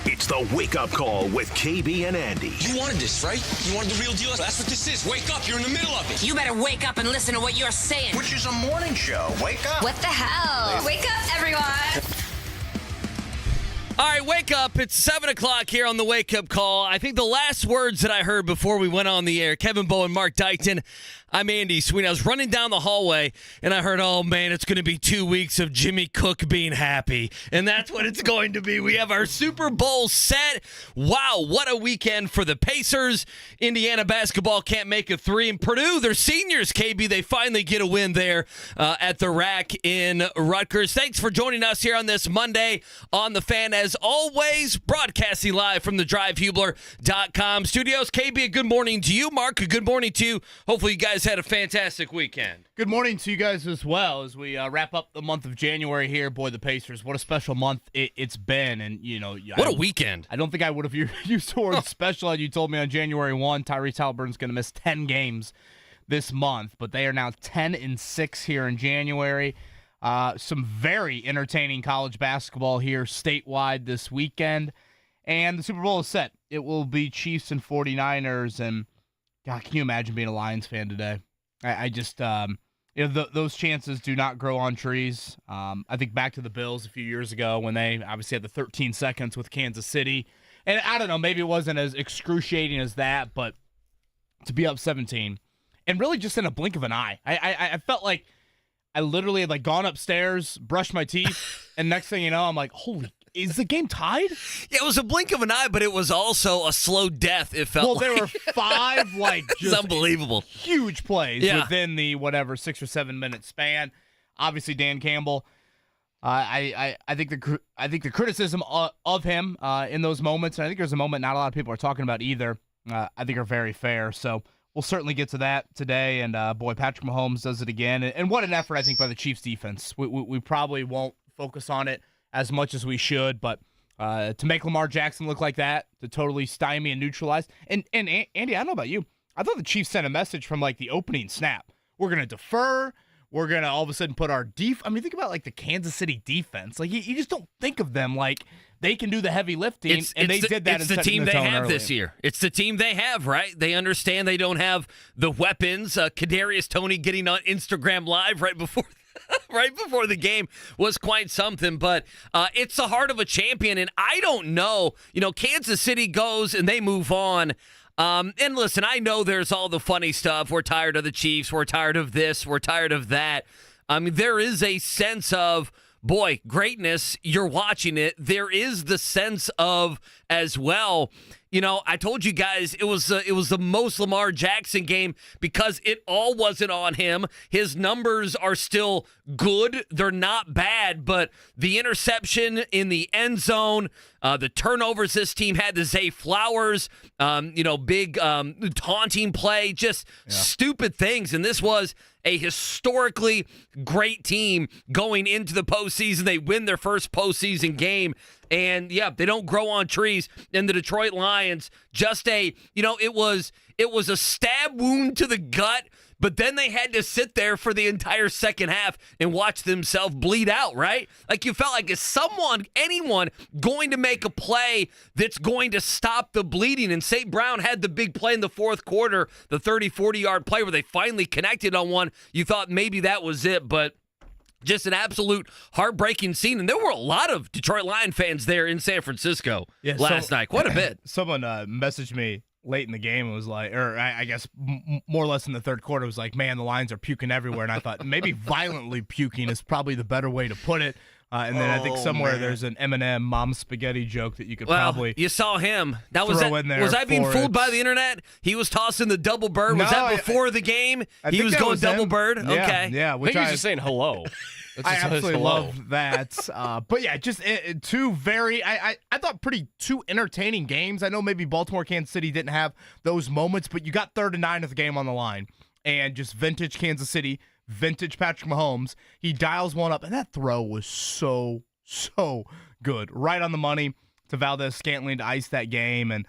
It's the wake-up call with KB and Andy. You wanted this, right? You wanted the real deal? That's what this is. Wake up. You're in the middle of it. You better wake up and listen to what you're saying. Which is a morning show. Wake up. What the hell? Wake up, everyone. All right, wake up. It's 7 o'clock here on the wake-up call. I think the last words that I heard before we went on the air, Kevin Bowe and Mark Dykton. I'm Andy Sweeney. I was running down the hallway, and I heard, oh, man, it's going to be 2 weeks of Jimmy Cook being happy. And that's what it's going to be. We have our Super Bowl set. Wow, what a weekend for the Pacers. Indiana basketball can't make a three. And Purdue, they're seniors, KB. They finally get a win there at the Rack in Rutgers. Thanks for joining us here on this Monday on The Fan. As always, broadcasting live from the DriveHubler.com studios. KB, a good morning to you. Mark, a good morning to you. Hopefully you guys had a fantastic weekend. Good morning to you guys as well as we wrap up the month of January here. Boy, the Pacers, what a special month it's been. And, you know, what a weekend. I don't think I would have used the word special had you told me on January 1 Tyrese Haliburton's going to miss 10 games this month. But they are now 10-6 here in January. Some very entertaining college basketball here statewide this weekend. And the Super Bowl is set. It will be Chiefs and 49ers. And, God, can you imagine being a Lions fan today? I just, those chances do not grow on trees. I think back to the Bills a few years ago when they obviously had the 13 seconds with Kansas City. And I don't know, maybe it wasn't as excruciating as that, but to be up 17 and really just in a blink of an eye. I felt like I literally had gone upstairs, brushed my teeth, and next thing you know, I'm like, holy, is the game tied? Yeah, it was a blink of an eye, but it was also a slow death, it felt like. Well, there were five, just unbelievable, huge plays within the 6 or 7 minute span. Obviously, Dan Campbell. I think the criticism of him in those moments, and I think there's a moment not a lot of people are talking about either. I think are very fair. So we'll certainly get to that today. And boy, Patrick Mahomes does it again. And what an effort I think by the Chiefs defense. We probably won't focus on it as much as we should, but to make Lamar Jackson look like that, to totally stymie and neutralize. And Andy, I don't know about you. I thought the Chiefs sent a message from the opening snap. We're going to defer. We're going to all of a sudden put our think about the Kansas City defense. You just don't think of them like they can do the heavy lifting, they did that. It's the team they have this year. It's the team they have, right? They understand they don't have the weapons. Kadarius Toney getting on Instagram Live right before the game was quite something, but it's the heart of a champion, and I don't know. Kansas City goes and they move on. And listen, I know there's all the funny stuff. We're tired of the Chiefs. We're tired of this. We're tired of that. There is a sense of, boy, greatness. You're watching it. There is the sense of, as well, I told you guys it was the most Lamar Jackson game because it all wasn't on him. His numbers are still good. They're not bad, but the interception in the end zone, the turnovers this team had, the Zay Flowers, big taunting play, just stupid things. And this was a historically great team going into the postseason. They win their first postseason game. And, they don't grow on trees. And the Detroit Lions, just it was a stab wound to the gut, but then they had to sit there for the entire second half and watch themselves bleed out, right? You felt like is anyone going to make a play that's going to stop the bleeding? And St. Brown had the big play in the fourth quarter, the 30, 40-yard play where they finally connected on one. You thought maybe that was it, but just an absolute heartbreaking scene. And there were a lot of Detroit Lion fans there in San Francisco last night. Quite a bit. Someone messaged me late in the game and was like, or I guess more or less in the third quarter, was like, man, the Lions are puking everywhere. And I thought maybe violently puking is probably the better way to put it. And then I think somewhere there's an Eminem Mom Spaghetti joke that you could probably you saw him. That was throw in there. Was I being fooled by the internet? He was tossing the double bird. Was that before the game? He was going double bird? Yeah, okay. Yeah, which I think he's just saying hello. I absolutely love that. But yeah, just two very, I thought two entertaining games. I know maybe Baltimore, Kansas City didn't have those moments, but you got 3rd and 9 of the game on the line. And just vintage Kansas City, vintage Patrick Mahomes. He dials one up, and that throw was so good. Right on the money to Valdez-Scantling to ice that game. And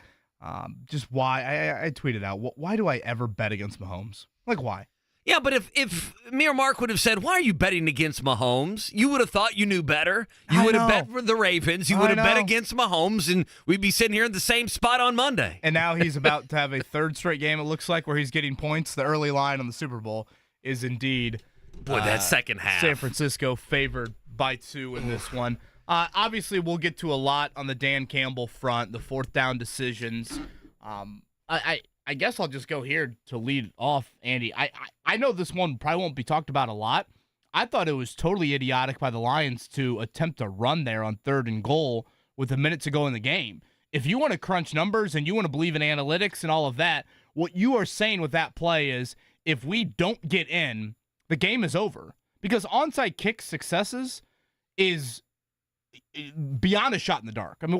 just why, I tweeted out, why do I ever bet against Mahomes? Why? Yeah, but if me or Mark would have said, why are you betting against Mahomes? You would have thought you knew better. You would have bet for the Ravens. You would have bet against Mahomes, and we'd be sitting here in the same spot on Monday. And now he's about to have a third straight game, it looks like, where he's getting points. The early line on the Super Bowl is indeed that second half. San Francisco favored by 2 in this one. Obviously, we'll get to a lot on the Dan Campbell front, the fourth down decisions. I guess I'll just go here to lead off, Andy. I know this one probably won't be talked about a lot. I thought it was totally idiotic by the Lions to attempt a run there on 3rd and goal with a minute to go in the game. If you want to crunch numbers and you want to believe in analytics and all of that, what you are saying with that play is if we don't get in, the game is over. Because onside kick successes is beyond a shot in the dark. I mean,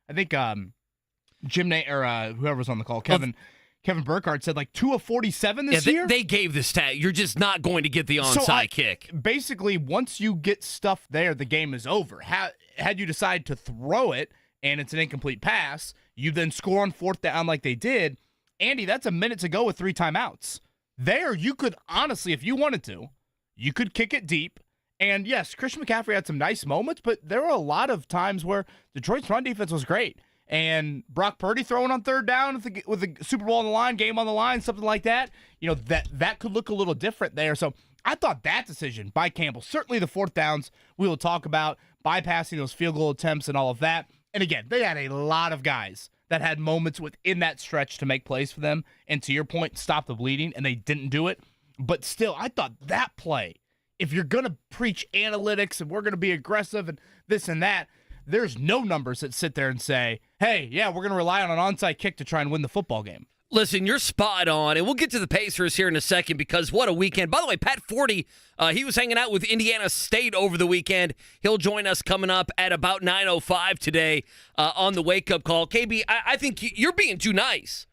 I think whoever's on the call, Kevin Burkhardt said like 2 of 47 this year. They gave the stat. You're just not going to get the onside kick. Basically, once you get stuff there, the game is over. Had you decide to throw it and it's an incomplete pass, you then score on 4th down like they did. Andy, that's a minute to go with 3 timeouts. There, you could honestly, if you wanted to, you could kick it deep. And yes, Christian McCaffrey had some nice moments, but there were a lot of times where Detroit's run defense was great. And Brock Purdy throwing on 3rd down with the Super Bowl on the line, game on the line, something like that, that could look a little different there. So I thought that decision by Campbell, certainly the 4th downs we will talk about, bypassing those field goal attempts and all of that. And again, they had a lot of guys that had moments within that stretch to make plays for them. And to your point, stop the bleeding, and they didn't do it. But still, I thought that play, if you're going to preach analytics and we're going to be aggressive and this and that, there's no numbers that sit there and say, hey, yeah, we're going to rely on an onside kick to try and win the football game. Listen, you're spot on, and we'll get to the Pacers here in a second because what a weekend. By the way, Pat Forde, he was hanging out with Indiana State over the weekend. He'll join us coming up at about 9:05 today on the wake-up call. KB, I think you're being too nice.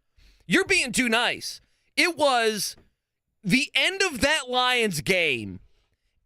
You're being too nice. It was the end of that Lions game,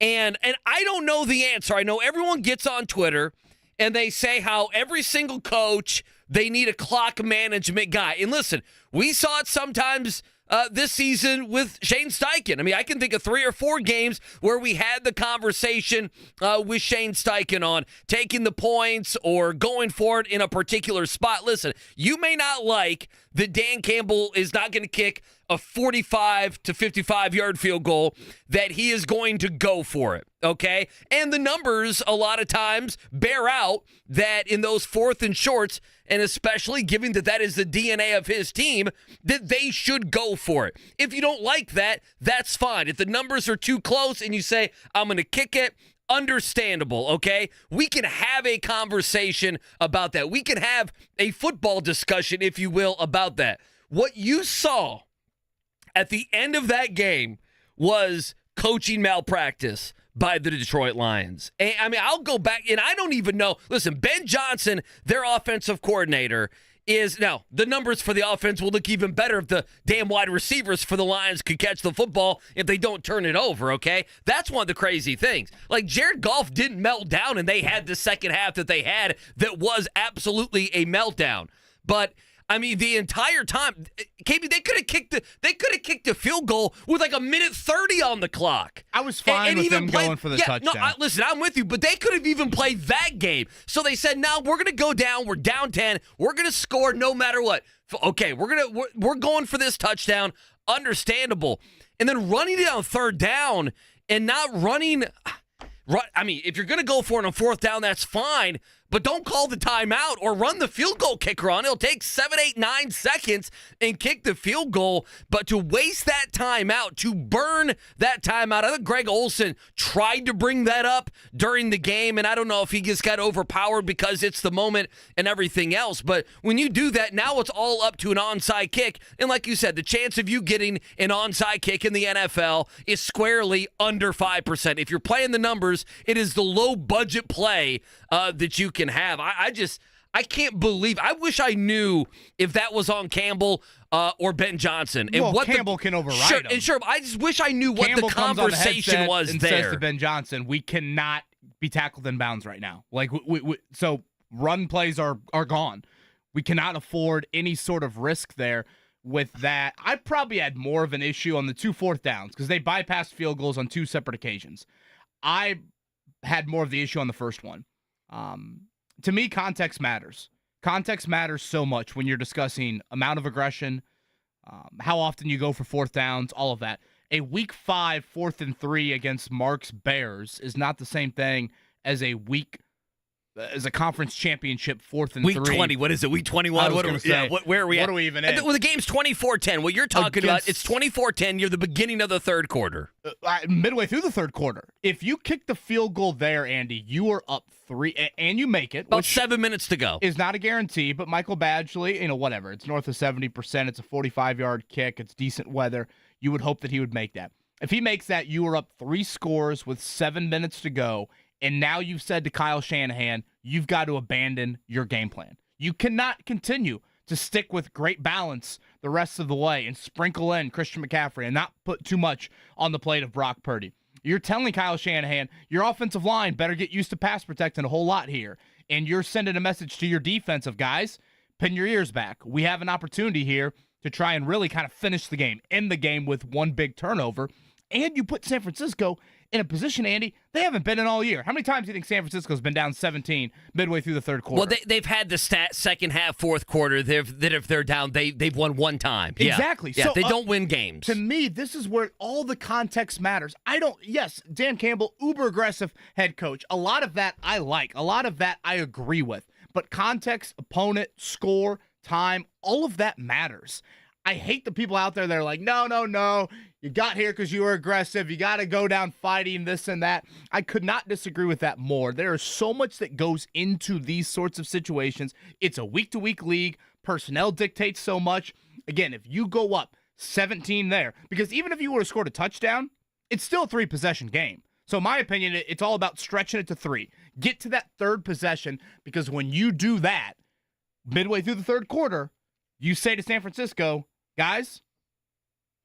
and I don't know the answer. I know everyone gets on Twitter, and they say how every single coach, they need a clock management guy. And listen, we saw it sometimes this season with Shane Steichen. I mean, I can think of 3 or 4 games where we had the conversation with Shane Steichen on taking the points or going for it in a particular spot. Listen, you may not like that Dan Campbell is not going to kick a 45 to 55-yard field goal, that he is going to go for it, okay? And the numbers a lot of times bear out that in those 4th and shorts, and especially given that that is the DNA of his team, that they should go for it. If you don't like that, that's fine. If the numbers are too close and you say, I'm going to kick it, understandable, okay? We can have a conversation about that. We can have a football discussion, if you will, about that. What you saw at the end of that game was coaching malpractice by the Detroit Lions. And, I mean, I'll go back, and I don't even know. Listen, Ben Johnson, their offensive coordinator, is now the numbers for the offense will look even better if the damn wide receivers for the Lions could catch the football if they don't turn it over, okay? That's one of the crazy things. Like, Jared Goff didn't melt down, and they had the second half that they had that was absolutely a meltdown. But I mean, the entire time, KB, they could have kicked the field goal with like a minute 30 on the clock. I was fine with them going for the touchdown. No, listen, I'm with you, but they could have even played that game. So they said, "No, we're going to go down. We're down 10. We're going to score no matter what." Okay, we're going for this touchdown. Understandable. And then running it on 3rd down and not running. I mean, if you're going to go for it on 4th down, that's fine. But don't call the timeout or run the field goal kicker on. It'll take 7, 8, 9 seconds and kick the field goal. But to waste that timeout, to burn that timeout, I think Greg Olsen tried to bring that up during the game, and I don't know if he just got overpowered because it's the moment and everything else. But when you do that, now it's all up to an onside kick. And like you said, the chance of you getting an onside kick in the NFL is squarely under 5%. If you're playing the numbers, it is the low-budget play that you can have. I can't believe. I wish I knew if that was on Campbell or Ben Johnson. And what Campbell can override him. Sure, I just wish I knew Campbell what the conversation was and there. Says to Ben Johnson, we cannot be tackled in bounds right now. Like so run plays are gone. We cannot afford any sort of risk there. with that. I probably had more of an issue on the 2 fourth downs because they bypassed field goals on 2 separate occasions. I had more of the issue on the first one. To me, context matters. Context matters so much when you're discussing amount of aggression, how often you go for 4th downs, all of that. A week 5 4th and 3 against Mark's Bears is not the same thing as a conference championship 4th and 3. Week 20, what is it? Week 21? Where are we at? What are we even in? Well, the game's 24-10. What you're talking about, it's 24-10. You're the beginning of the third quarter. Midway through the third quarter. If you kick the field goal there, Andy, you are up 3, and you make it. About 7 minutes to go. Is not a guarantee, but Michael Badgley, whatever. It's north of 70%. It's a 45-yard kick. It's decent weather. You would hope that he would make that. If he makes that, you are up 3 scores with 7 minutes to go. And now you've said to Kyle Shanahan, you've got to abandon your game plan. You cannot continue to stick with great balance the rest of the way and sprinkle in Christian McCaffrey and not put too much on the plate of Brock Purdy. You're telling Kyle Shanahan, your offensive line better get used to pass protecting a whole lot here. And you're sending a message to your defensive guys, pin your ears back. We have an opportunity here to try and really kind of finish the game, end the game with one big turnover. And you put San Francisco in a position, Andy, they haven't been in all year. How many times do you think San Francisco's been down 17 midway through the third quarter? Well, they've had the second half, fourth quarter, that if they're down, they've won one time. Exactly. Yeah, so, they don't win games. To me, this is where all the context matters. Yes, Dan Campbell, uber aggressive head coach. A lot of that I like. A lot of that I agree with. But context, opponent, score, time, all of that matters. I hate the people out there that are like, no. You got here because you were aggressive. You got to go down fighting this and that. I could not disagree with that more. There is so much that goes into these sorts of situations. It's a week-to-week league. Personnel dictates so much. Again, if you go up 17 there, because even if you would have scored a touchdown, it's still a 3-possession game. So in my opinion, it's all about stretching it to 3. Get to that third possession, because when you do that, midway through the third quarter, you say to San Francisco, guys,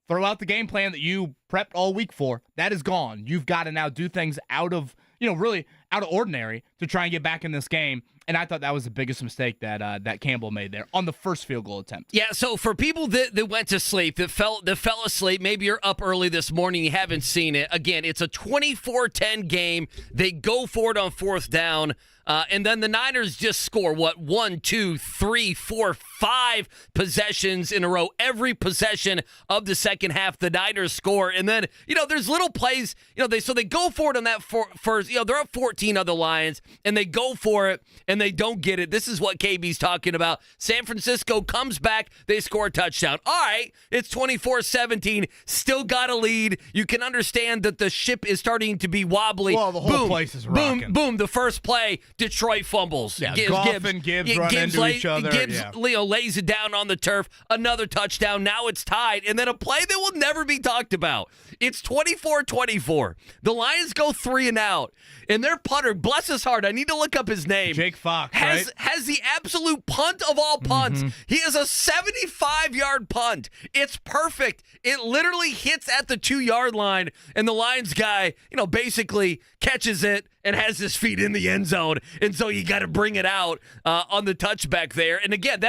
throw out the game plan that you prepped all week for. That is gone. You've got to now do things out of ordinary to try and get back in this game. And I thought that was the biggest mistake that Campbell made there on the first field goal attempt. Yeah, so for people that went to sleep, that fell asleep, maybe you're up early this morning, you haven't seen it. Again, it's a 24-10 game. They go for it on 4th down. And then the Niners just score, 1, 2, 3, 4, 5 possessions in a row. Every possession of the second half, the Niners score. And then, there's little plays, they go for it on that first, they're up 14 on the Lions, and they go for it, and they don't get it. This is what KB's talking about. San Francisco comes back, they score a touchdown. All right, it's 24-17, still got a lead. You can understand that the ship is starting to be wobbly. Well, the whole place is rocking. Boom, the first play, Detroit fumbles. Yeah, Goff and Gibbs run into each other. Gibbs, lays it down on the turf. Another touchdown. Now it's tied. And then a play that will never be talked about. It's 24-24. The Lions go 3 and out. And their punter, bless his heart, I need to look up his name. Jake Fox, has the absolute punt of all punts. Mm-hmm. He has a 75-yard punt. It's perfect. It literally hits at the 2-yard line. And the Lions guy, basically catches it and has his feet in the end zone. And so you got to bring it out on the touchback there. And again,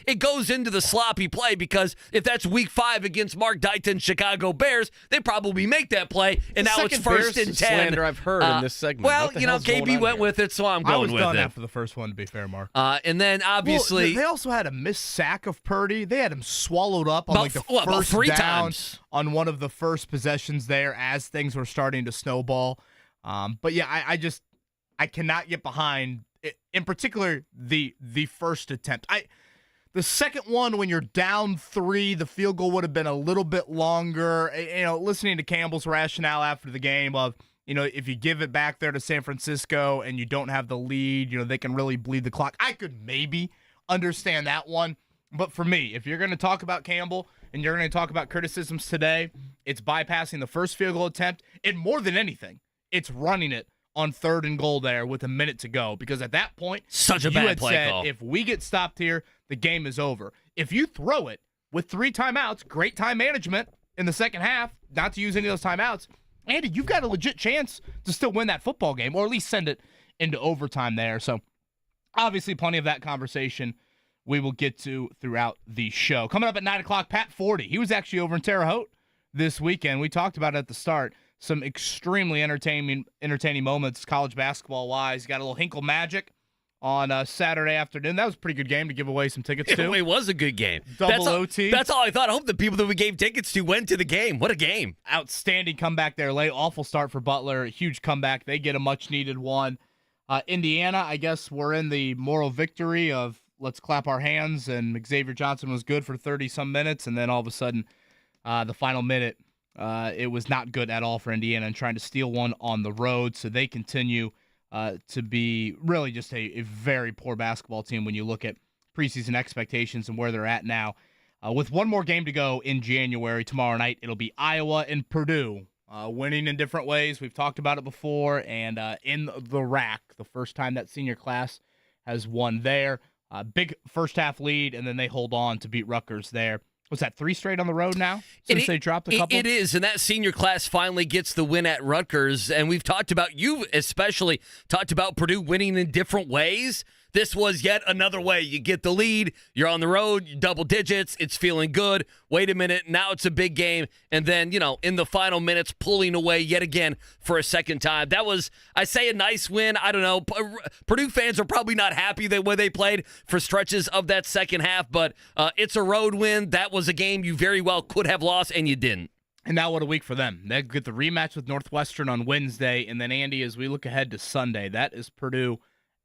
it goes into the sloppy play, because if that's week 5 against Mark Dayton's Chicago Bears, they probably make that play. And now it's 1st and 10. Slander I've heard in this segment. Well, KB went with it, so I'm going with it. I was done after the first one, to be fair, Mark. And then obviously, they also had a missed sack of Purdy. They had him swallowed up on about 3 down times on one of the first possessions there as things were starting to snowball. But yeah, I cannot get behind it, in particular the first attempt. The second one, when you're down 3, the field goal would have been a little bit longer. Listening to Campbell's rationale after the game of, if you give it back there to San Francisco and you don't have the lead, they can really bleed the clock. I could maybe understand that one. But for me, if you're going to talk about Campbell and you're going to talk about criticisms today, it's bypassing the first field goal attempt. And more than anything, it's running it on 3rd and goal there with a minute to go. Because at that point, such a bad play call. If we get stopped here, the game is over. If you throw it with 3 timeouts, great time management in the second half, not to use any of those timeouts, Andy, you've got a legit chance to still win that football game, or at least send it into overtime there. So obviously plenty of that conversation we will get to throughout the show. Coming up at 9 o'clock, Pat Forde. He was actually over in Terre Haute this weekend. We talked about it at the start. Some extremely entertaining moments college basketball-wise. Got a little Hinkle Magic on Saturday afternoon. That was a pretty good game to give away some tickets to. It was a good game. Double OT. That's all I thought. I hope the people that we gave tickets to went to the game. What a game. Outstanding comeback there late. Awful start for Butler. Huge comeback. They get a much-needed one. Indiana, I guess we're in the moral victory of let's clap our hands, and Xavier Johnson was good for 30-some minutes, and then all of a sudden, the final minute, it was not good at all for Indiana and trying to steal one on the road. So they continue to be really just a very poor basketball team when you look at preseason expectations and where they're at now. With one more game to go in January, tomorrow night, it'll be Iowa and Purdue. Winning in different ways. We've talked about it before. And in the rack, the first time that senior class has won there. Big first-half lead, and then they hold on to beat Rutgers there. Was that 3 straight on the road now since they dropped a couple? It is, and that senior class finally gets the win at Rutgers. And we've talked about, you especially talked about Purdue winning in different ways. This was yet another way. You get the lead, you're on the road, you double digits, it's feeling good. Wait a minute, now it's a big game. And then, in the final minutes, pulling away yet again for a second time. That was, I say, a nice win. I don't know. Purdue fans are probably not happy the way they played for stretches of that second half, but it's a road win. That was a game you very well could have lost, and you didn't. And now what a week for them. They get the rematch with Northwestern on Wednesday, and then, Andy, as we look ahead to Sunday, that is Purdue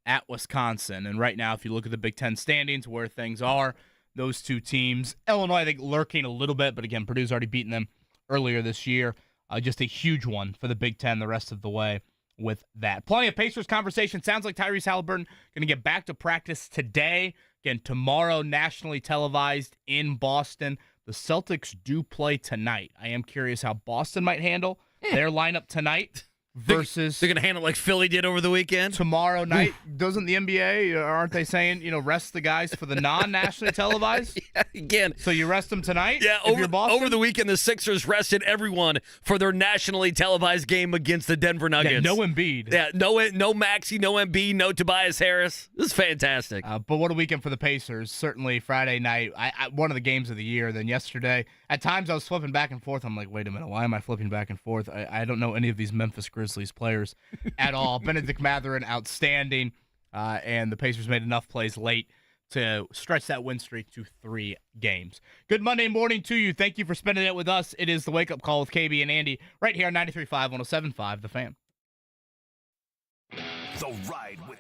at Wisconsin. And right now, if you look at the Big Ten standings, where things are, those two teams, Illinois, I think, lurking a little bit, but again, Purdue's already beaten them earlier this year. Just a huge one for the Big Ten the rest of the way with that. Plenty of Pacers conversation. Sounds like Tyrese Haliburton going to get back to practice today. Again, tomorrow, nationally televised in Boston. The Celtics do play tonight. I am curious how Boston might handle their lineup tonight. Versus they're going to handle like Philly did over the weekend tomorrow night. Doesn't the NBA, aren't they saying, rest the guys for the non-nationally televised? Yeah, again. So you rest them tonight? Yeah, over the weekend, the Sixers rested everyone for their nationally televised game against the Denver Nuggets. Yeah, no Embiid. Yeah, no Maxey, no Embiid, no Tobias Harris. This is fantastic. But what a weekend for the Pacers. Certainly Friday night, one of the games of the year. Then yesterday, at times I was flipping back and forth. I'm like, wait a minute, why am I flipping back and forth? I don't know any of these Memphis Grizzlies players at all. Benedict Mathurin, outstanding. And the Pacers made enough plays late to stretch that win streak to 3 games. Good Monday morning to you. Thank you for spending it with us. It is the Wake Up Call with KB and Andy right here on 93.5, 107.5, The Fan. The Ride with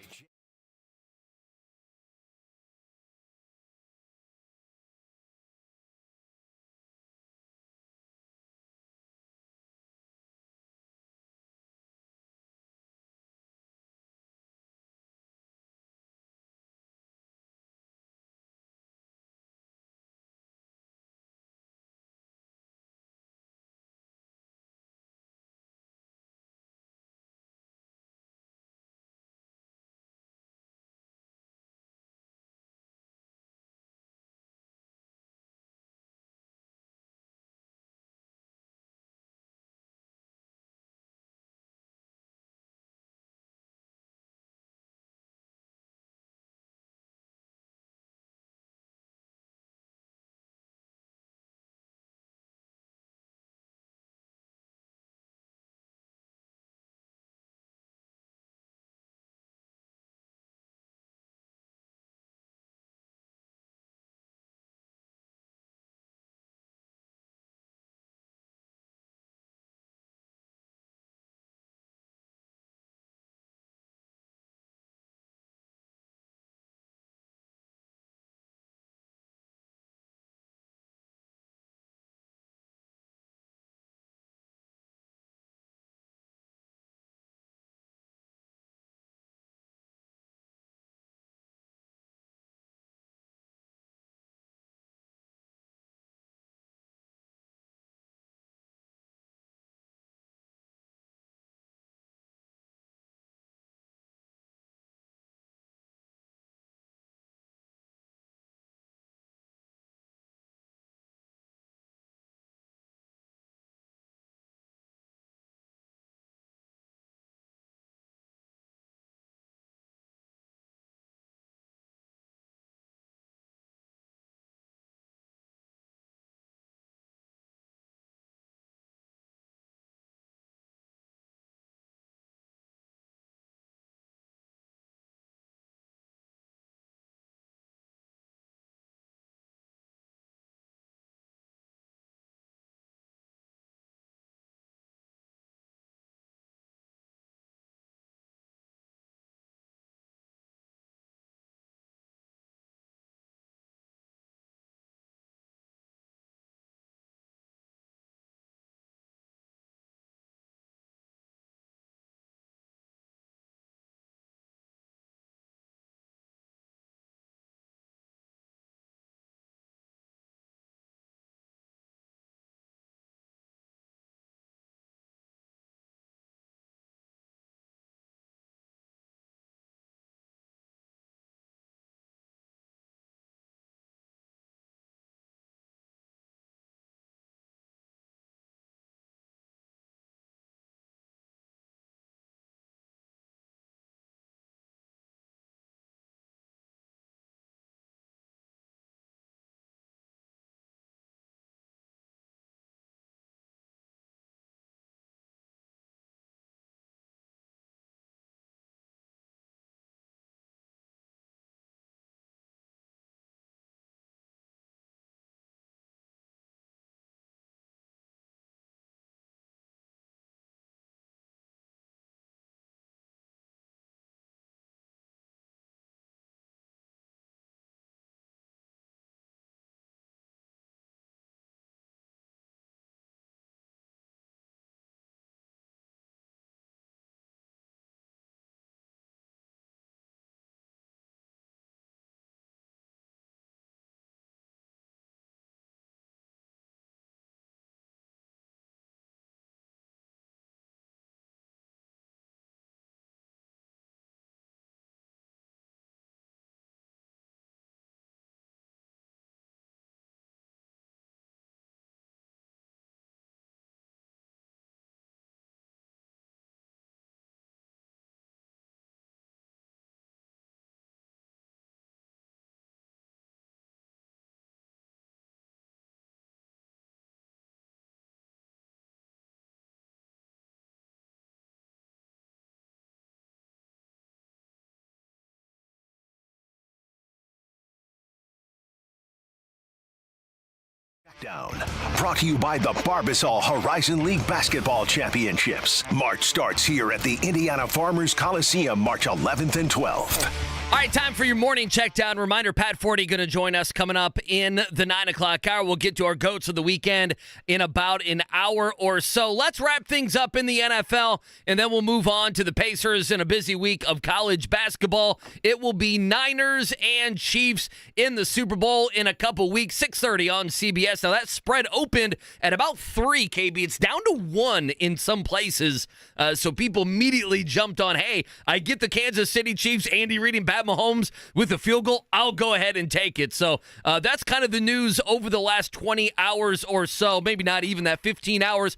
Checkdown, brought to you by the Barbasol Horizon League Basketball Championships. March starts here at the Indiana Farmers Coliseum, March 11th and 12th. All right, time for your morning checkdown. Reminder, Pat Forde going to join us coming up in the 9 o'clock hour. We'll get to our GOATs of the weekend in about an hour or so. Let's wrap things up in the NFL, and then we'll move on to the Pacers in a busy week of college basketball. It will be Niners and Chiefs in the Super Bowl in a couple weeks, 6:30 on CBS. Now, that spread opened at about 3, KB. It's down to 1 in some places, so people immediately jumped on, hey, I get the Kansas City Chiefs, Andy Reid and Pat Mahomes with a field goal, I'll go ahead and take it. So that's kind of the news over the last 20 hours or so, maybe not even that 15 hours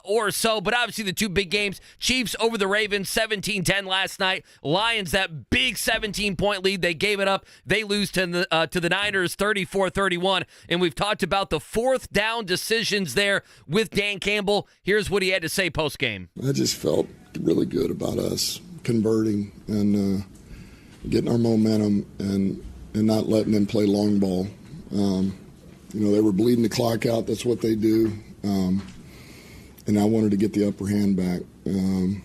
or so, but obviously the two big games, Chiefs over the Ravens, 17-10 last night. Lions, that big 17-point lead, they gave it up. They lose to the Niners 34-31, and we've talked about the fourth down decisions there with Dan Campbell. Here's what he had to say post-game. I just felt really good about us converting and getting our momentum and not letting them play long ball. They were bleeding the clock out. That's what they do. And I wanted to get the upper hand back, and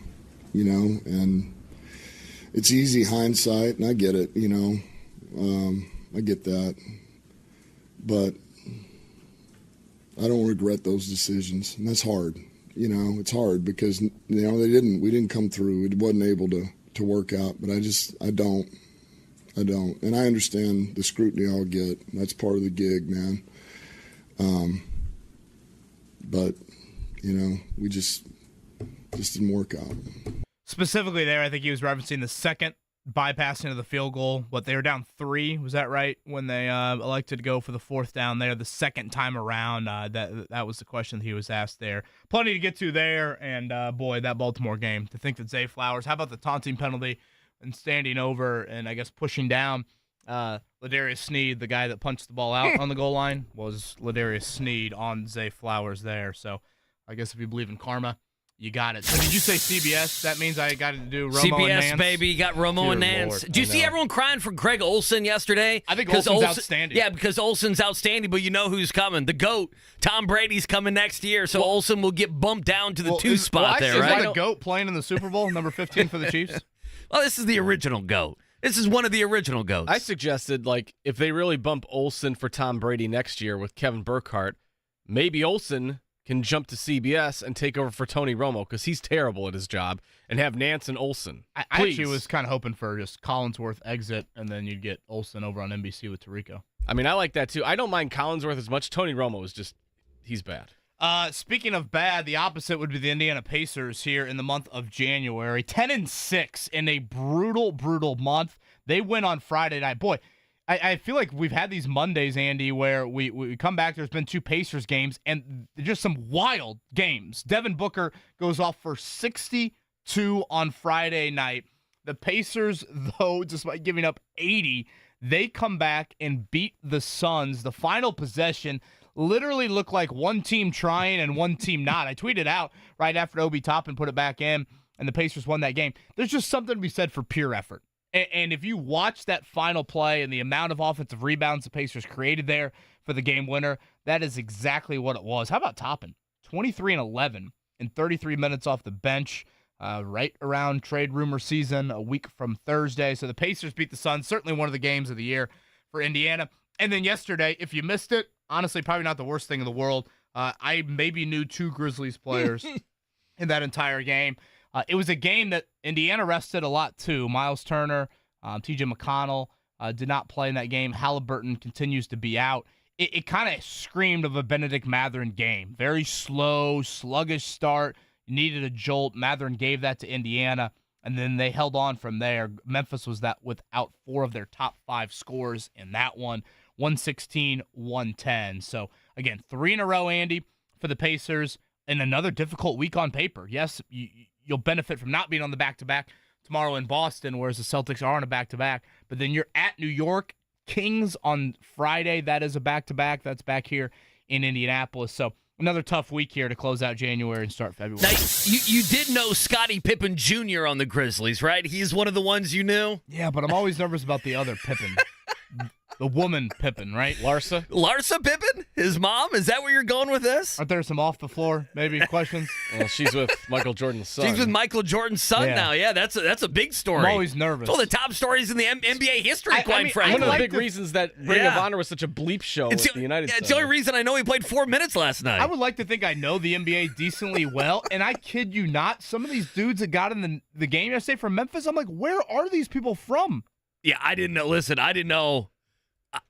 it's easy hindsight, and I get it, I get that. But I don't regret those decisions, and that's hard. It's hard because, we didn't come through. It wasn't able to work out, but I don't. And I understand the scrutiny I'll get. That's part of the gig, man. But, we just didn't work out. Specifically there, I think he was referencing the second bypassing of the field goal. They were down 3, was that right? When they elected to go for the fourth down there the second time around. That was the question that he was asked there. Plenty to get to there, and boy, that Baltimore game. To think that Zay Flowers, how about the taunting penalty and standing over and I guess pushing down Ladarius Sneed, the guy that punched the ball out on the goal line, was Ladarius Sneed on Zay Flowers there. So I guess if you believe in karma, you got it. So did you say CBS? That means I got to do Romo CBS, and Nance? baby. You got Romo and Nance. Lord, do you see everyone crying for Greg Olsen yesterday? I think Olsen's outstanding. Yeah, because Olsen's outstanding, but you know who's coming. The GOAT. Tom Brady's coming next year, so Olsen will get bumped down to the 2 spot there, right? Is that the GOAT playing in the Super Bowl, number 15 for the Chiefs? Well, this is the original GOAT. This is one of the original GOATs. I suggested, if they really bump Olsen for Tom Brady next year with Kevin Burkhardt, maybe Olsen can jump to CBS and take over for Tony Romo because he's terrible at his job, and have Nance and Olsen. I actually was kind of hoping for just Collinsworth exit, and then you'd get Olsen over on NBC with Tirico. I mean, I like that too. I don't mind Collinsworth as much. Tony Romo is just, he's bad. Speaking of bad, the opposite would be the Indiana Pacers here in the month of January. 10-6 in a brutal, brutal month. They win on Friday night. Boy, I feel like we've had these Mondays, Andy, where we come back. There's been 2 Pacers games, and just some wild games. Devin Booker goes off for 62 on Friday night. The Pacers, though, despite giving up 80, they come back and beat the Suns. The final possession literally looked like one team trying and one team not. I tweeted out right after Obi Toppin put it back in, and the Pacers won that game. There's just something to be said for pure effort. And if you watch that final play and the amount of offensive rebounds the Pacers created there for the game winner, that is exactly what it was. How about Toppin? 23-11 in 33 minutes off the bench, right around trade rumor season, a week from Thursday. So the Pacers beat the Suns, certainly one of the games of the year for Indiana. And then yesterday, if you missed it, honestly, probably not the worst thing in the world. I maybe knew 2 Grizzlies players in that entire game. It was a game that Indiana rested a lot, too. Miles Turner, T.J. McConnell did not play in that game. Haliburton continues to be out. It kind of screamed of a Benedict Mathurin game. Very slow, sluggish start. Needed a jolt. Mathurin gave that to Indiana, and then they held on from there. Memphis was that without 4 of their top 5 scores in that one. 116-110. So, again, 3 in a row, Andy, for the Pacers, and another difficult week on paper. Yes, you'll benefit from not being on the back-to-back tomorrow in Boston, whereas the Celtics are on a back-to-back. But then you're at New York, Kings on Friday. That is a back-to-back. That's back here in Indianapolis. So another tough week here to close out January and start February. Now, you did know Scottie Pippen Jr. on the Grizzlies, right? He's one of the ones you knew? Yeah, but I'm always nervous about the other Pippen. The woman Pippen, right? Larsa Pippen? His mom? Is that where you're going with this? Aren't there some off the floor maybe questions? Well, she's with Michael Jordan's son. She's with Michael Jordan's son now. Yeah, that's a big story. I'm always nervous. It's one of the top stories in the NBA history, quite frankly. One of the big reasons that Ring of Honor was such a bleep show with the United States. It's the only reason I know he played 4 minutes last night. I would like to think I know the NBA decently well, and I kid you not, some of these dudes that got in the game yesterday from Memphis, I'm like, where are these people from? Yeah, I didn't know. Listen, I didn't know.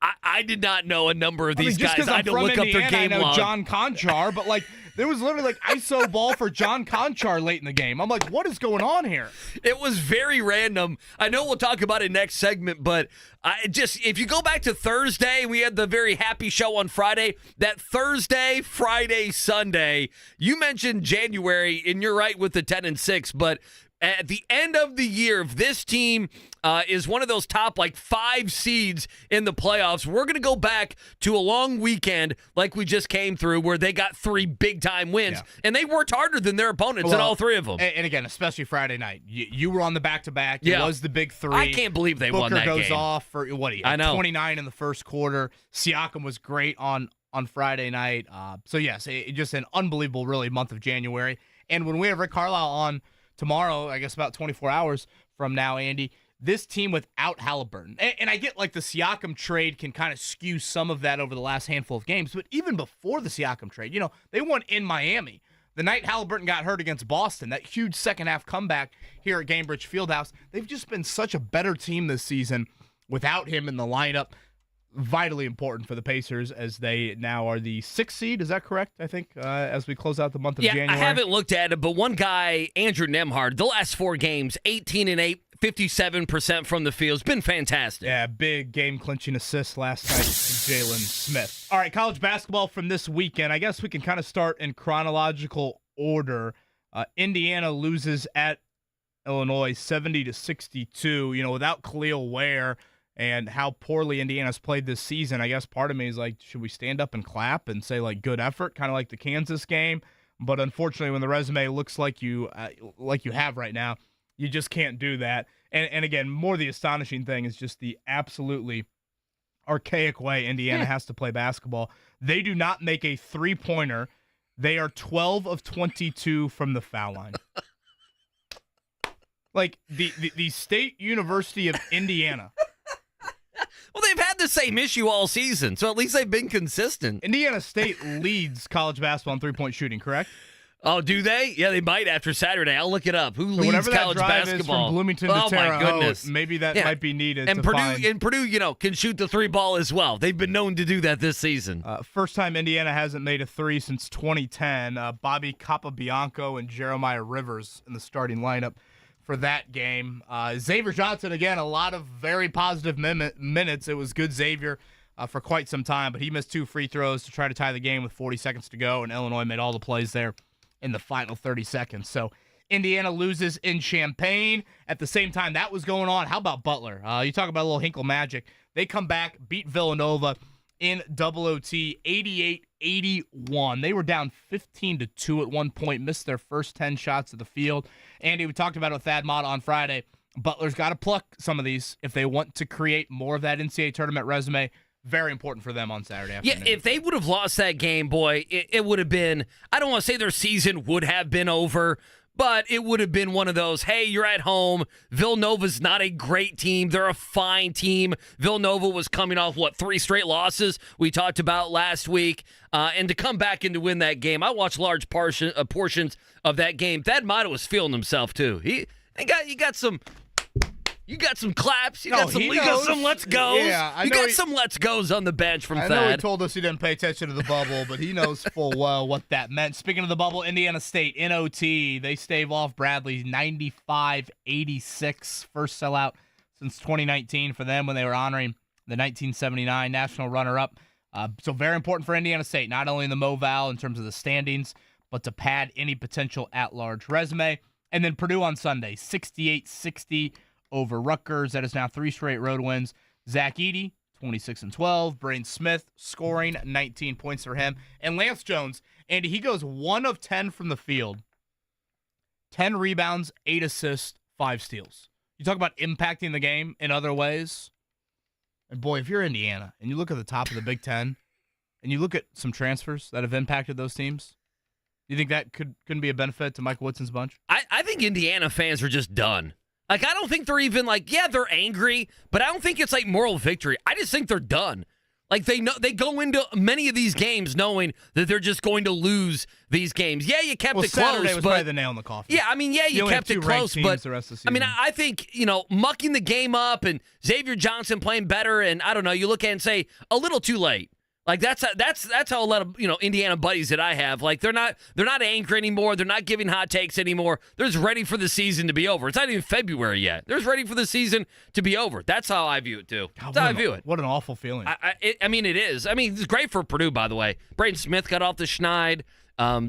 I did not know a number of these just guys. I had to look Indiana, up their game I know log. John Conchar, but there was literally ISO ball for John Conchar late in the game. I'm like, what is going on here? It was very random. I know we'll talk about it next segment, but if you go back to Thursday, we had the very happy show on Friday. That Thursday, Friday, Sunday, you mentioned January, and you're right with the 10-6, but at the end of the year, if this team is one of those top 5 seeds in the playoffs, we're going to go back to a long weekend like we just came through where they got 3 big-time wins, and they worked harder than their opponents in all 3 of them. And again, especially Friday night. You were on the back-to-back. It was the big 3. I can't believe they won that game. Booker goes off for, 29 in the first quarter. Siakam was great on Friday night. So, yes, just an unbelievable, really, month of January. And when we have Rick Carlisle on tomorrow, I guess about 24 hours from now, Andy, this team without Haliburton. And I get the Siakam trade can kind of skew some of that over the last handful of games, but even before the Siakam trade, they won in Miami. The night Haliburton got hurt against Boston, that huge second-half comeback here at Gainbridge Fieldhouse, they've just been such a better team this season without him in the lineup. Vitally important for the Pacers as they now are the 6th seed. Is that correct, I think, as we close out the month of January? I haven't looked at it, but one guy, Andrew Nembhard, the last 4 games, 18-8, 57% from the field. It's been fantastic. Yeah, big game-clinching assist last night to Jalen Smith. All right, college basketball from this weekend. I guess we can kind of start in chronological order. Indiana loses at Illinois 70-62. Without Khalil Ware and how poorly Indiana's played this season, I guess part of me is should we stand up and clap and say good effort, kind of like the Kansas game? But unfortunately, when the resume looks like you have right now, you just can't do that. And again, more the astonishing thing is just the absolutely archaic way Indiana has to play basketball. They do not make a 3-pointer. They are 12 of 22 from the foul line. The State University of Indiana. Well, they've had the same issue all season, so at least they've been consistent. Indiana State leads college basketball in 3-point shooting, correct? Oh, do they? Yeah, they might after Saturday. I'll look it up. Who leads college basketball? Is from Bloomington to Terre my goodness. Haute, maybe that might be needed. And Purdue, can shoot the 3 ball as well. They've been known to do that this season. First time Indiana hasn't made a 3 since 2010. Bobby Capobianco and Jeremiah Rivers in the starting lineup for that game. Xavier Johnson, again, a lot of very positive minutes. It was good Xavier for quite some time, but he missed 2 free throws to try to tie the game with 40 seconds to go, and Illinois made all the plays there in the final 30 seconds. So Indiana loses in Champaign. At the same time that was going on, how about Butler? You talk about a little Hinkle magic. They come back, beat Villanova in double OT, 88-81. They were down 15-2 at one point, missed their first 10 shots of the field. Andy, we talked about it with Thad Mata on Friday. Butler's got to pluck some of these if they want to create more of that NCAA tournament resume. Very important for them on Saturday afternoon. Yeah, if they would have lost that game, boy, it would have been, I don't want to say their season would have been over, but it would have been one of those, hey, you're at home. Villanova's not a great team. They're a fine team. Villanova was coming off, 3 straight losses we talked about last week. And to come back and to win that game, I watched large portions of that game. Thad Mata was feeling himself, too. You got some claps. You got some let's goes. Yeah, you got some let's goes on the bench from Thad. I know he told us he didn't pay attention to the bubble, but he knows full well what that meant. Speaking of the bubble, Indiana State in OT, they stave off Bradley 95-86. First sellout since 2019 for them when they were honoring the 1979 national runner-up. So very important for Indiana State, not only in the MoVal in terms of the standings, but to pad any potential at-large resume. And then Purdue on Sunday, 68-60. Over Rutgers. That is now 3 straight road wins. Zach Edey, 26-12. Braden Smith scoring 19 points for him. And Lance Jones, Andy, he goes 1 of 10 from the field. 10 rebounds, 8 assists, 5 steals. You talk about impacting the game in other ways. And boy, if you're Indiana and you look at the top of the Big Ten and you look at some transfers that have impacted those teams, do you think that couldn't be a benefit to Mike Woodson's bunch? I think Indiana fans are just done. Like, I don't think they're even like, yeah, they're angry, but I don't think it's like moral victory. I just think they're done. Like, they go into many of these games knowing that they're just going to lose these games. Yeah, you kept it Saturday close, was but probably the nail in the coffin. Yeah, I mean, yeah, you kept it close, but the rest of the I mean, season. I think, mucking the game up and Xavier Johnson playing better, and I don't know, you look at it and say a little too late. Like, that's how a lot of Indiana buddies that I have, like, they're not angry anymore. They're not giving hot takes anymore. They're just ready for the season to be over. It's not even February yet. They're just ready for the season to be over. That's how I view it too. That's how I view it. What an awful feeling. I mean, it is. I mean, it's great for Purdue, by the way. Braden Smith got off the schneid.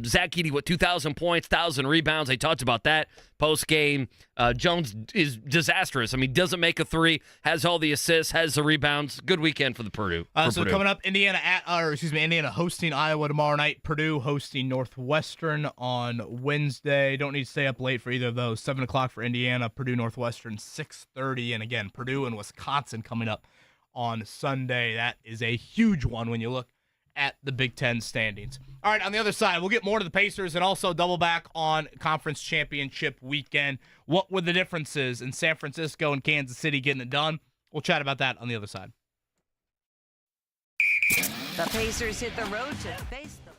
Zach Edey, 2,000 points, 1,000 rebounds. They talked about that post-game. Jones is disastrous. I mean, doesn't make a three, has all the assists, has the rebounds. Good weekend for the Purdue. Purdue. Coming up, Indiana hosting Iowa tomorrow night. Purdue hosting Northwestern on Wednesday. Don't need to stay up late for either of those. 7 o'clock for Indiana, Purdue Northwestern, 6:30. And again, Purdue and Wisconsin coming up on Sunday. That is a huge one when you look at the Big Ten standings. All right, on the other side, we'll get more to the Pacers and also double back on conference championship weekend. What were the differences in San Francisco and Kansas City getting it done? We'll chat about that on the other side. The Pacers hit the road to face the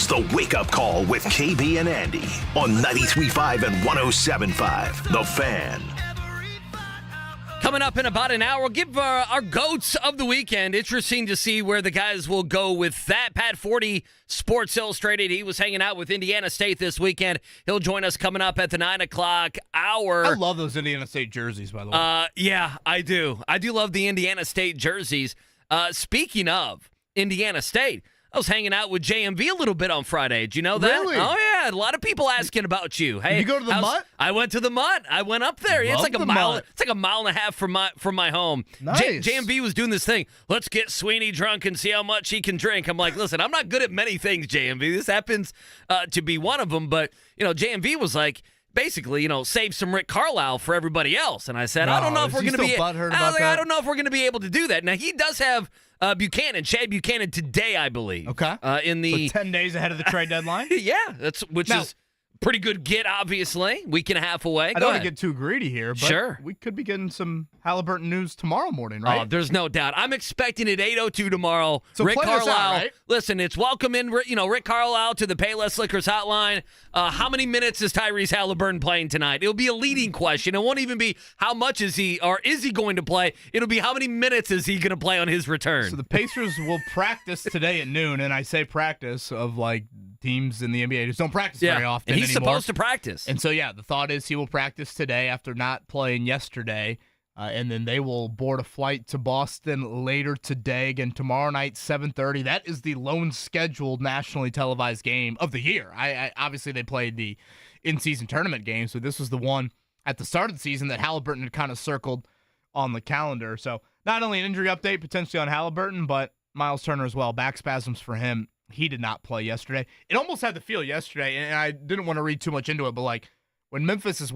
It's the Wake Up Call with KB and Andy on 93.5 and 107.5. The Fan. Coming up in about an hour, we'll give our GOATs of the weekend. Interesting to see where the guys will go with that. Pat Forde, Sports Illustrated. He was hanging out with Indiana State this weekend. He'll join us coming up at the 9 o'clock hour. I love those Indiana State jerseys, by the way. Yeah, I do. I do love the Indiana State jerseys. Speaking of Indiana State, I was hanging out with JMV a little bit on Friday. Did you know that? Really? Oh, yeah. A lot of people asking about you. Hey, did you go to the Mutt? I went to the Mutt. I went up there. It's like a mile. Mutt. It's like a mile and a half from my home. Nice. JMV was doing this thing. Let's get Sweeney drunk and see how much he can drink. I'm like, listen, I'm not good at many things, JMV. This happens to be one of them. But, JMV was like, basically, save some Rick Carlisle for everybody else. And I said, I don't know if we're going to be. I don't know if we're going to be able to do that. Now he does have Chad Buchanan today, I believe. Okay. So 10 days ahead of the trade deadline. Yeah, which is pretty good get, obviously. Week and a half away. I don't want to get too greedy here, but sure, we could be getting some Haliburton news tomorrow morning, right? Oh, there's no doubt. I'm expecting it 8:02 tomorrow. So Rick Carlisle. Out, right? Listen, it's welcome in, Rick Carlisle to the Payless Liquors hotline. How many minutes is Tyrese Haliburton playing tonight? It'll be a leading question. It won't even be how much is he going to play. It'll be how many minutes is he going to play on his return. So the Pacers will practice today at noon, and I say practice of like teams in the NBA just don't practice very often and he's anymore. Supposed to practice. And so, the thought is he will practice today after not playing yesterday, and then they will board a flight to Boston later today. Again, tomorrow night, 7:30. That is the lone scheduled nationally televised game of the year. I obviously, they played the in-season tournament game, so this was the one at the start of the season that Haliburton had kind of circled on the calendar. So not only an injury update potentially on Haliburton, but Miles Turner as well. Back spasms for him. He did not play yesterday. It almost had the feel yesterday, and I didn't want to read too much into it, but like when Memphis is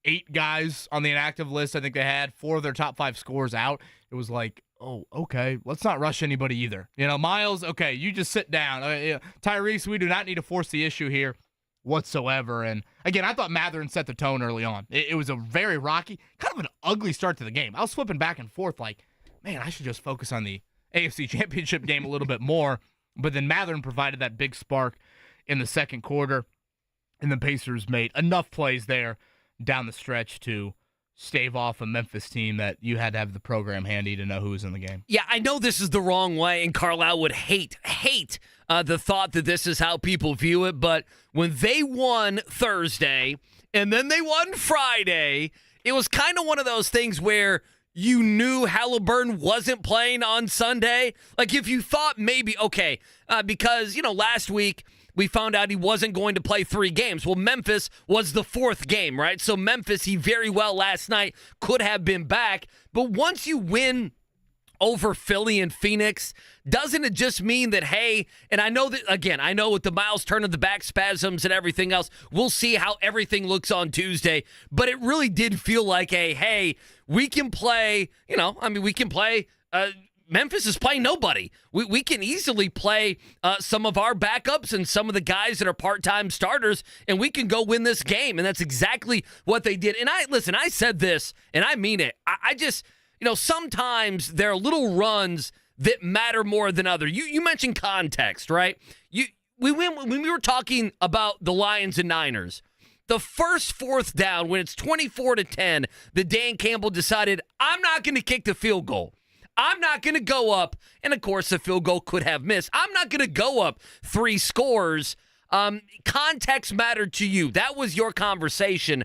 8 guys on the inactive list, I think they had 4 of their top 5 scorers out. It was like, oh, okay, let's not rush anybody either. Miles, okay, you just sit down. Tyrese, we do not need to force the issue here whatsoever. And again, I thought Matherin set the tone early on. It was a very rocky, kind of an ugly start to the game. I was flipping back and forth like, man, I should just focus on the AFC Championship game a little bit more. But then Matherin provided that big spark in the second quarter, and the Pacers made enough plays there down the stretch to stave off a Memphis team that you had to have the program handy to know who was in the game. Yeah, I know this is the wrong way, and Carlisle would hate the thought that this is how people view it, but when they won Thursday and then they won Friday, it was kind of one of those things where you knew Haliburton wasn't playing on Sunday. Like if you thought maybe, okay, because, last week we found out he wasn't going to play 3 games. Well, Memphis was the 4th game, right? So Memphis, he very well last night could have been back. But once you win over Philly and Phoenix, doesn't it just mean that, hey, and I know that, again, I know with the Miles Turner, the back spasms and everything else, we'll see how everything looks on Tuesday, but it really did feel like hey, we can play, we can play, Memphis is playing nobody. We can easily play some of our backups and some of the guys that are part-time starters, and we can go win this game, and that's exactly what they did. And I said this, and I mean it. I just, sometimes there are little runs that matter more than others. You mentioned context, right? When we were talking about the Lions and Niners, the first 4th down, when it's 24-10, the Dan Campbell decided, I'm not going to kick the field goal. I'm not going to go up, and of course the field goal could have missed. I'm not going to go up 3 scores. Context mattered to you. That was your conversation.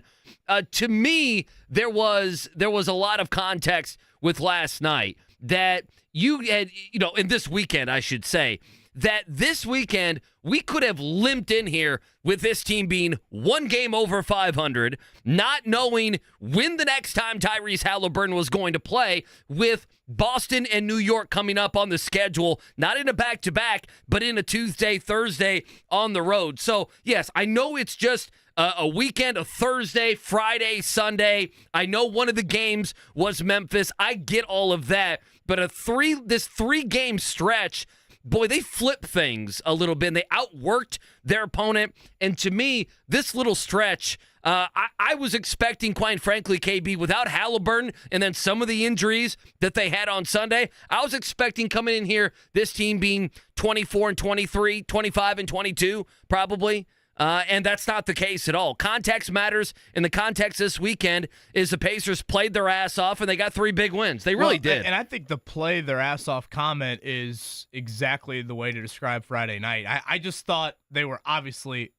To me, there was a lot of context with last night that you had, in this weekend, I should say, that this weekend we could have limped in here with this team being 1 game over 500, not knowing when the next time Tyrese Haliburton was going to play, with Boston and New York coming up on the schedule, not in a back-to-back, but in a Tuesday, Thursday on the road. So, yes, I know it's just a weekend, a Thursday, Friday, Sunday. I know one of the games was Memphis. I get all of that. But this 3-game stretch, boy, they flipped things a little bit, and they outworked their opponent. And to me, this little stretch, I was expecting, quite frankly, KB, without Haliburton and then some of the injuries that they had on Sunday, I was expecting coming in here, this team being 24-23, 25-22, probably. And that's not the case at all. Context matters, and the context this weekend is the Pacers played their ass off, and they got 3 big wins. They really did. And I think the play their ass off comment is exactly the way to describe Friday night. I just thought they were obviously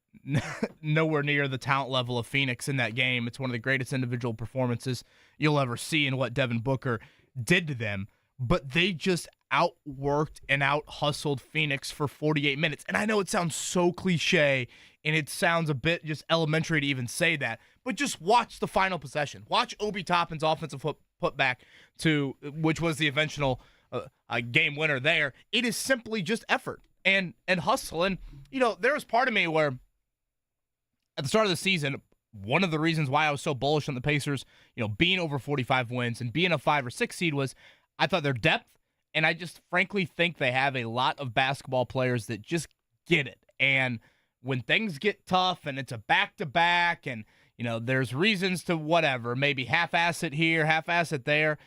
nowhere near the talent level of Phoenix in that game. It's one of the greatest individual performances you'll ever see in what Devin Booker did to them. But they just outworked and out-hustled Phoenix for 48 minutes. And I know it sounds so cliche, and it sounds a bit just elementary to even say that, but just watch the final possession. Watch Obi Toppin's offensive putback to, which was the eventual game winner there. It is simply just effort and hustle. And, there was part of me where at the start of the season, one of the reasons why I was so bullish on the Pacers, being over 45 wins and being a 5 or 6 seed was I thought their depth, and I just frankly think they have a lot of basketball players that just get it. And when things get tough and it's a back-to-back and, there's reasons to whatever, maybe half-ass it here, half-ass it there,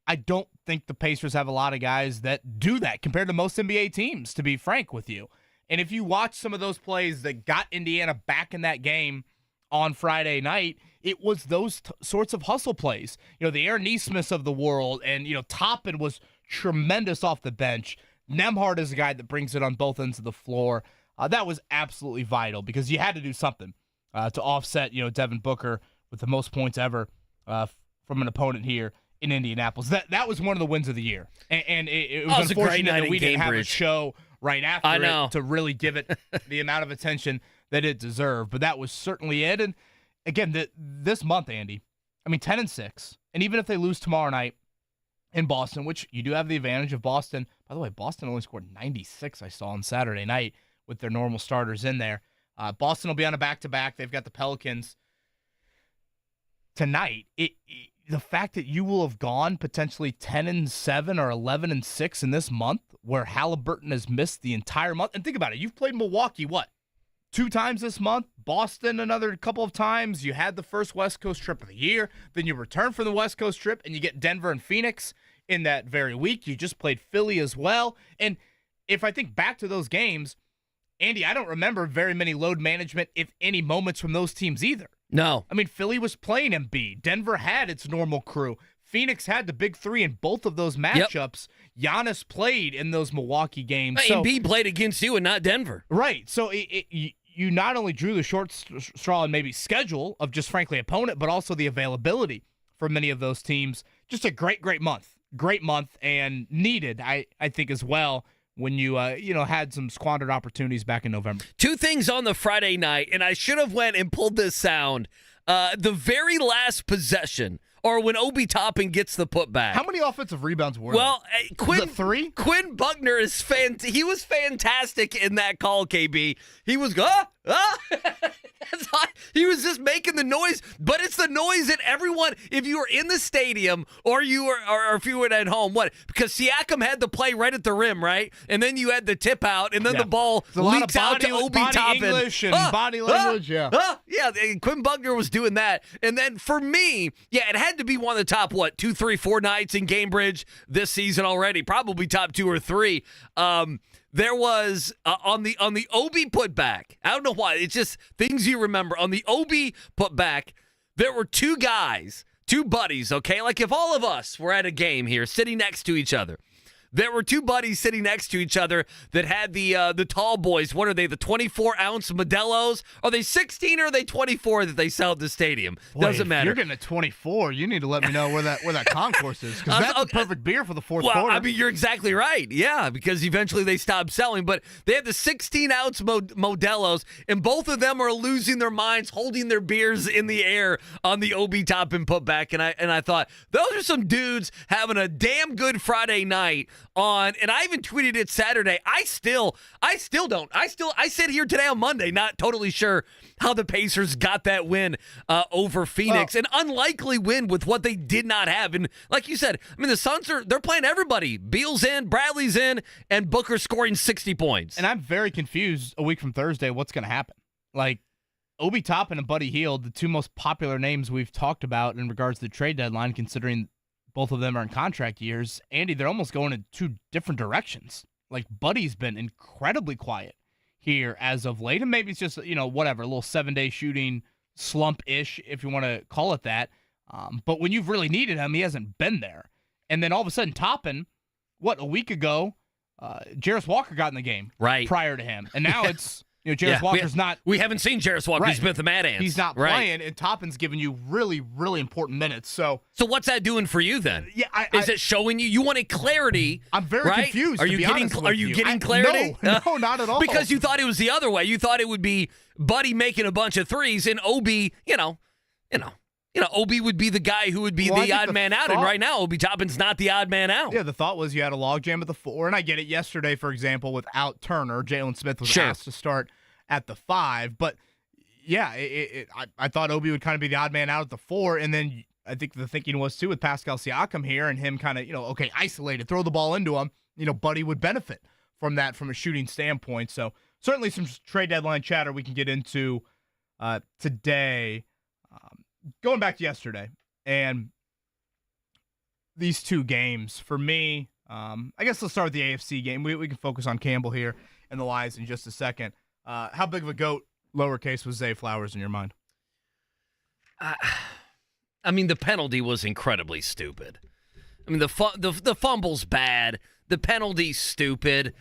I don't think the Pacers have a lot of guys that do that compared to most NBA teams, to be frank with you. And if you watch some of those plays that got Indiana back in that game on Friday night, it was those sorts of hustle plays. The Aaron Nesmiths of the world, and, Toppin was tremendous off the bench. Nembhard is a guy that brings it on both ends of the floor. That was absolutely vital because you had to do something to offset, Devin Booker with the most points ever from an opponent here in Indianapolis. That was one of the wins of the year. And it was unfortunate that we didn't have a show right after it to really give it the amount of attention that it deserved. But that was certainly it. And again, this month, Andy, 10-6. And even if they lose tomorrow night in Boston, which you do have the advantage of Boston. By the way, Boston only scored 96, I saw on Saturday night with their normal starters in there. Boston will be on a back-to-back. They've got the Pelicans tonight. The fact that you will have gone potentially 10-7 or 11-6 in this month where Haliburton has missed the entire month. And think about it. You've played Milwaukee, 2 times this month, Boston another couple of times. You had the first West Coast trip of the year. Then you return from the West Coast trip, and you get Denver and Phoenix in that very week. You just played Philly as well. And if I think back to those games, Andy, I don't remember very many load management, if any, moments from those teams either. No. Philly was playing Embiid. Denver had its normal crew. Phoenix had the big 3 in both of those matchups. Yep. Giannis played in those Milwaukee games. Embiid played against you and not Denver. Right. So you not only drew the short straw and maybe schedule of just frankly opponent, but also the availability for many of those teams. Just a great month. Great month and needed, I think, as well when you had some squandered opportunities back in November. 2 things on the Friday night, and I should have went and pulled this sound. The very last possession, or when Obi Toppin gets the putback. How many offensive rebounds were there? Quinn, 3? Quinn Buckner is he was fantastic in that call, KB. He was he was just making the noise, but it's the noise that everyone, if you were in the stadium or if you were at home, because Siakam had the play right at the rim, right? And then you had the tip out, and then the ball leaks out to Obi Toppin. English and body language, Quinn Buckner was doing that. And then for me, it had to be one of the top, 2, 3, 4 nights in Cambridge this season already, probably top 2 or 3. There was on the Obi putback. I don't know why. It's just things you remember. On the Obi putback, there were 2 guys, 2 buddies, okay? Like if all of us were at a game here sitting next to each other, there were 2 buddies sitting next to each other that had the tall boys. What are they, the 24-ounce Modelo's? Are they 16 or are they 24 that they sell at the stadium? Doesn't matter. If you're getting a 24, you need to let me know where that concourse is, because that's the perfect beer for the fourth quarter. You're exactly right. Yeah, because eventually they stopped selling. But they had the 16-ounce Modelo's, and both of them are losing their minds, holding their beers in the air on the Obi Toppin putback. And I thought, those are some dudes having a damn good Friday night on, and I even tweeted it Saturday. I still don't. I sit here today on Monday, not totally sure how the Pacers got that win over Phoenix. An unlikely win with what they did not have. And like you said, the Suns they're playing everybody. Beal's in, Bradley's in, and Booker scoring 60 points. And I'm very confused a week from Thursday what's going to happen. Like, Obi Toppin and Buddy Hield, the 2 most popular names we've talked about in regards to the trade deadline, considering both of them are in contract years. Andy, they're almost going in 2 different directions. Like, Buddy's been incredibly quiet here as of late. And maybe it's just, whatever, a little 7-day shooting slump-ish, if you want to call it that. But when you've really needed him, he hasn't been there. And then all of a sudden, Toppin, a week ago, Jarris Walker got in the game prior to him. And now it's, Jarris Walker's not. We haven't seen Jarris Walker Smith the Mad Ants. He's not playing, and Toppin's giving you really, really important minutes. So what's that doing for you then? Yeah, is it showing you wanted clarity? I'm very confused. Are you getting clarity? No, not at all. Because you thought it was the other way. You thought it would be Buddy making a bunch of threes, and Obi, Obi would be the guy who would be the odd man out, and right now Obi Toppin's not the odd man out. Yeah, the thought was you had a logjam at the 4, and I get it. Yesterday, for example, without Turner, Jalen Smith was asked to start at the 5, but yeah, I thought Obi would kind of be the odd man out at the 4, and then I think the thinking was too with Pascal Siakam here and him kind of, isolated, throw the ball into him, Buddy would benefit from that from a shooting standpoint. So certainly some trade deadline chatter we can get into today. Going back to yesterday and these two games, for me, I guess let's start with the AFC game. We can focus on Campbell here and the Lions in just a second. How big of a goat, lowercase, was Zay Flowers in your mind? I mean, the penalty was incredibly stupid. I mean, the fumble's bad. The penalty's stupid.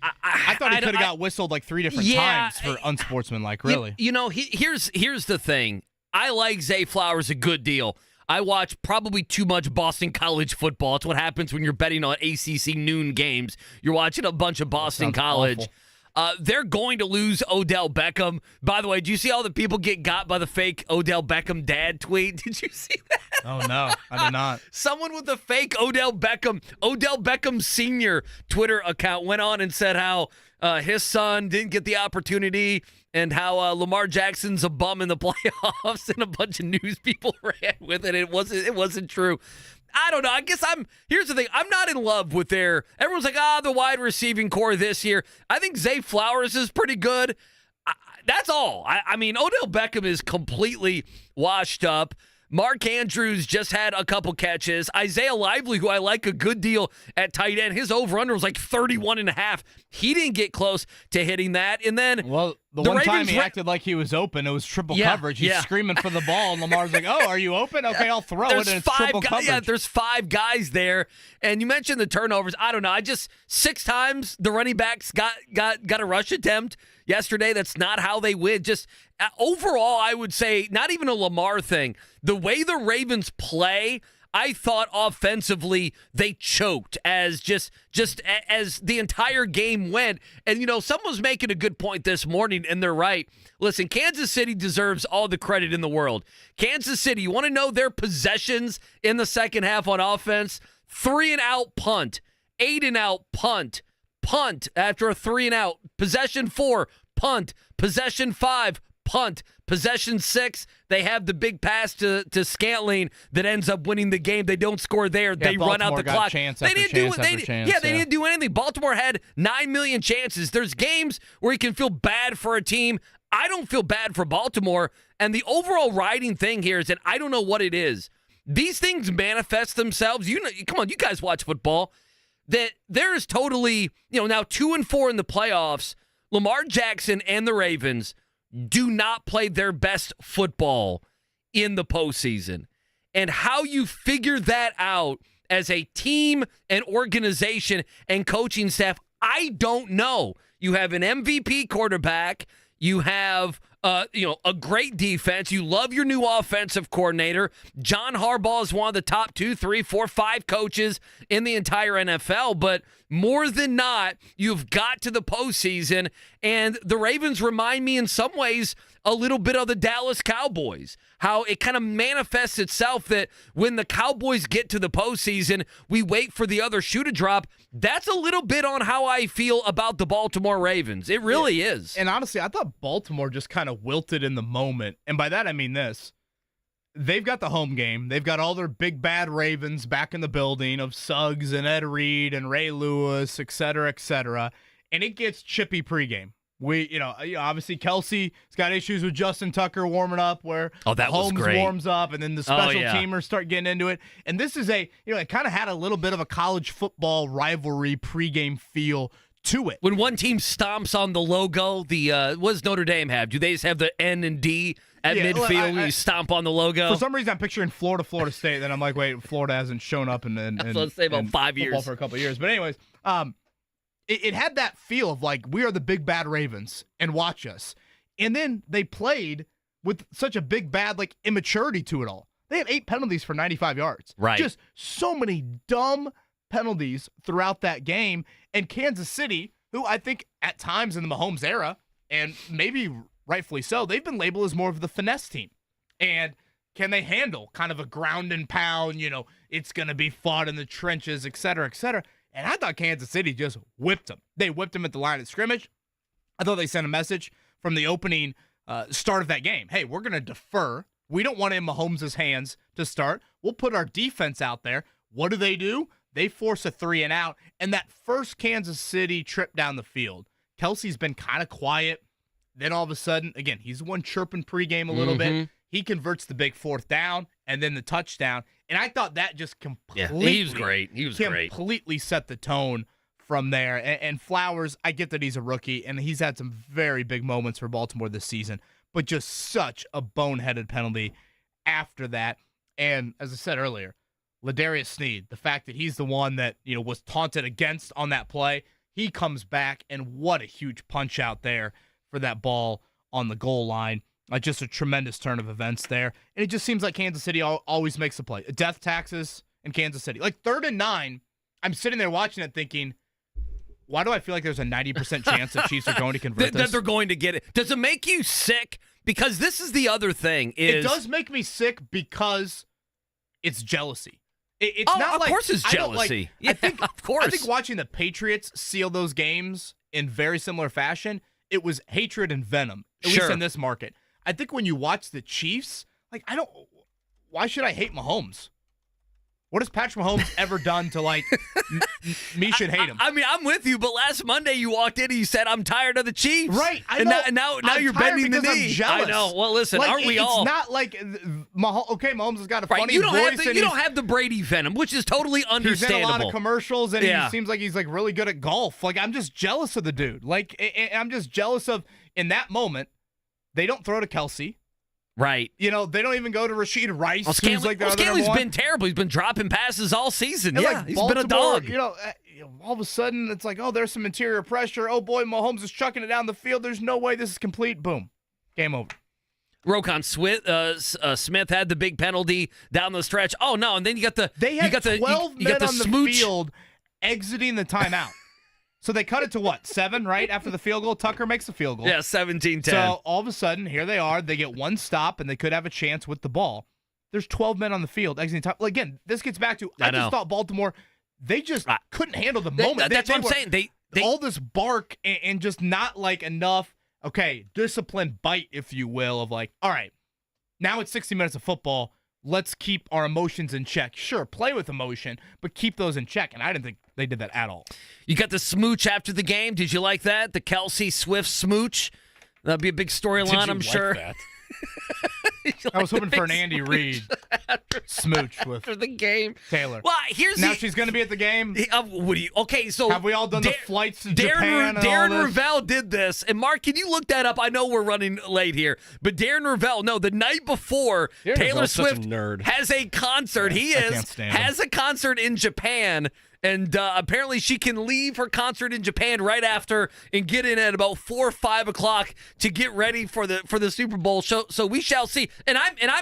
I thought he could have got whistled like 3 different times for unsportsmanlike, really. Here's the thing. I like Zay Flowers a good deal. I watch probably too much Boston College football. It's what happens when you're betting on ACC noon games. You're watching a bunch of Boston College. Awful. They're going to lose Odell Beckham. By the way, do you see all the people get got by the fake Odell Beckham dad tweet? Did you see that? Oh, no, I did not. Someone with a fake Odell Beckham Sr. Twitter account went on and said how his son didn't get the opportunity and how Lamar Jackson's a bum in the playoffs, and a bunch of news people ran with it. It wasn't true. I don't know. I guess here's the thing. I'm not in love with everyone's like, the wide receiving core this year. I think Zay Flowers is pretty good. That's all. I mean, Odell Beckham is completely washed up. Mark Andrews just had a couple catches. Isaiah Lively, who I like a good deal at tight end, his over-under was like 31.5. He didn't get close to hitting that. And then the one Ravens time he acted like he was open, it was triple coverage. He's screaming for the ball, and Lamar's like, are you open? Okay, I'll throw it, and it's triple coverage. Yeah, there's 5 guys there. And you mentioned the turnovers. I don't know. 6 times the running backs got a rush attempt yesterday. That's not how they win. Just overall, I would say not even a Lamar thing. The way the Ravens play, I thought offensively they choked as as the entire game went. And, someone was making a good point this morning, and they're right. Listen, Kansas City deserves all the credit in the world. Kansas City, you want to know their possessions in the second half on offense? 3-and-out punt, 8-and-out punt after a 3-and-out, possession 4, punt, possession 5, punt, possession 6, they have the big pass to Scantling that ends up winning the game. They don't score there. They run out the clock. They didn't do anything. Baltimore had 9 million chances. There's games where you can feel bad for a team. I don't feel bad for Baltimore. And the overall riding thing here is that I don't know what it is. These things manifest themselves. Come on, you guys watch football. That there is totally, now 2-4 in the playoffs. Lamar Jackson and the Ravens do not play their best football in the postseason. And how you figure that out as a team and organization and coaching staff, I don't know. You have an MVP quarterback. You have a great defense. You love your new offensive coordinator. John Harbaugh is one of the top 2, 3, 4, 5 coaches in the entire NFL. But more than not, you've got to the postseason, and the Ravens remind me in some ways a little bit of the Dallas Cowboys. How it kind of manifests itself that when the Cowboys get to the postseason, we wait for the other shoe to drop. That's a little bit on how I feel about the Baltimore Ravens. It really is. And honestly, I thought Baltimore just kind of wilted in the moment. And by that, I mean this. They've got the home game. They've got all their big bad Ravens back in the building of Suggs and Ed Reed and Ray Lewis, et cetera, et cetera. And it gets chippy pregame. Obviously Kelsey's got issues with Justin Tucker warming up where Holmes warms up and then the special teamers start getting into it. And this is it kind of had a little bit of a college football rivalry pregame feel to it. When one team stomps on the logo, what does Notre Dame have? Do they just have the N and D at midfield? You stomp on the logo. For some reason, I'm picturing Florida State. Then I'm like, wait, Florida hasn't shown up in let's say about 5 years for a couple of years. But anyways, it had that feel of like we are the big bad Ravens and watch us. And then they played with such a big bad like immaturity to it all. They had 8 penalties for 95 yards. Right. Just so many dumb penalties throughout that game. And Kansas City, who I think at times in the Mahomes era, and maybe rightfully so, they've been labeled as more of the finesse team. And can they handle kind of a ground and pound, it's going to be fought in the trenches, et cetera, et cetera. And I thought Kansas City just whipped them. They whipped them at the line of scrimmage. I thought they sent a message from the opening start of that game. Hey, we're going to defer. We don't want it in Mahomes' hands to start. We'll put our defense out there. What do? They force a 3-and-out. And that first Kansas City trip down the field, Kelsey's been kind of quiet. Then all of a sudden, again, he's the one chirping pregame a little bit. He converts the big 4th down and then the touchdown. And I thought that just completely he was great. He was great. Completely set the tone from there. And Flowers, I get that he's a rookie, and he's had some very big moments for Baltimore this season, but just such a boneheaded penalty after that. And as I said earlier, Ladarius Sneed, the fact that he's the one that was taunted against on that play, he comes back, and what a huge punch out there for that ball on the goal line. Just a tremendous turn of events there. And it just seems like Kansas City always makes a play. Death taxes in Kansas City. Like 3rd and 9, I'm sitting there watching it thinking, why do I feel like there's a 90% chance that Chiefs are going to convert this? That they're going to get it. Does it make you sick? Because this is the other thing. It does make me sick because it's jealousy. It's not of course it's jealousy. I think, of course. I think watching the Patriots seal those games in very similar fashion, it was hatred and venom, at least in this market. I think when you watch the Chiefs, why should I hate Mahomes? What has Patrick Mahomes ever done to me should hate him? I mean, I'm with you, but last Monday you walked in and you said, I'm tired of the Chiefs. Right. And now you're bending the knee. I'm jealous. I know. Well, listen, aren't we all? It's not like Mahomes has got a funny you don't voice. You don't have the Brady venom, which is totally understandable. He's in a lot of commercials, and he seems like he's really good at golf. I'm just jealous of the dude. I'm just jealous of, in that moment, they don't throw to Kelsey. Right. They don't even go to Rashid Rice. Scanley's been terrible. He's been dropping passes all season. And he's been a dog. All of a sudden, it's like, oh, there's some interior pressure. Oh, boy, Mahomes is chucking it down the field. There's no way this is complete. Boom. Game over. Roquan Smith had the big penalty down the stretch. Oh, no, and then you got the 12 men on the smooch. field exiting the timeout. So they cut it to what, 7, right? After the field goal, Tucker makes the field goal. Yeah, 17-10. So all of a sudden, here they are. They get one stop, and they could have a chance with the ball. There's 12 men on the field exiting time. Again, this gets back to, I just thought Baltimore, they just couldn't handle the moment. That's what I'm saying. They all this bark and just not enough, disciplined bite, if you will, of all right, now it's 60 minutes of football. Let's keep our emotions in check. Sure, play with emotion, but keep those in check. And I didn't think they did that at all. You got the smooch after the game. Did you like that? The Kelsey Swift smooch? That'd be a big storyline, I'm sure. That? I was hoping for an Andy Reid smooch with after the game. Taylor. Well, she's going to be at the game. So have we all done the flights to Japan? Darren Ravel did this, and Mark, can you look that up? I know we're running late here, but Darren Ravel, the night before Taylor Swift has a concert. Has a concert in Japan. And apparently she can leave her concert in Japan right after and get in at about 4 or 5 o'clock to get ready for the Super Bowl. So we shall see. And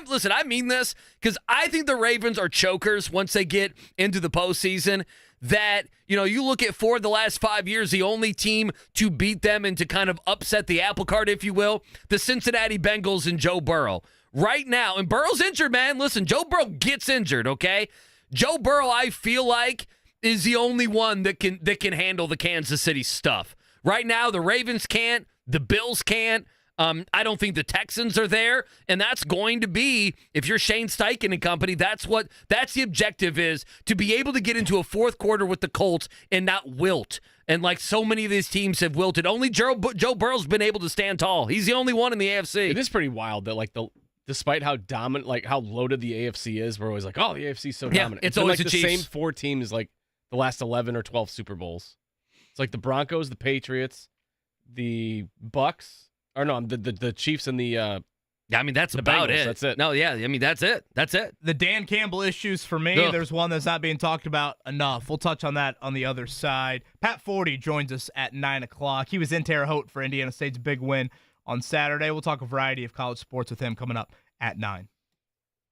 listen, I mean this because I think the Ravens are chokers once they get into the postseason. That, you look at Forde the last 5 years, the only team to beat them and to kind of upset the apple cart, if you will, the Cincinnati Bengals and Joe Burrow. Right now, and Burrow's injured, man. Listen, Joe Burrow gets injured, okay? Joe Burrow, I feel like, is the only one that can handle the Kansas City stuff. Right now, the Ravens can't. The Bills can't. I don't think the Texans are there. And that's going to be, if you're Shane Steichen and company, that's the objective is, to be able to get into a fourth quarter with the Colts and not wilt. And like so many of these teams have wilted. Only Joe Burrow's been able to stand tall. He's the only one in the AFC. It is pretty wild that despite how dominant, how loaded the AFC is, we're always like, oh, the AFC is so dominant. It's always the Chiefs. same 4 teams the last 11 or 12 Super Bowls. It's like the Broncos, the Patriots, the Bucks, or no, the Chiefs and the Yeah, I mean, that's the about Bengals. it. That's it. No, yeah, I mean, that's it. That's it. The Dan Campbell issues for me, Ugh. there's one that's not being talked about enough. We'll touch on that on the other side. Pat Forde joins us at 9 o'clock. He was in Terre Haute for Indiana State's big win on Saturday. We'll talk a variety of college sports with him coming up at 9.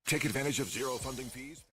Take advantage of zero funding fees.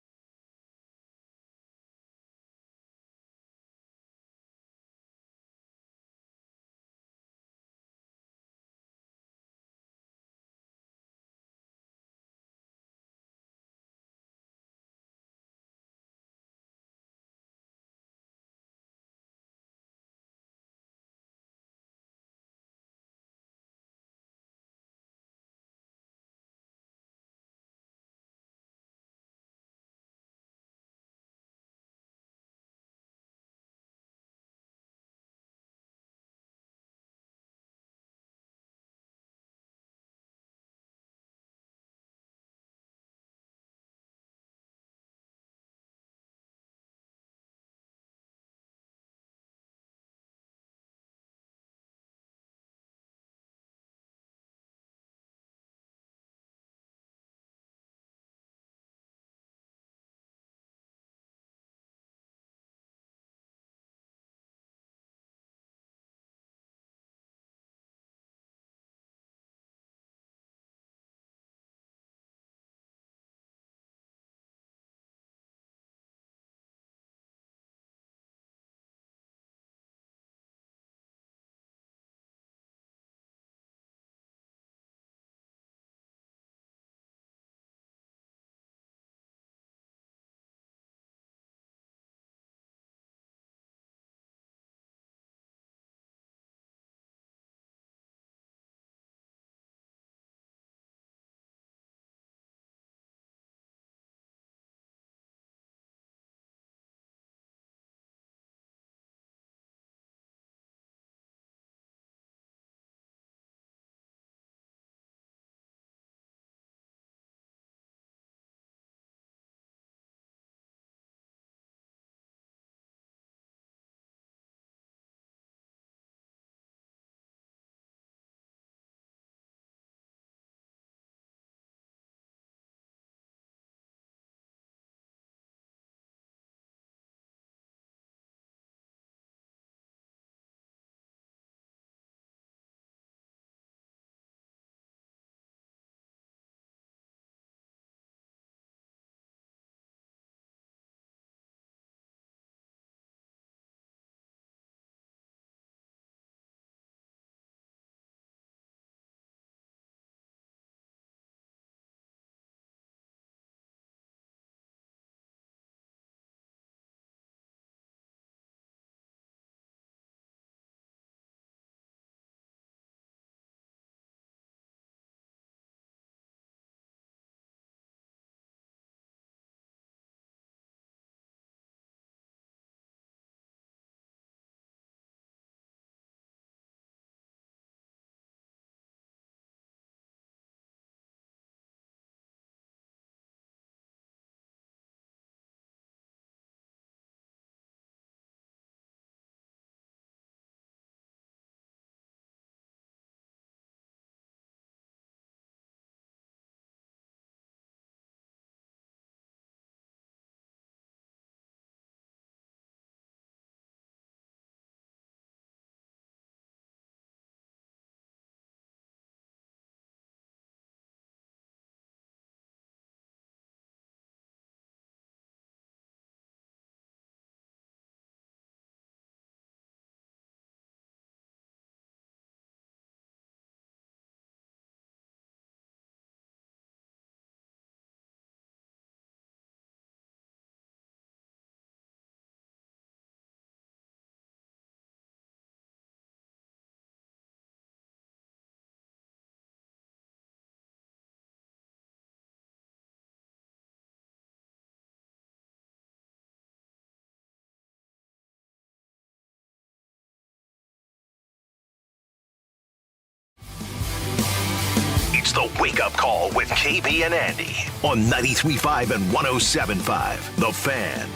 It's the Wake Up Call with KB and Andy on 93.5 and 107.5. The Fan.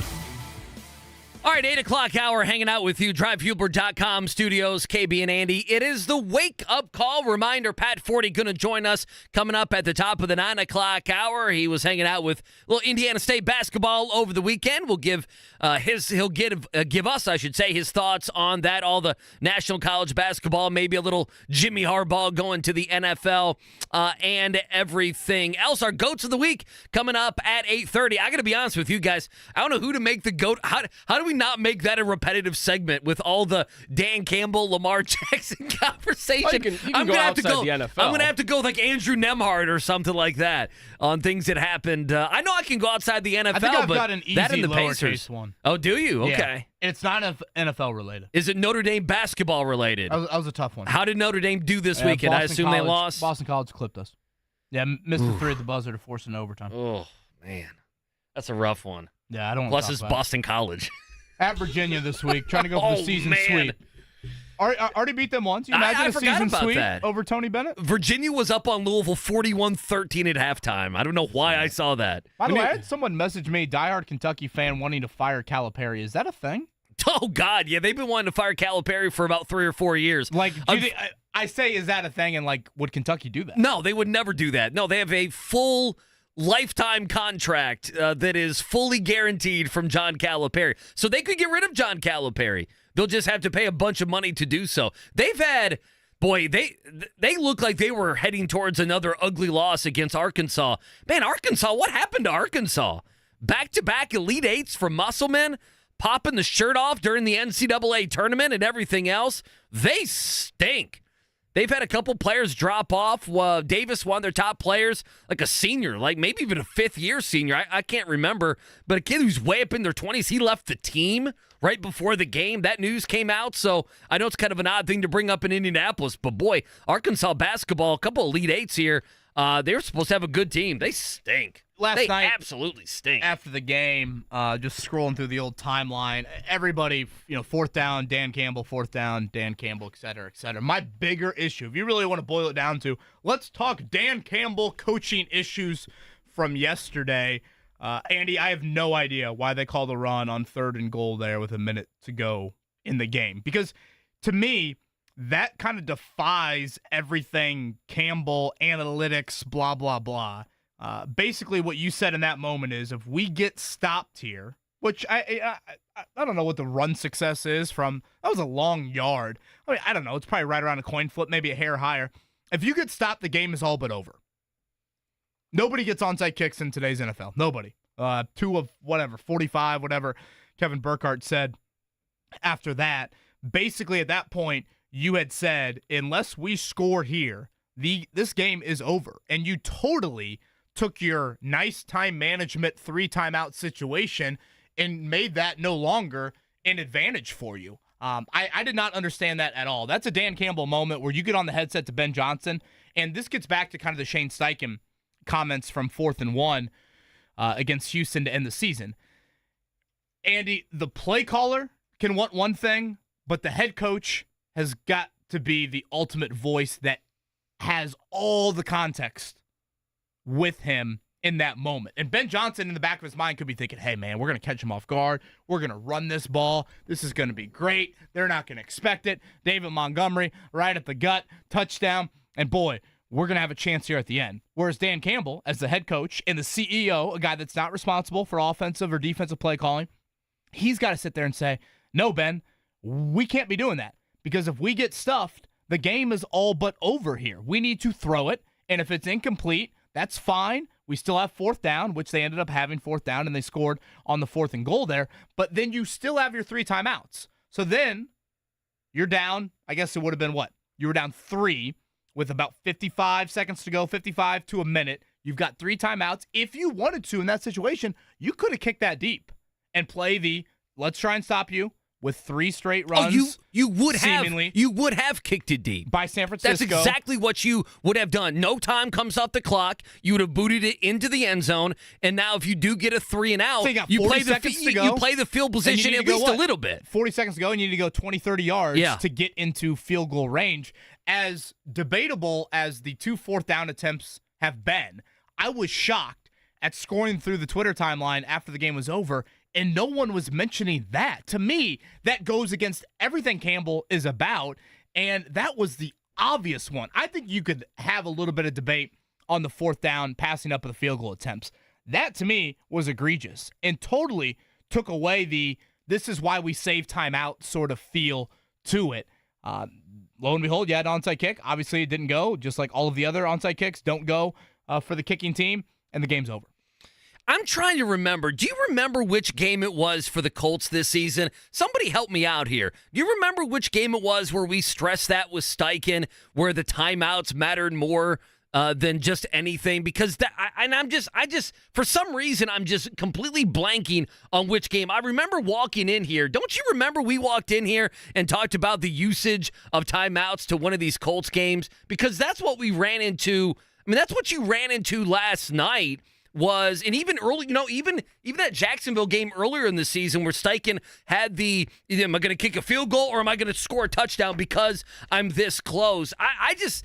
All right, 8 o'clock hour, hanging out with you. DriveHubler.com studios, KB and Andy. It is the wake-up call. Reminder, Pat Forde going to join us coming up at the top of the 9 o'clock hour. He was hanging out with little Indiana State basketball over the weekend. We'll give he'll give us, I should say, his thoughts on that, all the national college basketball, maybe a little Jimmy Harbaugh going to the NFL, and everything else. Our GOATs of the week coming up at 8:30. I got to be honest with you guys. I don't know who to make the GOAT. How do we not make that a repetitive segment with all the Dan Campbell, Lamar Jackson conversation? Well, you can go outside the NFL. I'm going to have to go like Andrew Nemhard or something like that on things that happened. I know I can go outside the NFL, I think I've but got an easy that and the lowercase Pacers. one. Oh, do you? Yeah. Okay. It's not NFL related. Is it Notre Dame basketball related? That was a tough one. How did Notre Dame do this weekend? I assume they lost? Boston College clipped us. Yeah, missed the 3 at the buzzer to force an overtime. Oh, man. That's a rough one. Yeah, I don't want Plus, to it's talk about Boston College. At Virginia this week, trying to go for the season sweep. Already beat them once. You imagine I a forgot season about sweep that. over Tony Bennett? Virginia was up on Louisville 41-13 at halftime. I don't know why I saw that. By the way, I had someone message me, diehard Kentucky fan, wanting to fire Calipari. Is that a thing? Oh, God. Yeah, they've been wanting to fire Calipari for about 3 or 4 years. Like, I say, is that a thing? And, like, would Kentucky do that? No, they would never do that. No, they have a full lifetime contract that is fully guaranteed from John Calipari. So they could get rid of John Calipari. They'll just have to pay a bunch of money to do so. They've had, boy, they look like they were heading towards another ugly loss against Arkansas. Man, Arkansas, what happened to Arkansas? Back-to-back Elite Eights from Musselman, popping the shirt off during the NCAA tournament and everything else. They stink. They've had a couple players drop off. Davis, one of their top players, like a senior, like maybe even a fifth-year senior. I can't remember. But a kid who's way up in their 20s, he left the team right before the game. That news came out, so I know it's kind of an odd thing to bring up in Indianapolis. But, boy, Arkansas basketball, a couple Elite Eights here. They were supposed to have a good team. They stink. Last night, absolutely stink. After the game, just scrolling through the old timeline, everybody, fourth down, Dan Campbell, et cetera, et cetera. My bigger issue, if you really want to boil it down to, let's talk Dan Campbell coaching issues from yesterday. Andy, I have no idea why they called a run on 3rd and goal there with a minute to go in the game. Because to me, that kind of defies everything Campbell, analytics, blah, blah, blah. Basically, what you said in that moment is if we get stopped here, which I don't know what the run success is from. That was a long yard. I mean, I don't know. It's probably right around a coin flip, maybe a hair higher. If you get stopped, the game is all but over. Nobody gets onside kicks in today's NFL. Nobody. 2 of 45, whatever Kevin Burkhardt said after that. Basically, at that point, you had said, unless we score here, this game is over. And you totally took your nice time management 3 timeout situation and made that no longer an advantage for you. I did not understand that at all. That's a Dan Campbell moment where you get on the headset to Ben Johnson, and this gets back to kind of the Shane Steichen comments from 4th and 1 against Houston to end the season. Andy, the play caller can want one thing, but the head coach has got to be the ultimate voice that has all the context with him in that moment. And Ben Johnson, in the back of his mind, could be thinking, hey, man, we're going to catch him off guard. We're going to run this ball. This is going to be great. They're not going to expect it. David Montgomery, right at the gut, touchdown. And, boy, we're going to have a chance here at the end. Whereas Dan Campbell, as the head coach and the CEO, a guy that's not responsible for offensive or defensive play calling, he's got to sit there and say, no, Ben, we can't be doing that. Because if we get stuffed, the game is all but over here. We need to throw it, and if it's incomplete, that's fine. We still have 4th down, which they ended up having 4th down, and they scored on the 4th and goal there. But then you still have your 3 timeouts. So then you're down, I guess it would have been what? You were down 3 with about 55 seconds to go, 55 to a minute. You've got 3 timeouts. If you wanted to in that situation, you could have kicked that deep and play the let's try and stop you with 3 straight runs. Oh, you would have kicked it deep by San Francisco. That's exactly what you would have done. No time comes off the clock. You would have booted it into the end zone. And now, if you do get a 3 and out, so you play the field position at least a little bit. 40 seconds to go, and you need to go 20, 30 yards to get into field goal range. As debatable as the 2 4th down attempts have been, I was shocked at scoring through the Twitter timeline after the game was over. And no one was mentioning that. To me, that goes against everything Campbell is about, and that was the obvious one. I think you could have a little bit of debate on the fourth down, passing up of the field goal attempts. That, to me, was egregious and totally took away the this is why we save timeout sort of feel to it. Lo and behold, you had an onside kick. Obviously, it didn't go, just like all of the other onside kicks don't go for the kicking team, and the game's over. I'm trying to remember. Do you remember which game it was for the Colts this season? Somebody help me out here. Do you remember which game it was where we stressed that with Steichen, where the timeouts mattered more than just anything? Because for some reason, I'm just completely blanking on which game. I remember walking in here. Don't you remember we walked in here and talked about the usage of timeouts to one of these Colts games? Because that's what we ran into. I mean, that's what you ran into last night. And even early, even that Jacksonville game earlier in the season where Steichen had am I going to kick a field goal or am I going to score a touchdown because I'm this close? I just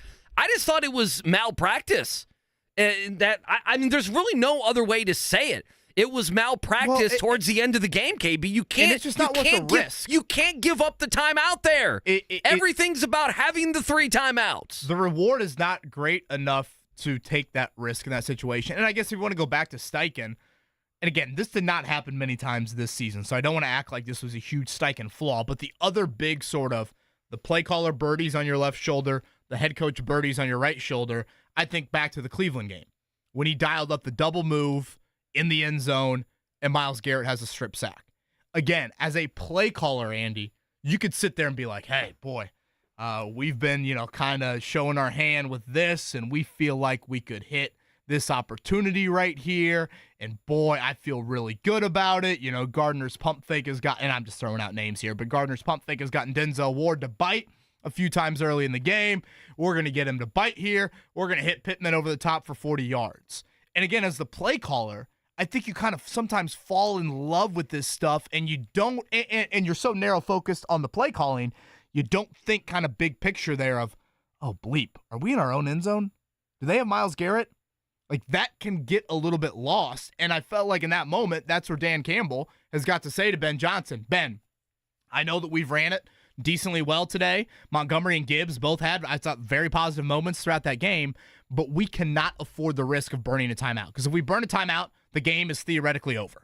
thought it was malpractice. And I mean, there's really no other way to say it. It was malpractice towards the end of the game, KB. You can't. It's just not worth the risk. You can't give up the timeout there. Everything's about having the 3 timeouts. The reward is not great enough to take that risk in that situation. And I guess if you want to go back to Steichen, and again, this did not happen many times this season, so I don't want to act like this was a huge Steichen flaw, but the other big sort of the play caller birdies on your left shoulder, the head coach birdies on your right shoulder, I think back to the Cleveland game when he dialed up the double move in the end zone and Myles Garrett has a strip sack. Again, as a play caller, Andy, you could sit there and be like, hey, boy, we've been, kind of showing our hand with this, and we feel like we could hit this opportunity right here. And boy, I feel really good about it. Gardner's pump fake has got, and I'm just throwing out names here, but Gardner's pump fake has gotten Denzel Ward to bite a few times early in the game. We're going to get him to bite here. We're going to hit Pittman over the top for 40 yards. And again, as the play caller, I think you kind of sometimes fall in love with this stuff, and you don't, and you're so narrow focused on the play calling, you don't think kind of big picture there of, oh, bleep, are we in our own end zone? Do they have Myles Garrett? Like, that can get a little bit lost. And I felt like in that moment, that's where Dan Campbell has got to say to Ben Johnson, Ben, I know that we've ran it decently well today. Montgomery and Gibbs both had, I thought, very positive moments throughout that game, but we cannot afford the risk of burning a timeout. Because if we burn a timeout, the game is theoretically over.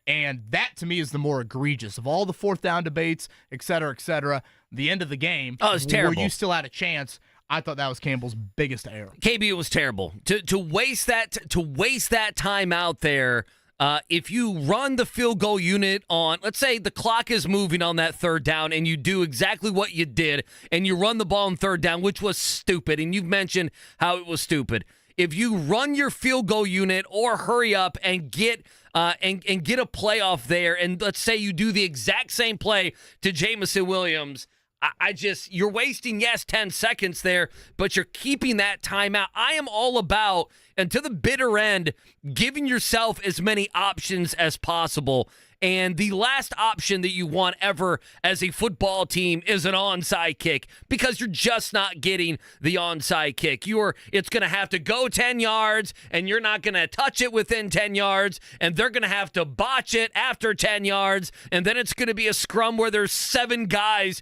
And that, to me, is the more egregious of all the fourth down debates, et cetera, the end of the game. Oh, it's terrible. Where you still had a chance. I thought that was Campbell's biggest error. KB, it was terrible. To waste that time out there, if you run the field goal unit on, let's say the clock is moving on that third down, and you do exactly what you did, and you run the ball on third down, which was stupid, and you've mentioned how it was stupid. If you run your field goal unit or hurry up and get get a playoff there, and let's say you do the exact same play to Jamison Williams, you're wasting, 10 seconds there, but you're keeping that timeout. I am all about, and to the bitter end, giving yourself as many options as possible. And the last option that you want ever as a football team is an onside kick, because you're just not getting the onside kick. It's going to have to go 10 yards, and you're not going to touch it within 10 yards, and they're going to have to botch it after 10 yards, and then it's going to be a scrum where there's 7 guys,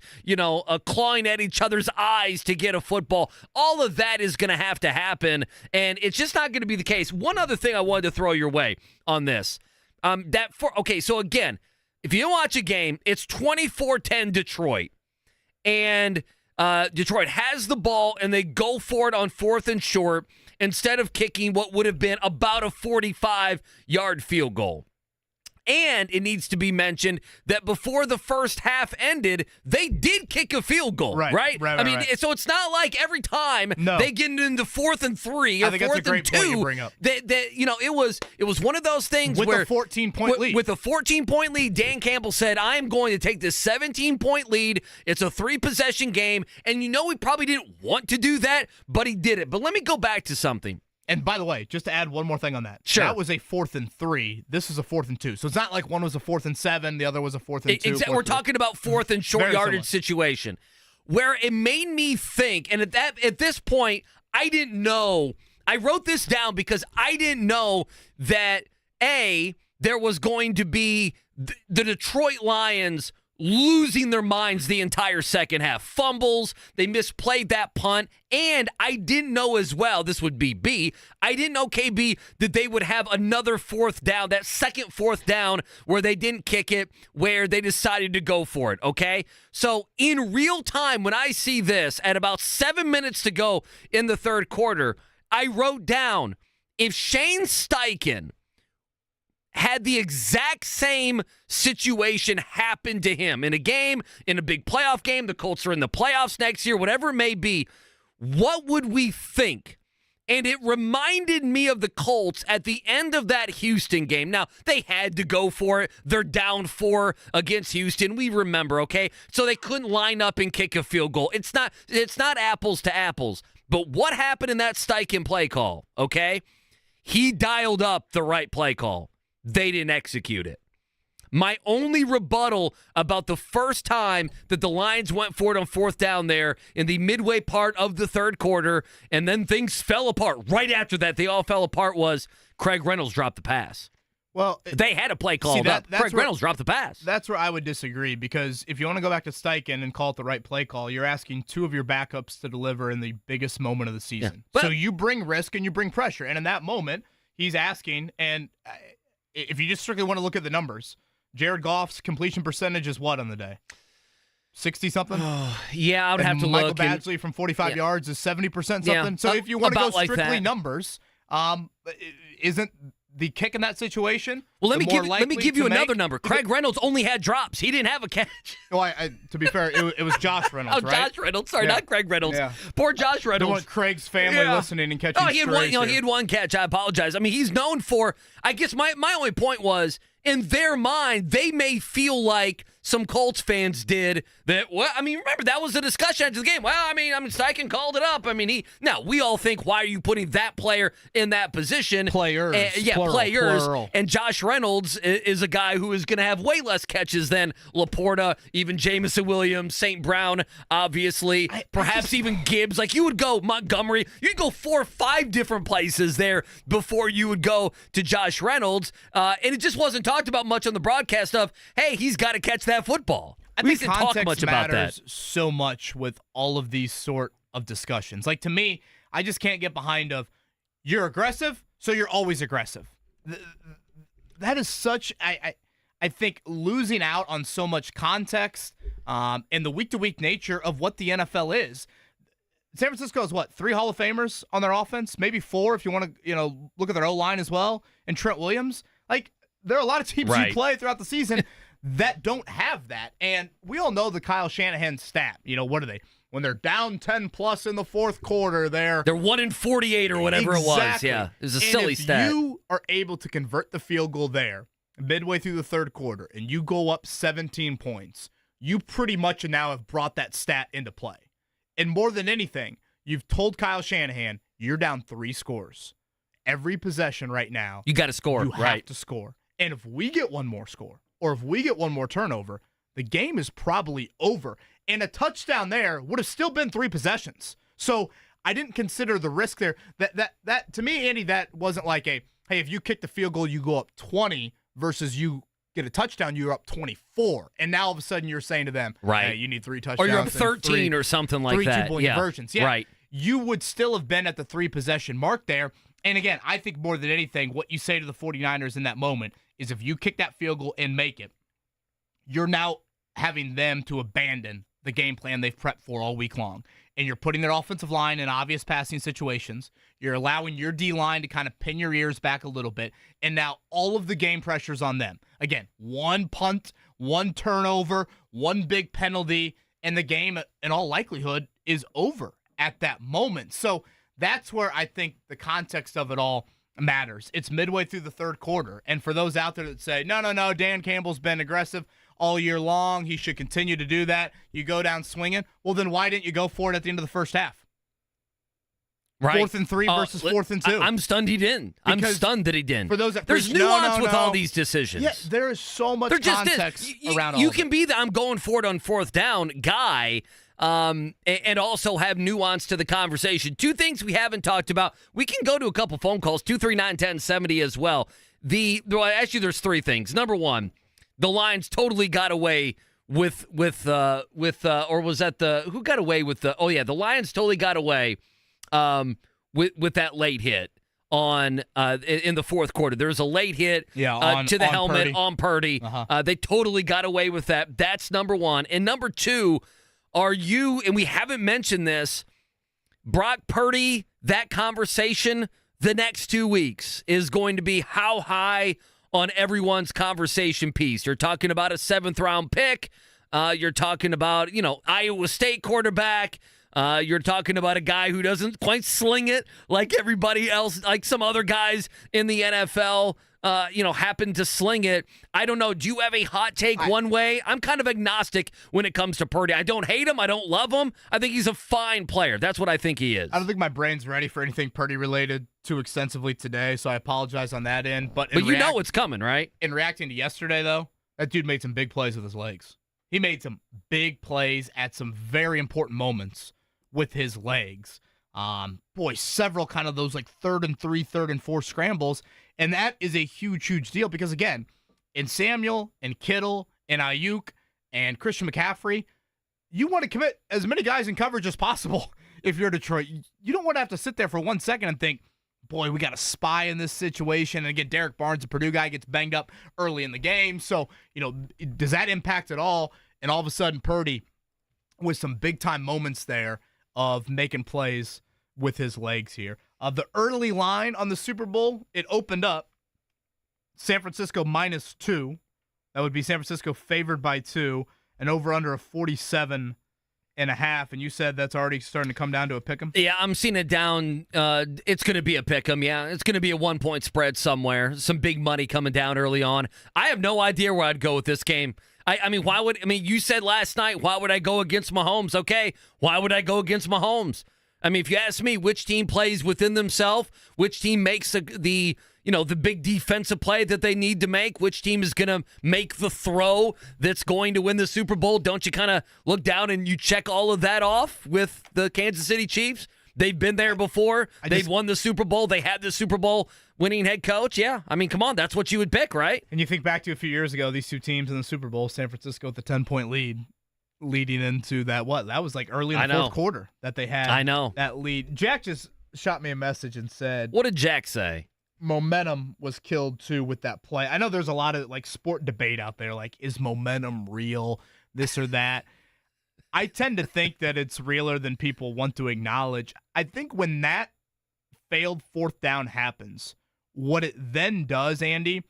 clawing at each other's eyes to get a football. All of that is going to have to happen, and it's just not going to be the case. One other thing I wanted to throw your way on this. So again, if you watch a game, it's 24-10 Detroit, and Detroit has the ball, and they go for it on 4th and short instead of kicking what would have been about a 45-yard field goal. And it needs to be mentioned that before the first half ended, they did kick a field goal, right? I mean, so it's not like every time they get into 4th and 3 or 4th and 2, it was one of those things with where a 14-point lead. With a 14-point lead, Dan Campbell said, I am going to take this 17-point lead. It's a 3-possession game, and he probably didn't want to do that, but he did it. But let me go back to something. And by the way, just to add one more thing on that. Sure. That was a 4th and 3. This is a 4th and 2. So it's not like one was a 4th and 7, the other was a 4th and 2. We're talking about 4th and short yardage situation, where it made me think, and at this point, I didn't know. I wrote this down because I didn't know that, A, there was going to be the Detroit Lions losing their minds the entire second half. Fumbles, they misplayed that punt, and I didn't know as well, this would be B, I didn't know, KB, that they would have another fourth down, that second fourth down where they didn't kick it, where they decided to go for it, okay? So in real time, when I see this at about 7 minutes to go in the third quarter, I wrote down, if Shane Steichen had the exact same situation happen to him in a game, in a big playoff game, the Colts are in the playoffs next year, whatever it may be, what would we think? And it reminded me of the Colts at the end of that Houston game. Now, they had to go for it. They're down 4 against Houston. We remember, okay? So they couldn't line up and kick a field goal. It's not apples to apples. But what happened in that Steichen play call, okay? He dialed up the right play call. They didn't execute it. My only rebuttal about the first time that the Lions went for it on fourth down there in the midway part of the third quarter, and then things fell apart. Right after that, they all fell apart was Craig Reynolds dropped the pass. Well, they had a play called up. Craig Reynolds dropped the pass. That's where I would disagree, because if you want to go back to Steichen and call it the right play call, you're asking 2 of your backups to deliver in the biggest moment of the season. Yeah. So you bring risk and you bring pressure. And in that moment, he's asking, and if you just strictly want to look at the numbers, Jared Goff's completion percentage is what on the day? 60-something? Yeah, I would have to Michael look. Michael Badgley from 45 yards is 70% something. Yeah, so if you want to go strictly numbers, isn't the kick in that situation? Well, let me give you another number. Craig Reynolds only had drops. He didn't have a catch. Well, to be fair, it was Josh Reynolds, right? Josh Reynolds. Sorry, not Craig Reynolds. Yeah. Poor Josh Reynolds. Don't want Craig's family listening and catching he had one catch. I apologize. I mean, he's known for, I guess my only point was, in their mind, they may feel like some Colts fans did that. Well, I mean, remember, that was the discussion after the game. Well, I mean, Steichen called it up. I mean, we all think, why are you putting that player in that position? Players. Plural. And Josh Reynolds is a guy who is going to have way less catches than Laporta, even Jamison Williams, St. Brown, obviously, perhaps even Gibbs. Like, you would go Montgomery. You'd go 4 or 5 different places there before you would go to Josh Reynolds. And it just wasn't talked about much on the broadcast of, hey, he's got to catch that football. I think context matters so much with all of these sort of discussions. Like, to me, I just can't get behind of, you're aggressive, so you're always aggressive. That is such, I think, losing out on so much context and the week-to-week nature of what the NFL is. San Francisco has, 3 Hall of Famers on their offense? Maybe 4 if you want to, look at their O-line as well. And Trent Williams. Like, there are a lot of teams you play throughout the season that don't have that. And we all know the Kyle Shanahan stat. What are they? When they're down 10+ in the fourth quarter, they're 1-in-48 or whatever it was. Yeah, it was a silly stat. If you are able to convert the field goal there midway through the third quarter and you go up 17 points, you pretty much now have brought that stat into play. And more than anything, you've told Kyle Shanahan, you're down 3 scores. Every possession right now, you got to score. You have to score. And if we get one more score, or if we get one more turnover, the game is probably over. And a touchdown there would have still been 3 possessions. So I didn't consider the risk there. That to me, Andy, that wasn't like hey, if you kick the field goal, you go up 20 versus you get a touchdown, you're up 24. And now all of a sudden you're saying to them, hey, you need 3 touchdowns. Or you're up 13 or something like that. 3 2-point conversions. Yeah. Right. You would still have been at the 3 possession mark there. And again, I think more than anything, what you say to the 49ers in that moment is if you kick that field goal and make it, you're now having them to abandon the game plan they've prepped for all week long. And you're putting their offensive line in obvious passing situations. You're allowing your D-line to kind of pin your ears back a little bit. And now all of the game pressure's on them. Again, 1 punt, 1 turnover, 1 big penalty, and the game, in all likelihood, is over at that moment. So that's where I think the context of it all matters. It's midway through the third quarter. And for those out there that say, no, Dan Campbell's been aggressive all year long, he should continue to do that, you go down swinging, well, then why didn't you go for it at the end of the first half? Right. 4th and 3 versus 4th and 2. I'm stunned he didn't. I'm stunned that he didn't. For those that there's nuance with all these decisions. Yeah, there is so much context around all You of can it. be the I'm going for it on 4th down guy, and also have nuance to the conversation. 2 things we haven't talked about. We can go to a couple phone calls, 239-1070 as well. Actually, there's 3 things. Number 1, the Lions totally got away with or was that who got away with the the Lions totally got away with that late hit on in the fourth quarter. There was a late hit to the helmet Purdy. on Purdy. They totally got away with that. That's number one. And number two, are you, and we haven't mentioned this, Brock Purdy, that conversation the next 2 weeks is going to be how high on everyone's conversation piece. You're talking about a 7th-round pick. You're talking about, Iowa State quarterback. You're talking about a guy who doesn't quite sling it like everybody else, like some other guys in the NFL, happen to sling it. I don't know. Do you have a hot take one way? I'm kind of agnostic when it comes to Purdy. I don't hate him. I don't love him. I think he's a fine player. That's what I think he is. I don't think my brain's ready for anything Purdy related too extensively today, so I apologize on that end. But you know it's coming, right? In reacting to yesterday, though, that dude made some big plays with his legs. He made some big plays at some very important moments with his legs. Several kind of those like 3rd and 3, 3rd and 4 scrambles. And that is a huge, huge deal because, again, in Samuel and Kittle and Ayuk and Christian McCaffrey, you want to commit as many guys in coverage as possible if you're Detroit. You don't want to have to sit there for 1 second and think, boy, we got a spy in this situation. And again, Derek Barnes, the Purdue guy, gets banged up early in the game. So, does that impact at all? And all of a sudden, Purdy, with some big-time moments there of making plays with his legs here. The early line on the Super Bowl, it opened up San Francisco -2. That would be San Francisco favored by 2, and over-under of 47.5. And you said that's already starting to come down to a pick 'em? Yeah, I'm seeing it down. It's going to be a pick 'em, yeah. It's going to be a 1-point spread somewhere. Some big money coming down early on. I have no idea where I'd go with this game. You said last night, why would I go against Mahomes? Okay, why would I go against Mahomes? If you ask me which team plays within themselves, which team makes the big defensive play that they need to make, which team is going to make the throw that's going to win the Super Bowl, don't you kind of look down and you check all of that off with the Kansas City Chiefs? They've been there before. They've won the Super Bowl. They had the Super Bowl winning head coach. Yeah, come on, that's what you would pick, right? And you think back to a few years ago, these two teams in the Super Bowl, San Francisco with the 10-point lead, leading into that, that was like early in the fourth quarter that they had that lead. Jack just shot me a message and said, what did Jack say? Momentum was killed too with that play. I know there's a lot of like sport debate out there, like, is momentum real, this or that? I tend to think that it's realer than people want to acknowledge. I think when that failed 4th down happens, what it then does, Andy,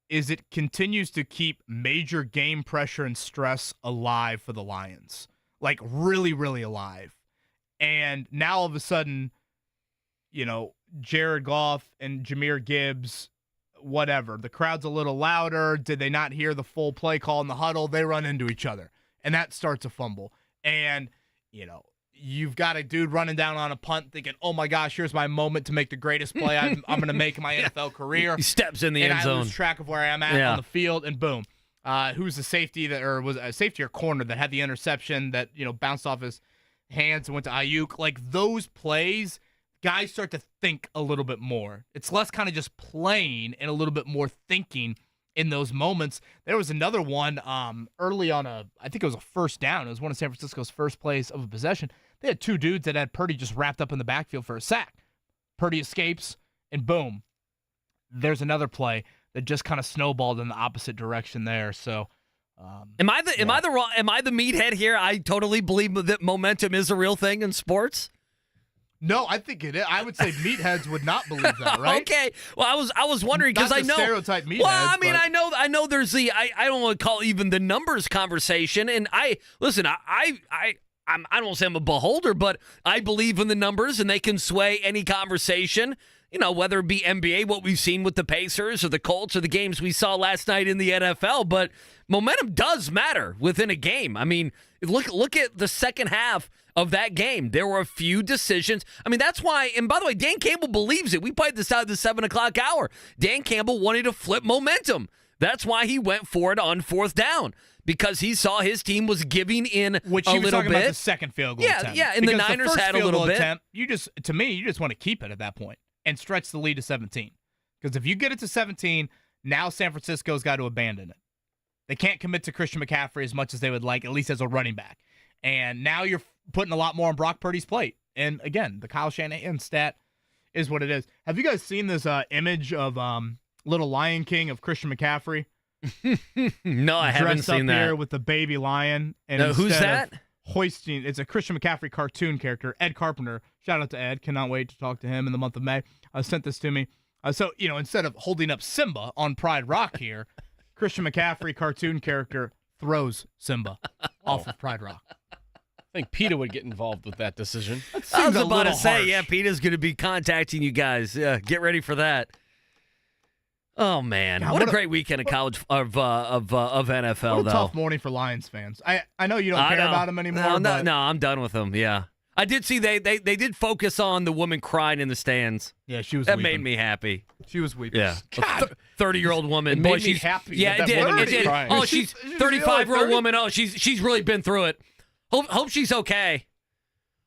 is it continues to keep major game pressure and stress alive for the Lions. Like, really, really alive. And now all of a sudden, Jared Goff and Jahmyr Gibbs, whatever, the crowd's a little louder. Did they not hear the full play call in the huddle? They run into each other. And that starts a fumble. And, you've got a dude running down on a punt thinking, oh my gosh, here's my moment to make the greatest play I'm going to make in my NFL career. He steps in the end zone. And I lose track of where I am at on the field, and boom. Who's the safety was a safety or corner that had the interception that, bounced off his hands and went to Ayuk? Like, those plays, guys start to think a little bit more. It's less kind of just playing and a little bit more thinking in those moments. There was another one early on I think it was a 1st down. It was one of San Francisco's first plays of a possession. They had 2 dudes that had Purdy just wrapped up in the backfield for a sack. Purdy escapes, and boom, there's another play that just kind of snowballed in the opposite direction there. So, am I the meathead here? I totally believe that momentum is a real thing in sports. No, I think it is. I would say meatheads would not believe that, right? Okay. Well, I was wondering because I know stereotype meatheads. Well, I know there's the I don't want to call it even the numbers conversation, and I don't want to say I'm a beholder, but I believe in the numbers, and they can sway any conversation. Whether it be NBA, what we've seen with the Pacers or the Colts or the games we saw last night in the NFL, but momentum does matter within a game. Look at the second half of that game. There were a few decisions. That's why, and by the way, Dan Campbell believes it. We played this out at the 7 o'clock hour. Dan Campbell wanted to flip momentum. That's why he went for it on 4th down, because he saw his team was giving in Which a he was little talking bit. About the second field goal attempt. Yeah, and because the Niners the first had a field little goal bit. Attempt, you just want to keep it at that point and stretch the lead to 17. Because if you get it to 17, now San Francisco's got to abandon it. They can't commit to Christian McCaffrey as much as they would like, at least as a running back. And now you're putting a lot more on Brock Purdy's plate. And again, the Kyle Shanahan stat is what it is. Have you guys seen this image of Little Lion King of Christian McCaffrey? No, I haven't seen that. Here with the baby lion. And who's that? Hoisting. It's a Christian McCaffrey cartoon character, Ed Carpenter. Shout out to Ed. Cannot wait to talk to him in the month of May. Sent this to me. So, instead of holding up Simba on Pride Rock here, Christian McCaffrey cartoon character throws Simba off of Pride Rock. I think PETA would get involved with that decision. I was about to say, harsh. God, what a great weekend of college of NFL what a though. Tough morning for Lions fans. I know you don't care about them anymore. No, I'm done with them. Yeah, I did see they did focus on the woman crying in the stands. Yeah, she was. That weeping. made me happy. She was weeping. Yeah, God. 30-year-old woman. It made me happy. Yeah, that it did. woman It was did. crying. Oh, she's 35-year-old woman. Oh, she's really been through it. Hope she's okay.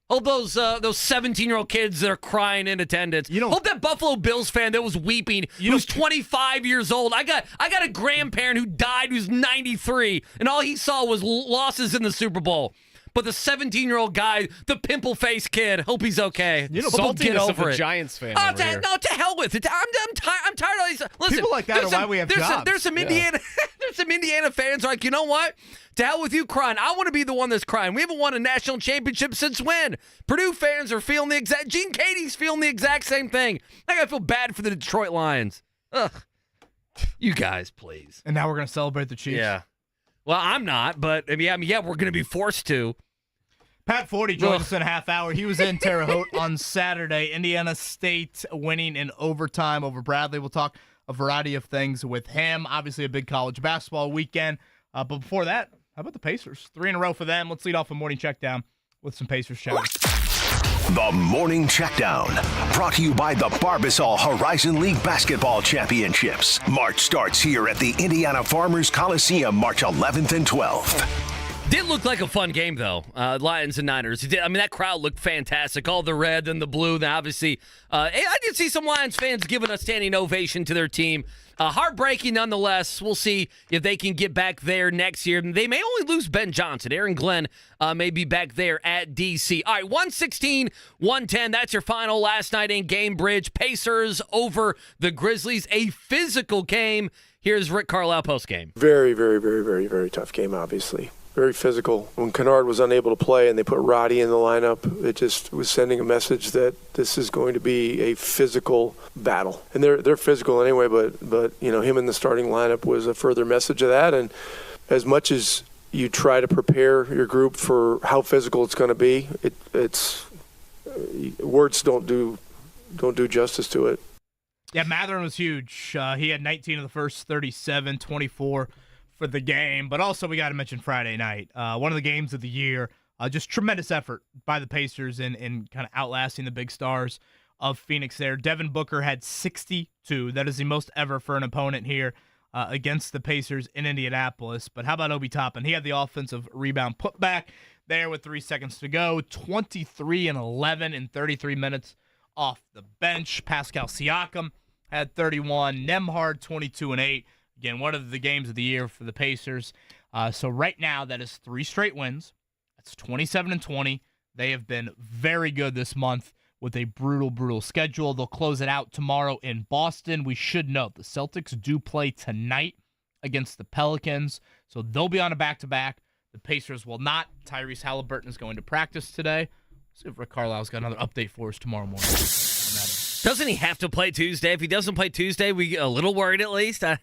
Hope those 17-year-old kids that are crying in attendance. Hope that Buffalo Bills fan that was weeping, who's 25 years old. I got a grandparent who died who's 93, and all he saw was losses in the Super Bowl. But the 17-year-old guy, the pimple-faced kid, hope he's okay. Hope he'll get over it. Giants fan. Oh, to hell with it. I'm tired of these. Listen, people like that are why we have jobs. There's some Indiana, there's some Indiana fans like, you know what? To hell with you crying. I want to be the one that's crying. We haven't won a national championship since when? Purdue fans are feeling the exact. Gene Katie's feeling the exact same thing. I gotta feel bad for the Detroit Lions. Ugh. You guys, please. And now we're gonna celebrate the Chiefs. Yeah. Well, I'm not, but yeah, we're gonna be forced to. Pat Forde joined us in a half hour. He was in Terre Haute on Saturday. Indiana State winning in overtime over Bradley. We'll talk a variety of things with him. Obviously, a big college basketball weekend. But before that, how about the Pacers? 3 in a row for them. Let's lead off a morning checkdown with some Pacers chatter. The Morning Checkdown, brought to you by the Barbasol Horizon League Basketball Championships. March starts here at the Indiana Farmers Coliseum, March 11th and 12th. Did look like a fun game, though, Lions and Niners. That crowd looked fantastic. All the red and the blue. Then obviously, I did see some Lions fans giving a standing ovation to their team. Heartbreaking nonetheless. We'll see if they can get back there next year. They may only lose Ben Johnson. Aaron Glenn may be back there at D.C. All right, 116-110. That's your final last night in Gamebridge. Pacers over the Grizzlies. A physical game. Here's Rick Carlisle postgame. Very, very, very, very, very tough game, obviously. Very physical. When Kennard was unable to play and they put Roddy in the lineup, it just was sending a message that this is going to be a physical battle. And they're physical anyway, but him in the starting lineup was a further message of that. And as much as you try to prepare your group for how physical it's going to be, it's words don't do justice to it. Yeah, Matherin was huge. He had 19 of the first 37, 24 for the game. But also we got to mention Friday night. One of the games of the year. Just tremendous effort by the Pacers in kind of outlasting the big stars of Phoenix there. Devin Booker had 62. That is the most ever for an opponent here against the Pacers in Indianapolis. But how about Obi Toppin? He had the offensive rebound putback there with 3 seconds to go. 23 and 11 in 33 minutes off the bench. Pascal Siakam had 31. Nembhard 22 and 8. Again, one of the games of the year for the Pacers. So right now, that is 3 straight wins. That's 27 and 20. They have been very good this month with a brutal schedule. They'll close it out tomorrow in Boston. We should note the Celtics do play tonight against the Pelicans, so they'll be on a back-to-back. The Pacers will not. Tyrese Haliburton is going to practice today. See if Rick Carlisle's got another update for us tomorrow morning. Doesn't he have to play Tuesday? If he doesn't play Tuesday, we get a little worried at least. I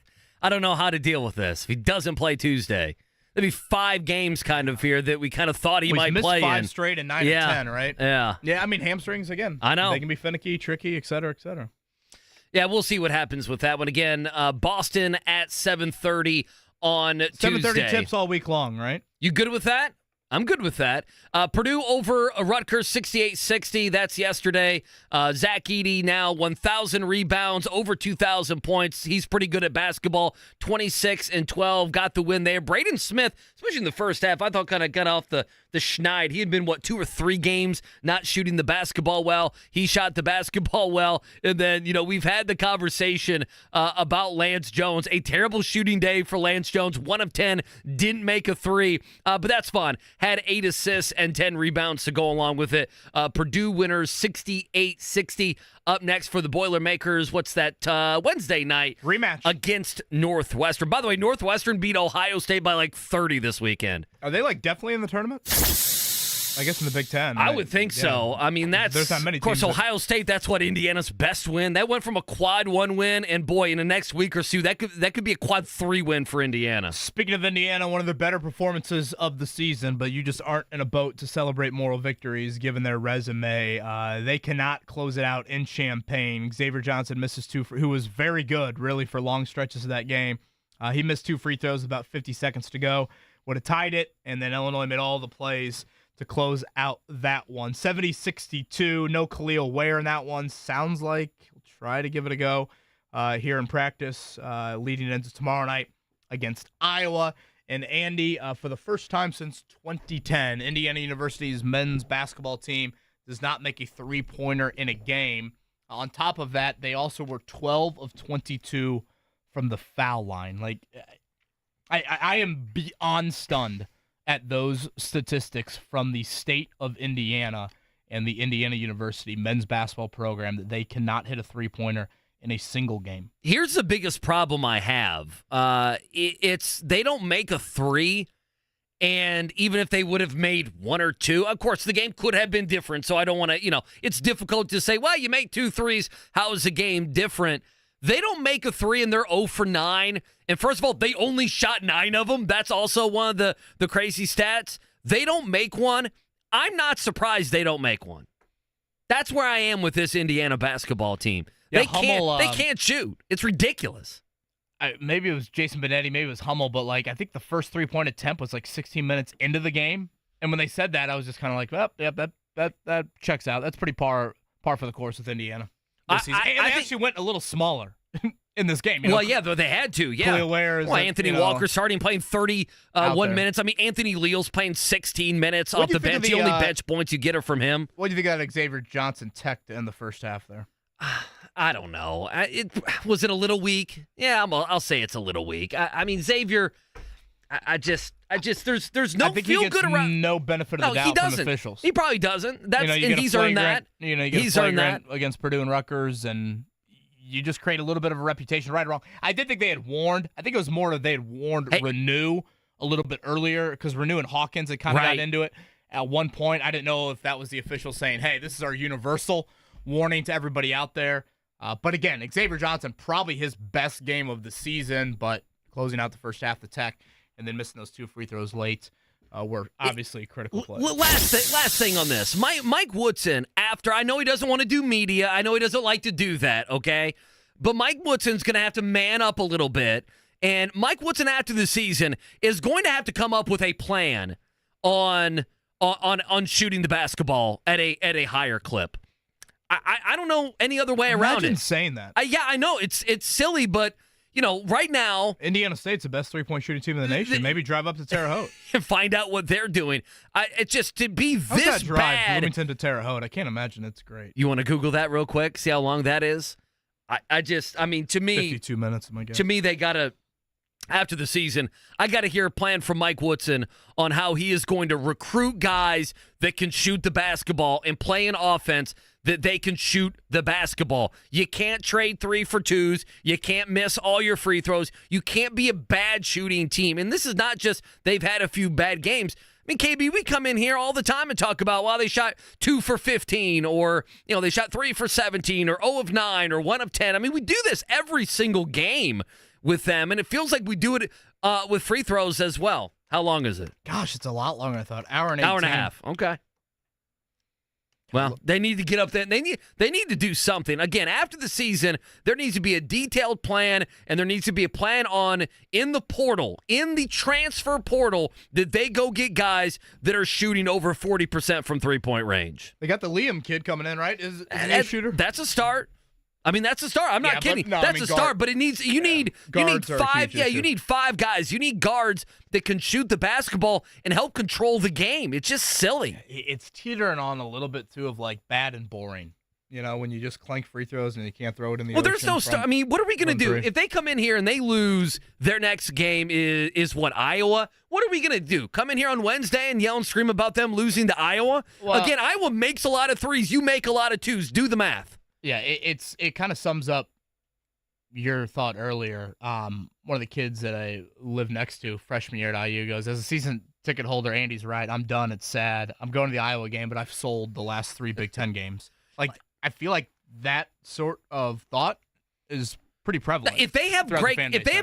don't know how to deal with this. If he doesn't play Tuesday, there'd be 5 games kind of here that we kind of thought he might play in. 5 straight and 9 to 10, right? Yeah. Yeah, I mean, hamstrings, again. I know. They can be finicky, tricky, et cetera, et cetera. Yeah, we'll see what happens with that one. Again, Boston at 7:30 on Tuesday. 7:30 tips all week long, right? You good with that? I'm good with that. Purdue over Rutgers 68-60. That's yesterday. Zach Edey now 1,000 rebounds, over 2,000 points. He's pretty good at basketball. 26-12, got the win there. Braden Smith, especially in the first half, I thought kind of got off the schneid. He had been, 2 or 3 games not shooting the basketball well. He shot the basketball well. And then, we've had the conversation about Lance Jones. A terrible shooting day for Lance Jones. 1 of 10, didn't make a 3, but that's fun. Had 8 assists and 10 rebounds to go along with it. Purdue winners 68-60. Up next for the Boilermakers, what's that, Wednesday night? Rematch. Against Northwestern. By the way, Northwestern beat Ohio State by 30 this weekend. Are they definitely in the tournament? I guess in the Big Ten. I would think so. I mean, there's not many of course, teams Ohio State, that's what Indiana's best win. That went from a quad 1 win, and boy, in the next week or so, that could be a quad 3 win for Indiana. Speaking of Indiana, one of the better performances of the season, but you just aren't in a boat to celebrate moral victories given their resume. They cannot close it out in Champaign. Xavier Johnson misses 2, who was very good, really, for long stretches of that game. He missed 2 free throws, about 50 seconds to go. Would have tied it, and then Illinois made all the plays to close out that one. 70-62, no Khalil Ware in that one. Sounds like he'll try to give it a go here in practice, leading into tomorrow night against Iowa. And Andy, for the first time since 2010, Indiana University's men's basketball team does not make a 3-pointer in a game. On top of that, they also were 12 of 22 from the foul line. I am beyond stunned at those statistics from the state of Indiana and the Indiana University men's basketball program that they cannot hit a 3-pointer in a single game. Here's the biggest problem I have. It's they don't make a 3, and even if they would have made 1 or 2, of course, the game could have been different, so I don't want to, it's difficult to say, well, you make 2 threes, how is the game different? They don't make a 3, and they're 0 for 9. And first of all, they only shot 9 of them. That's also one of the crazy stats. They don't make one. I'm not surprised they don't make one. That's where I am with this Indiana basketball team. Yeah, they can't shoot. It's ridiculous. Maybe it was Jason Benetti, maybe it was Hummel, but I think the first 3-point attempt was 16 minutes into the game. And when they said that, I was just kind of that checks out. That's pretty par for the course with Indiana. They actually went a little smaller in this game. They had to. Yeah. Anthony Walker starting playing 31 minutes. I mean, Anthony Leal's playing 16 minutes off the bench. The only bench points you get are from him. What do you think of Xavier Johnson Tech in the first half there? I don't know. Was it a little weak? Yeah, I'll say it's a little weak. I mean, Xavier. There's no feel good around. No benefit of the doubt from officials. He probably doesn't. He's earned that. He's earned that against Purdue and Rutgers, and you just create a little bit of a reputation, right or wrong. I did think they had warned. I think it was more that they had warned Renew a little bit earlier because Renew and Hawkins had kind of got into it at one point. I didn't know if that was the official saying, "Hey, this is our universal warning to everybody out there." But again, Xavier Johnson probably his best game of the season, but closing out the first half of Tech. And then missing those 2 free throws late were obviously critical plays. Last thing on this. Mike Woodson, after, I know he doesn't want to do media. I know he doesn't like to do that, okay? But Mike Woodson's going to have to man up a little bit. And Mike Woodson, after the season, is going to have to come up with a plan on shooting the basketball at a higher clip. I don't know any other way around it. Imagine saying that. Yeah, I know. It's silly, but... right now... Indiana State's the best 3-point shooting team in the nation. Maybe drive up to Terre Haute. And find out what they're doing. It's just to be this that drive, bad... Bloomington to Terre Haute, I can't imagine it's great. You want to Google that real quick? See how long that is? To me... 52 minutes, my guess. To me, they got to... After the season, I got to hear a plan from Mike Woodson on how he is going to recruit guys that can shoot the basketball and play an offense that they can shoot the basketball. You can't trade 3 for 2s. You can't miss all your free throws. You can't be a bad shooting team. And this is not just they've had a few bad games. I mean, KB, we come in here all the time and talk about, they shot 2 for 15 or, they shot 3 for 17 or 0 of 9 or 1 of 10. I mean, we do this every single game with them, and it feels like we do it with free throws as well. How long is it? Gosh, it's a lot longer than I thought. Hour and 18. Hour and a half. Okay. Well, they need to get up there. They need to do something. Again, after the season, there needs to be a detailed plan, and there needs to be a plan in the portal, in the transfer portal, that they go get guys that are shooting over 40% from three-point range. They got the Liam kid coming in, right? Is he a shooter? That's a start. I mean, that's a start. I'm not kidding. That's a start, but you need five. Yeah, you need 5 guys. You need guards that can shoot the basketball and help control the game. It's just silly. It's teetering on a little bit too of like bad and boring. When you just clank free throws and you can't throw it in the ocean. Well, there's no start. I mean, what are we going to do if they come in here and they lose? Their next game is what, Iowa? What are we going to do? Come in here on Wednesday and yell and scream about them losing to Iowa? Well, again, Iowa makes a lot of threes. You make a lot of twos. Do the math. Yeah, it kind of sums up your thought earlier. One of the kids that I live next to, freshman year at IU, goes, as a season ticket holder, Andy's right. I'm done. It's sad. I'm going to the Iowa game, but I've sold the last 3 Big Ten games. Like, I feel like that sort of thought is pretty prevalent. If they have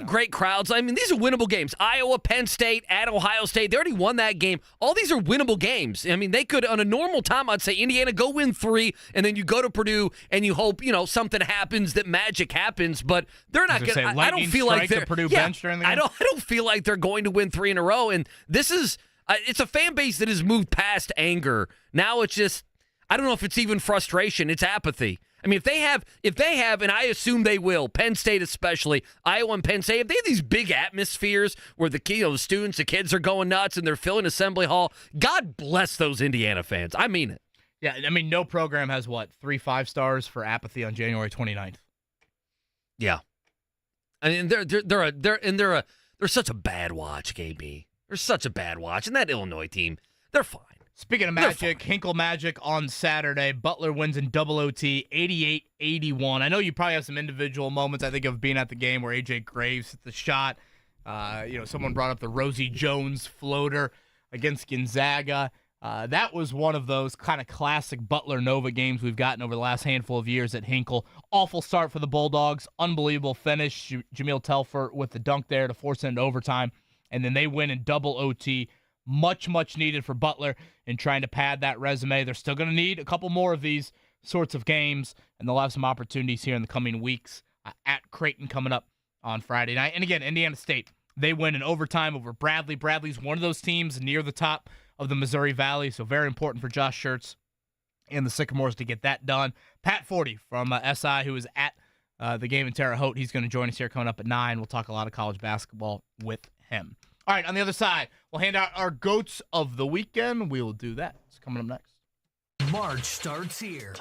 great crowds, I mean, these are winnable games. Iowa, Penn State, at Ohio State, they already won that game. All these are winnable games. I mean, they could, on a normal time, I'd say Indiana, go win 3, and then you go to Purdue and you hope, something happens, that magic happens. But they're not going to. I don't feel like they're Purdue bench during the game. I don't feel like they're going to win 3 in a row. And this is it's a fan base that has moved past anger. Now it's just, I don't know if it's even frustration. It's apathy. I mean, if they have, and I assume they will, Penn State especially, Iowa and Penn State, if they have these big atmospheres where the students, the kids are going nuts and they're filling Assembly Hall, God bless those Indiana fans. I mean it. Yeah, I mean, no program has 3 5-stars for apathy on January 29th. Yeah, I mean they're such a bad watch, KB. They're such a bad watch, and that Illinois team, they're fine. Speaking of Magic, Hinkle Magic on Saturday. Butler wins in double OT, 88-81. I know you probably have some individual moments, I think, of being at the game where A.J. Graves hit the shot. Someone brought up the Rosie Jones floater against Gonzaga. That was one of those kind of classic Butler-Nova games we've gotten over the last handful of years at Hinkle. Awful start for the Bulldogs. Unbelievable finish. Jameel Telfer with the dunk there to force it into overtime. And then they win in double OT. Much, much needed for Butler in trying to pad that resume. They're still going to need a couple more of these sorts of games, and they'll have some opportunities here in the coming weeks at Creighton coming up on Friday night. And again, Indiana State, they win in overtime over Bradley. Bradley's one of those teams near the top of the Missouri Valley, so very important for Josh Schertz and the Sycamores to get that done. Pat Forde from SI, who is at the game in Terre Haute, he's going to join us here coming up at 9. We'll talk a lot of college basketball with him. All right, on the other side, we'll hand out our GOATs of the weekend. We will do that. It's coming up next. March starts here.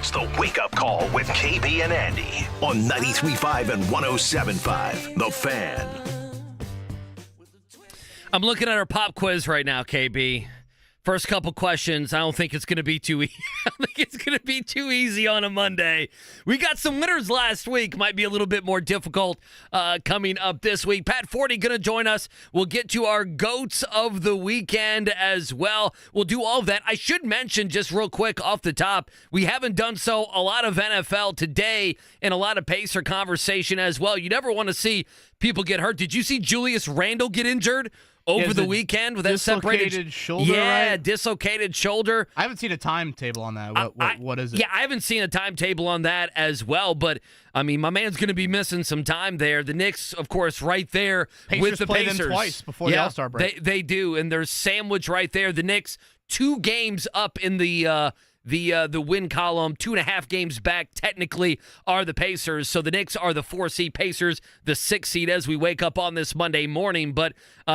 It's the Wake Up Call with KB and Andy on 93.5 and 107.5. The Fan. I'm looking at our pop quiz right now, KB. First couple questions. I don't think it's going to be too easy. I don't think it's going to be too easy on a Monday. We got some winners last week. Might be a little bit more difficult coming up this week. Pat Forde going to join us. We'll get to our GOATs of the weekend as well. We'll do all of that. I should mention just real quick off the top, we haven't done so a lot of NFL today and a lot of Pacer conversation as well. You never want to see people get hurt. Did you see Julius Randle get injured over the weekend with that dislocated shoulder? Yeah, right? Dislocated shoulder. I haven't seen a timetable on that. What is it? Yeah, I haven't seen a timetable on that as well, but I mean, my man's going to be missing some time there. The Knicks, of course, right there with the played Pacers. them twice before the All-Star break. They do, and there's sandwich right there. The Knicks 2 games up in the win column, 2.5 games back technically are the Pacers. So the Knicks are the 4 seed, Pacers the 6 seed as we wake up on this Monday morning. But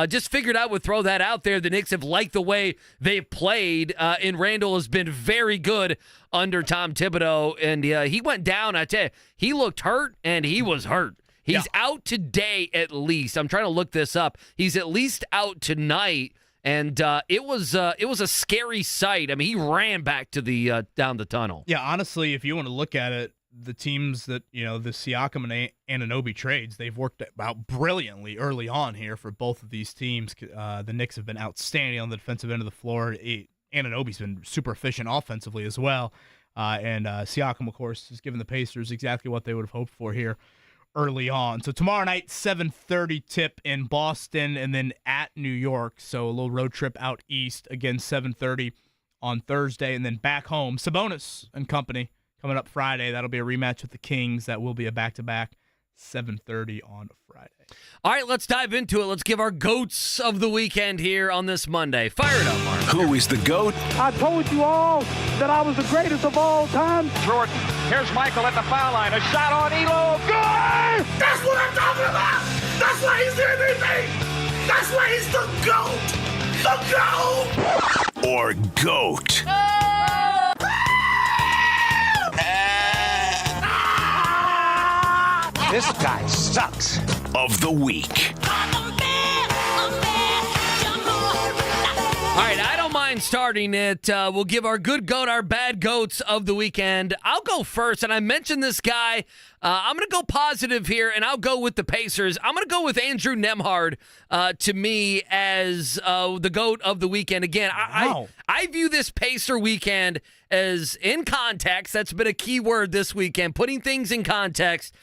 just figured I would throw that out there. The Knicks have liked the way they've played, and Randall has been very good under Tom Thibodeau. And he went down. I tell you, he looked hurt, and he was hurt. He's out today at least. I'm trying to look this up. He's at least out tonight. And it was a scary sight. I mean, he ran back to the down the tunnel. Yeah, honestly, if you want to look at it, the teams that, the Siakam and Anunoby trades, they've worked out brilliantly early on here for both of these teams. The Knicks have been outstanding on the defensive end of the floor. Anunoby's been super efficient offensively as well. And Siakam, of course, has given the Pacers exactly what they would have hoped for here early on. So tomorrow night, 7:30 tip in Boston and then at New York. So a little road trip out east, again 7:30 on Thursday, and then back home. Sabonis and company coming up Friday. That'll be a rematch with the Kings. That will be a back-to-back 7:30 on Friday. All right, let's dive into it. Let's give our GOATs of the weekend here on this Monday. Fire it up, Mark. Who is the GOAT? I told you all that I was the greatest of all time. Jordan, here's Michael at the foul line. A shot on Elo. Good! That's what I'm talking about! That's why he's MVP! That's why he's the GOAT! The GOAT! Or GOAT? This guy sucks. Of the week. All right, I don't mind starting it. We'll give our good GOAT, our bad GOATs of the weekend. I'll go first, and I mentioned this guy. I'm going to go positive here, and I'll go with the Pacers. I'm going to go with Andrew Nembhard to me as the GOAT of the weekend. Again, I view this Pacer weekend as in context. That's been a key word this weekend, putting things in context.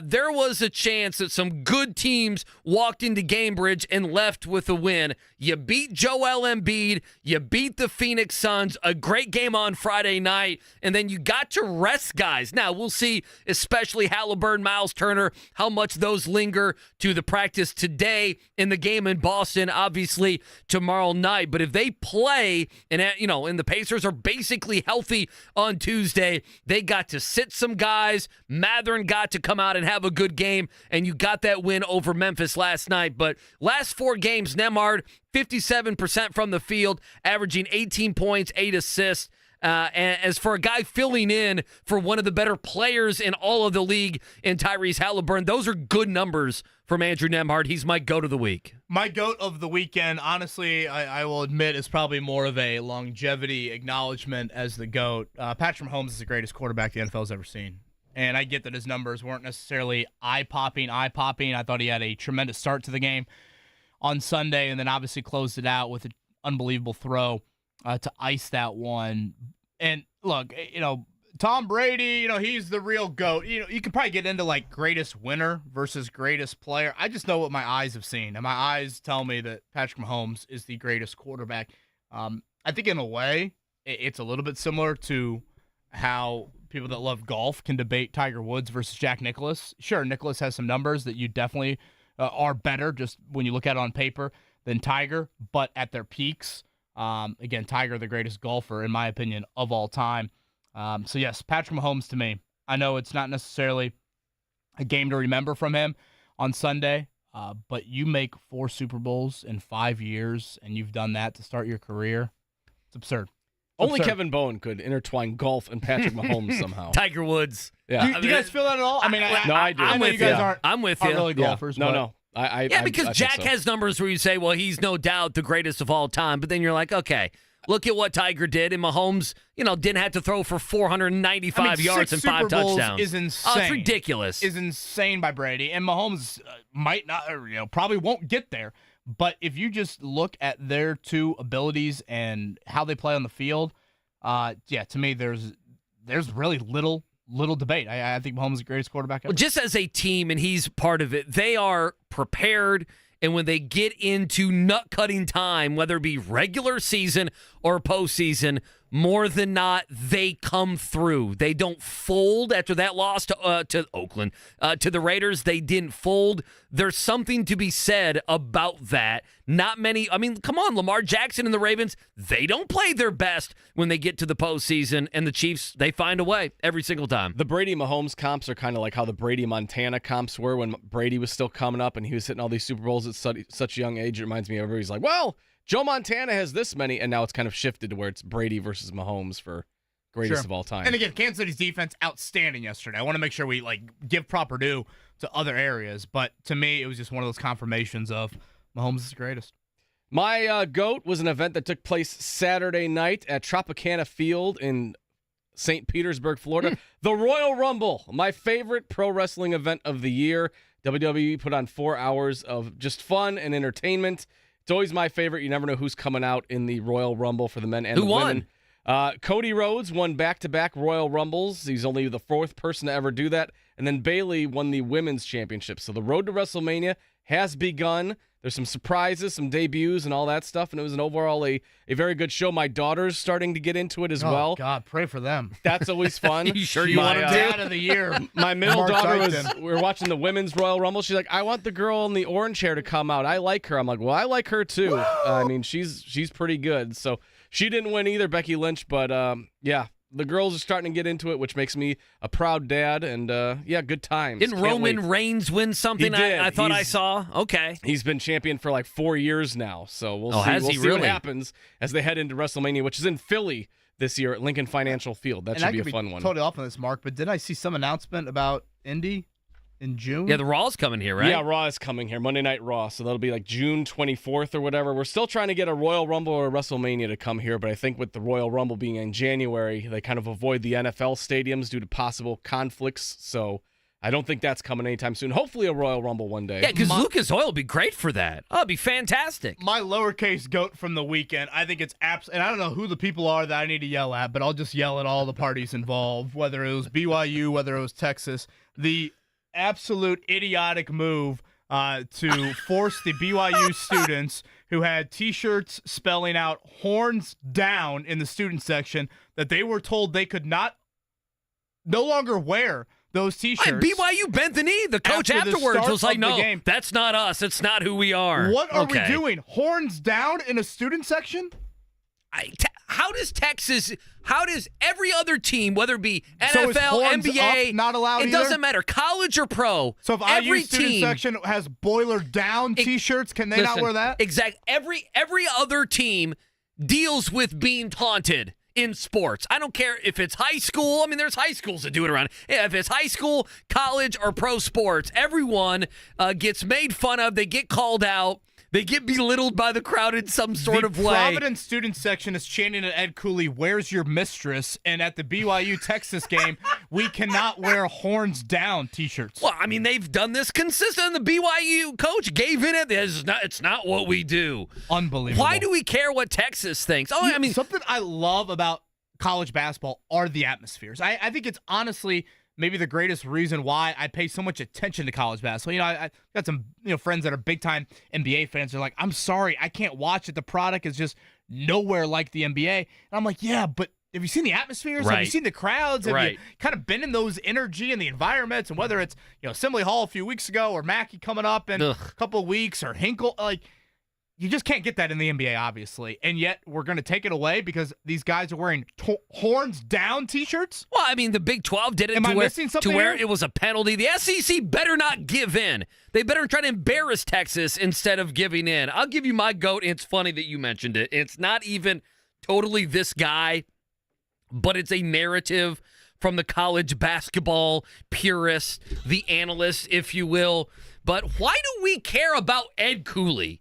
There was a chance that some good teams walked into Gamebridge and left with a win. You beat Joel Embiid. You beat the Phoenix Suns. A great game on Friday night. And then you got to rest guys. Now, we'll see, especially Haliburton, Miles Turner, how much those linger to the practice today in the game in Boston, obviously, tomorrow night. But if they play, and the Pacers are basically healthy on Tuesday, they got to sit some guys. Matherin got to come out and have a good game, and you got that win over Memphis last night. But last 4 games, Nembhard, 57% from the field, averaging 18 points, 8 assists. And as for a guy filling in for one of the better players in all of the league in Tyrese Haliburton, those are good numbers from Andrew Nembhard. He's my GOAT of the week. My GOAT of the weekend, honestly, I will admit, is probably more of a longevity acknowledgement as the GOAT. Patrick Mahomes is the greatest quarterback the NFL's ever seen. And I get that his numbers weren't necessarily eye-popping. I thought he had a tremendous start to the game on Sunday, and then obviously closed it out with an unbelievable throw to ice that one. And look, Tom Brady, he's the real GOAT. You could probably get into like greatest winner versus greatest player. I just know what my eyes have seen, and my eyes tell me that Patrick Mahomes is the greatest quarterback. I think in a way, it's a little bit similar to how people that love golf can debate Tiger Woods versus Jack Nicklaus. Sure, Nicklaus has some numbers that you definitely are better just when you look at it on paper than Tiger, but at their peaks, again, Tiger, the greatest golfer, in my opinion, of all time. So, yes, Patrick Mahomes to me. I know it's not necessarily a game to remember from him on Sunday, but you make 4 Super Bowls in 5 years, and you've done that to start your career. It's absurd. Only Kevin Bowen could intertwine golf and Patrick Mahomes somehow. Tiger Woods. Yeah. Do you guys feel that at all? I mean, I do. I know you guys I'm with you. aren't really golfers. No, but no. Because I Jack has numbers where you say, well, he's no doubt the greatest of all time. But then you're like, okay, look at what Tiger did. And Mahomes, didn't have to throw for 495 yards and 5 touchdowns. Is insane. Oh, it's ridiculous. Is insane by Brady. And Mahomes might not, probably won't get there. But if you just look at their two abilities and how they play on the field, to me, there's really little debate. I think Mahomes is the greatest quarterback ever. Well, just as a team, and he's part of it, they are prepared. And when they get into nut-cutting time, whether it be regular season or postseason, more than not, they come through. They don't fold after that loss to Oakland. To the Raiders, they didn't fold. There's something to be said about that. Not many. I mean, come on, Lamar Jackson and the Ravens, they don't play their best when they get to the postseason. And the Chiefs, they find a way every single time. The Brady-Mahomes comps are kind of like how the Brady-Montana comps were when Brady was still coming up and he was hitting all these Super Bowls at such a young age. It reminds me of everybody's like, well, Joe Montana has this many, and now it's kind of shifted to where it's Brady versus Mahomes for greatest of all time. And again, Kansas City's defense, outstanding yesterday. I want to make sure we give proper due to other areas, but to me, it was just one of those confirmations of Mahomes is the greatest. My GOAT was an event that took place Saturday night at Tropicana Field in St. Petersburg, Florida. The Royal Rumble, my favorite pro wrestling event of the year. WWE put on 4 hours of just fun and entertainment. It's always my favorite. You never know who's coming out in the Royal Rumble for the men and the women. Who won? Cody Rhodes won back-to-back Royal Rumbles. He's only the 4th person to ever do that. And then Bayley won the women's championship. So the road to WrestleMania has begun. There's some surprises, some debuts, and all that stuff. And it was an overall a very good show. My daughter's starting to get into it as well. Oh, God, pray for them. That's always fun. You sure you want them to? Dad of the year. My middle daughter we were watching the women's Royal Rumble. She's like, I want the girl in the orange hair to come out. I like her. I'm like, well, I like her too. I mean, she's pretty good. So she didn't win either, Becky Lynch. But yeah, the girls are starting to get into it, which makes me a proud dad. And good times. Didn't Roman Reigns win something? He did. I thought I saw. Okay. He's been champion for like 4 years now. So we'll see. We'll see what happens as they head into WrestleMania, which is in Philly this year at Lincoln Financial Field. That should be a fun one. Totally off on this, Mark, but didn't I see some announcement about Indy in June? Yeah, the Raw's coming here, right? Yeah, Raw is coming here, Monday Night Raw. So that'll be like June 24th or whatever. We're still trying to get a Royal Rumble or a WrestleMania to come here, but I think with the Royal Rumble being in January, they kind of avoid the NFL stadiums due to possible conflicts. So I don't think that's coming anytime soon. Hopefully a Royal Rumble one day. Yeah, because Lucas Oil would be great for that. Oh, it'd be fantastic. My lowercase GOAT from the weekend, I think it's and I don't know who the people are that I need to yell at, but I'll just yell at all the parties involved, whether it was BYU, whether it was Texas. The absolute idiotic move to force the BYU students who had T-shirts spelling out horns down in the student section that they were told they could no longer wear those T-shirts. And BYU bent the knee. The coach afterwards was like, no, that's not us. It's not who we are. What are we doing? Horns down in a student section? How does every other team, whether it be NFL, NBA, not allowed it doesn't matter, college or pro. So if every student team section has boiler down T-shirts, can they not wear that? Exactly. Every other team deals with being taunted in sports. I don't care if it's high school. I mean, there's high schools that do it around. If it's high school, college, or pro sports, everyone gets made fun of. They get called out. They get belittled by the crowd in some sort of way. The Providence student section is chanting at Ed Cooley, "Where's your mistress?" And at the BYU Texas game, we cannot wear horns down T-shirts. Well, I mean, they've done this consistent. The BYU coach gave in it. It's not what we do. Unbelievable. Why do we care what Texas thinks? Oh, I mean, something I love about college basketball are the atmospheres. I think it's honestly maybe the greatest reason why I pay so much attention to college basketball. I got some friends that are big-time NBA fans. They're like, I'm sorry, I can't watch it. The product is just nowhere like the NBA. And I'm like, yeah, but have you seen the atmospheres? Right. Have you seen the crowds? Have you kind of been in those energy and the environments? And whether it's Assembly Hall a few weeks ago or Mackey coming up in a couple of weeks or Hinkle, you just can't get that in the NBA, obviously. And yet we're going to take it away because these guys are wearing horns down T-shirts? Well, I mean, the Big 12 did it to where it was a penalty. The SEC better not give in. They better try to embarrass Texas instead of giving in. I'll give you my GOAT. It's funny that you mentioned it. It's not even totally this guy, but it's a narrative from the college basketball purists, the analysts, if you will. But why do we care about Ed Cooley?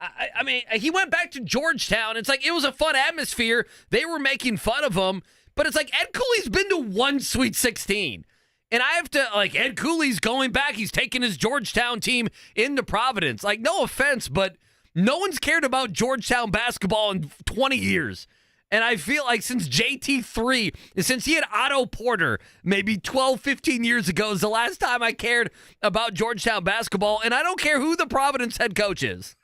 I mean, he went back to Georgetown. It's like it was a fun atmosphere. They were making fun of him. But it's like Ed Cooley's been to one Sweet 16. And I have to, like, Ed Cooley's going back. He's taking his Georgetown team into Providence. Like, no offense, but no one's cared about Georgetown basketball in 20 years. And I feel like since JT3, since he had Otto Porter maybe 12, 15 years ago is the last time I cared about Georgetown basketball. And I don't care who the Providence head coach is.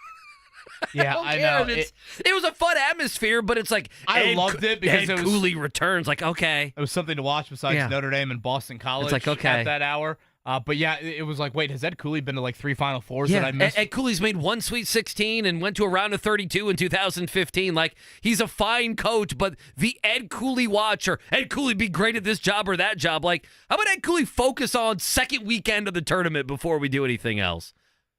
Yeah, I know. It was a fun atmosphere, but it's like I loved it because Ed Cooley returns. Like, okay. It was something to watch besides Notre Dame and Boston College it's like, okay. at that hour. But yeah, it was like, wait, has Ed Cooley been to like 3 Final Fours that I missed? Ed Cooley's made one Sweet 16 and went to a round of 32 in 2015. Like, he's a fine coach, but the Ed Cooley watch or Ed Cooley be great at this job or that job. Like, how about Ed Cooley focus on second weekend of the tournament before we do anything else?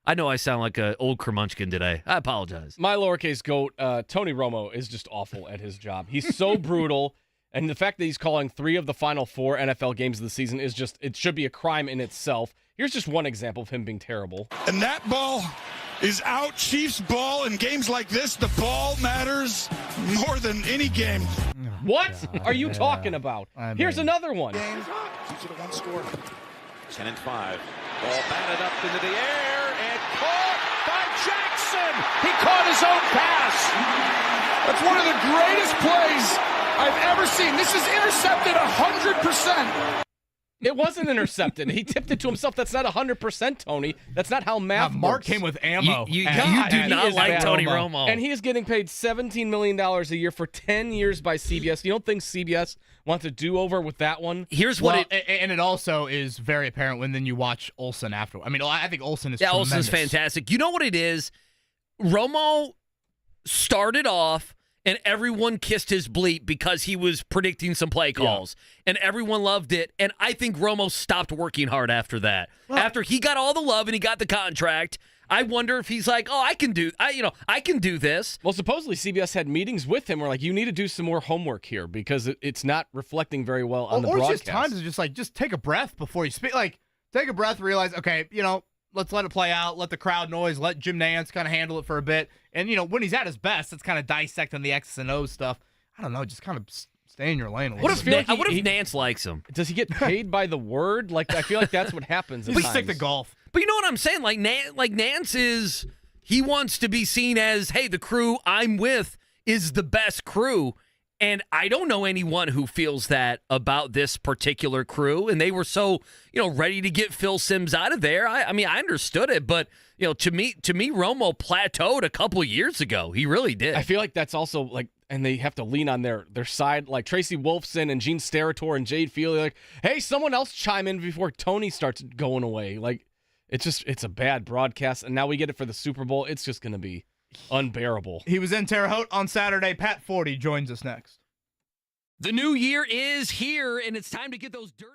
I know I sound like an old curmudgeon today. I apologize. My lowercase goat, Tony Romo, is just awful at his job. He's so brutal. And the fact that he's calling 3 of the final 4 NFL games of the season is just, it should be a crime in itself. Here's just one example of him being terrible. And that ball is out. Chiefs ball in games like this, the ball matters more than any game. What are you talking about? Here's another one. Game. Each of the one score. 10 and 5. Ball batted up into the air and caught by Jackson. He caught his own pass. That's one of the greatest plays I've ever seen. This is intercepted 100%. It wasn't intercepted. He tipped it to himself. That's not 100%, Tony. That's not how math works. Mark came with ammo. You do not like Tony Romo. And he is getting paid $17 million a year for 10 years by CBS. You don't think CBS wants a do-over with that one? Here's what and it also is very apparent when then you watch Olsen after. I mean, I think Olsen is tremendous. Olsen's fantastic. You know what it is? Romo started off and everyone kissed his bleep because he was predicting some play calls. Yeah. And everyone loved it. And I think Romo stopped working hard after that. Well, after he got all the love and he got the contract, I wonder if he's like, I can do this. Well, supposedly CBS had meetings with him where like, you need to do some more homework here because it's not reflecting very well on the broadcast. Or just times it's just like, just take a breath before you speak. Like, take a breath, realize, okay, let's let it play out, let the crowd noise, let Jim Nantz kind of handle it for a bit. And, when he's at his best, it's kind of dissecting the X's and O's stuff. I don't know, just kind of stay in your lane a little bit. What if Nantz likes him? Does he get paid by the word? Like, I feel like that's what happens. Please stick to golf. But you know what I'm saying? Like Nantz is, he wants to be seen as, hey, the crew I'm with is the best crew. And I don't know anyone who feels that about this particular crew. And they were so, ready to get Phil Simms out of there. I mean, I understood it, but to me, Romo plateaued a couple years ago. He really did. I feel like that's also like, and they have to lean on their side, like Tracy Wolfson and Gene Steratore and Jade Feely. Like, hey, someone else chime in before Tony starts going away. Like, it's a bad broadcast. And now we get it for the Super Bowl. It's just going to be unbearable. He was in Terre Haute on Saturday. Pat Forde joins us next. The new year is here, and it's time to get those dirty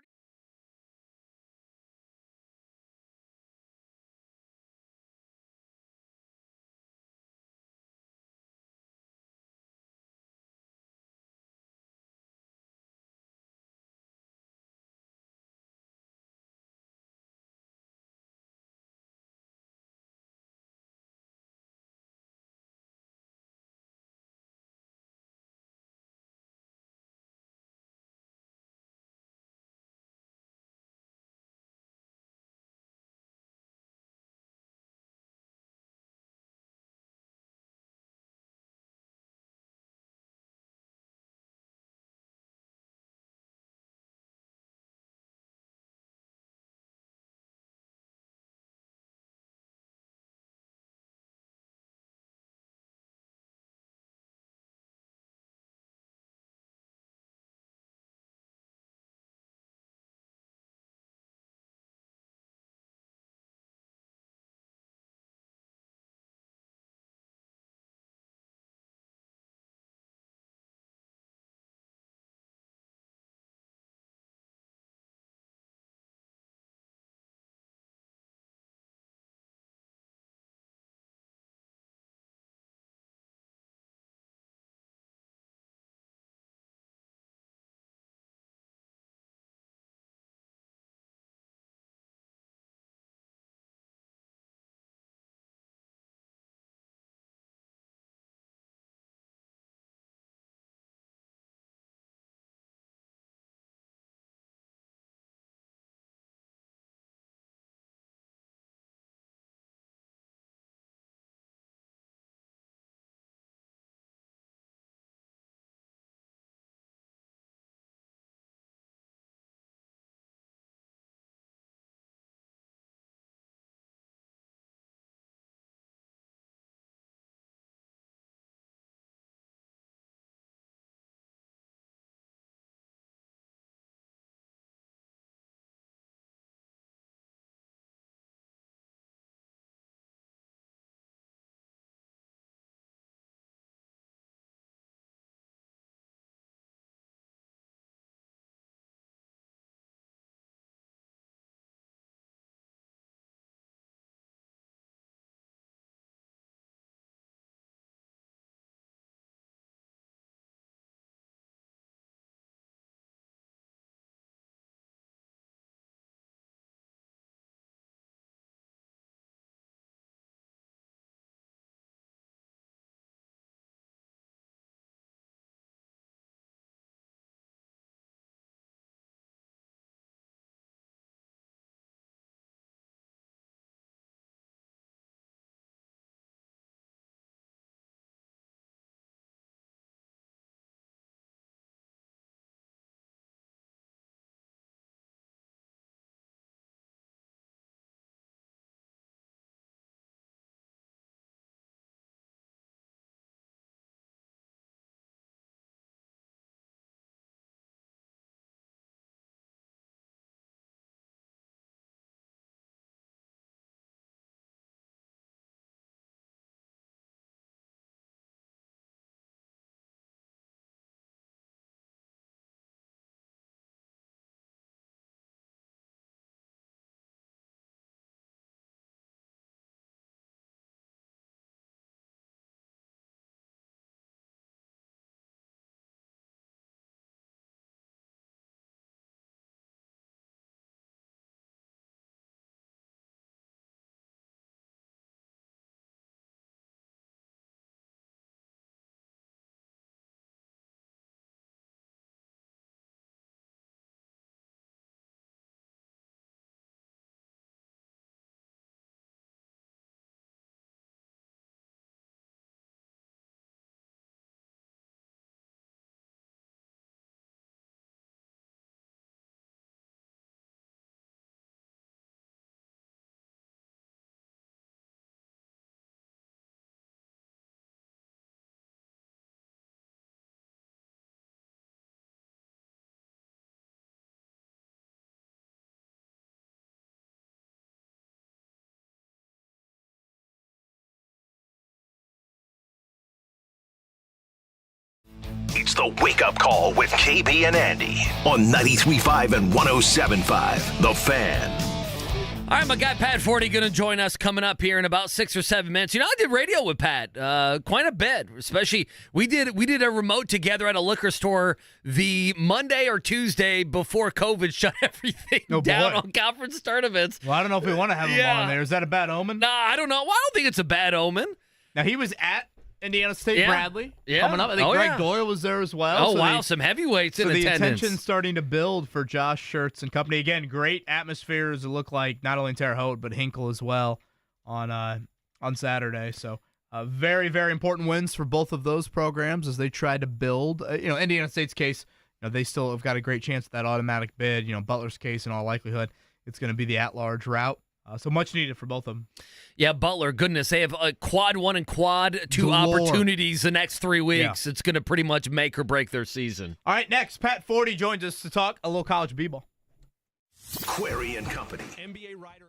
the Wake Up Call with KB and Andy on 93.5 and 107.5. The Fan. All right, my guy Pat Forde going to join us coming up here in about 6 or 7 minutes. You know, I did radio with Pat quite a bit, especially we did a remote together at a liquor store the Monday or Tuesday before COVID shut everything down on conference tournaments. Well, I don't know if we want to have him on there. Is that a bad omen? Nah, I don't know. Well, I don't think it's a bad omen. Now, he was at Indiana State Bradley coming up. I think Greg Doyle was there as well. Oh, wow, some heavyweights in attendance. So the attention's starting to build for Josh Schertz and company. Again, great atmospheres. It looked like not only Terre Haute, but Hinkle as well on Saturday. So very, very important wins for both of those programs as they try to build. Indiana State's case, they still have got a great chance at that automatic bid. Butler's case, in all likelihood, it's going to be the at-large route. So much needed for both of them. Yeah, Butler, goodness, they have quad 1 and quad 2 opportunities the next 3 weeks. Yeah. It's going to pretty much make or break their season. All right, next, Pat Forde joins us to talk a little college b-ball. Query and Company. NBA writer.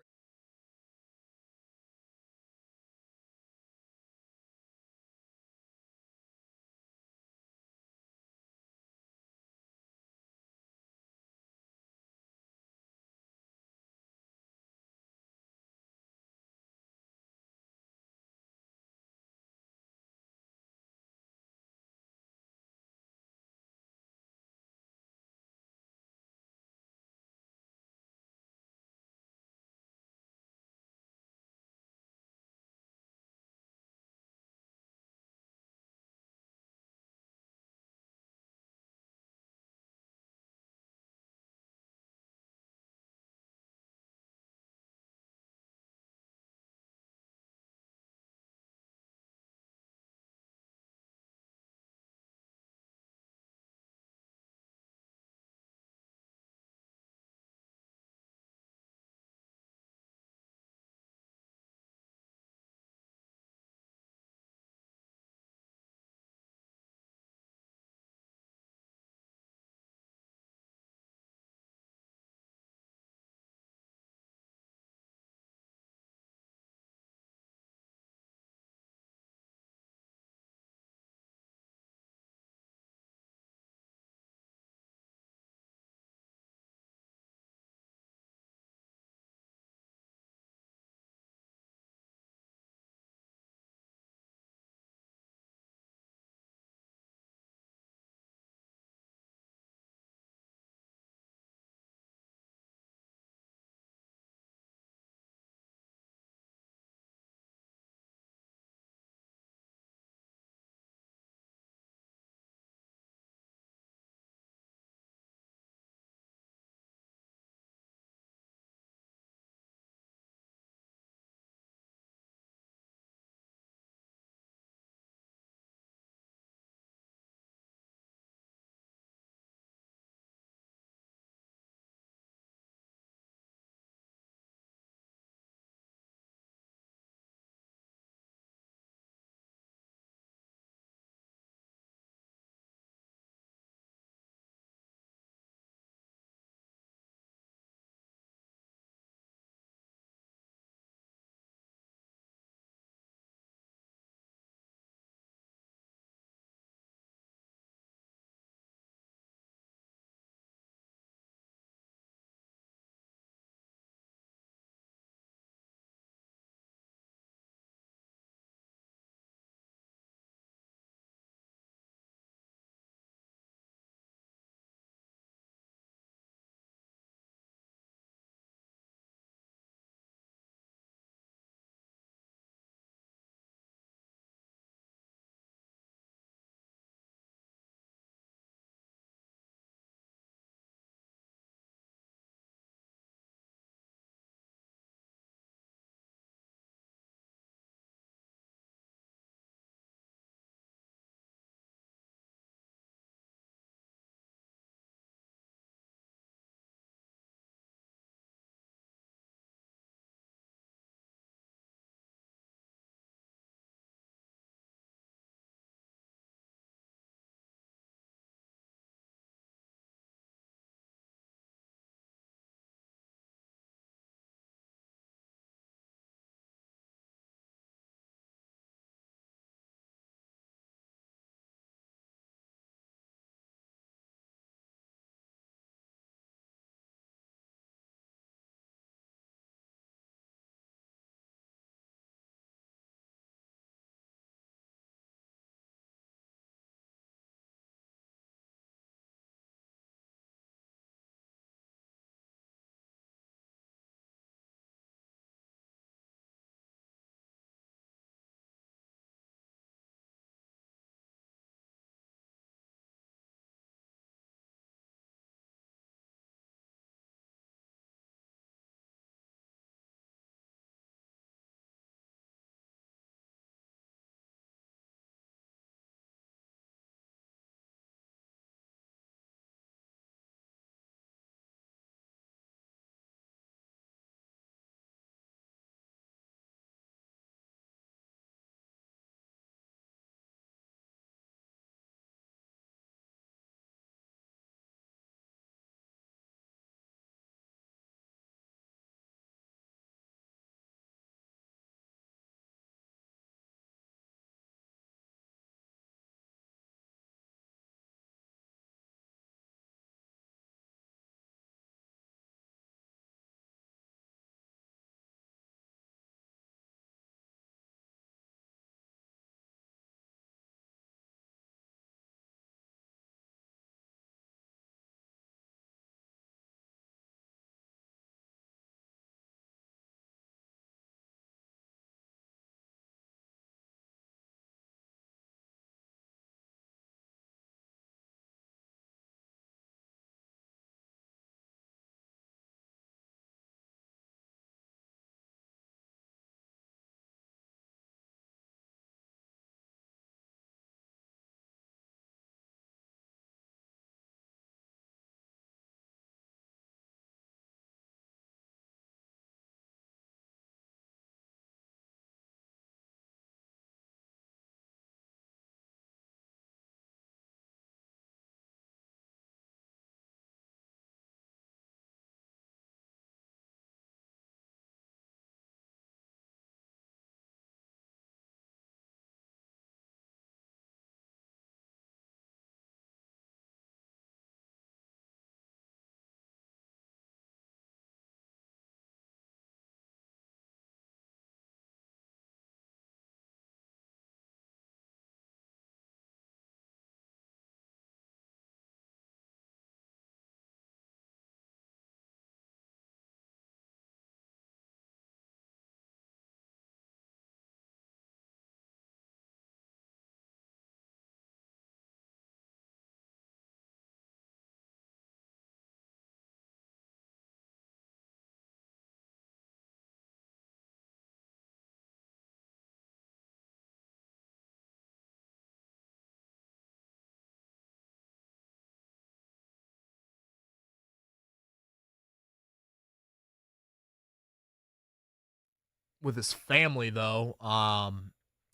with his family though,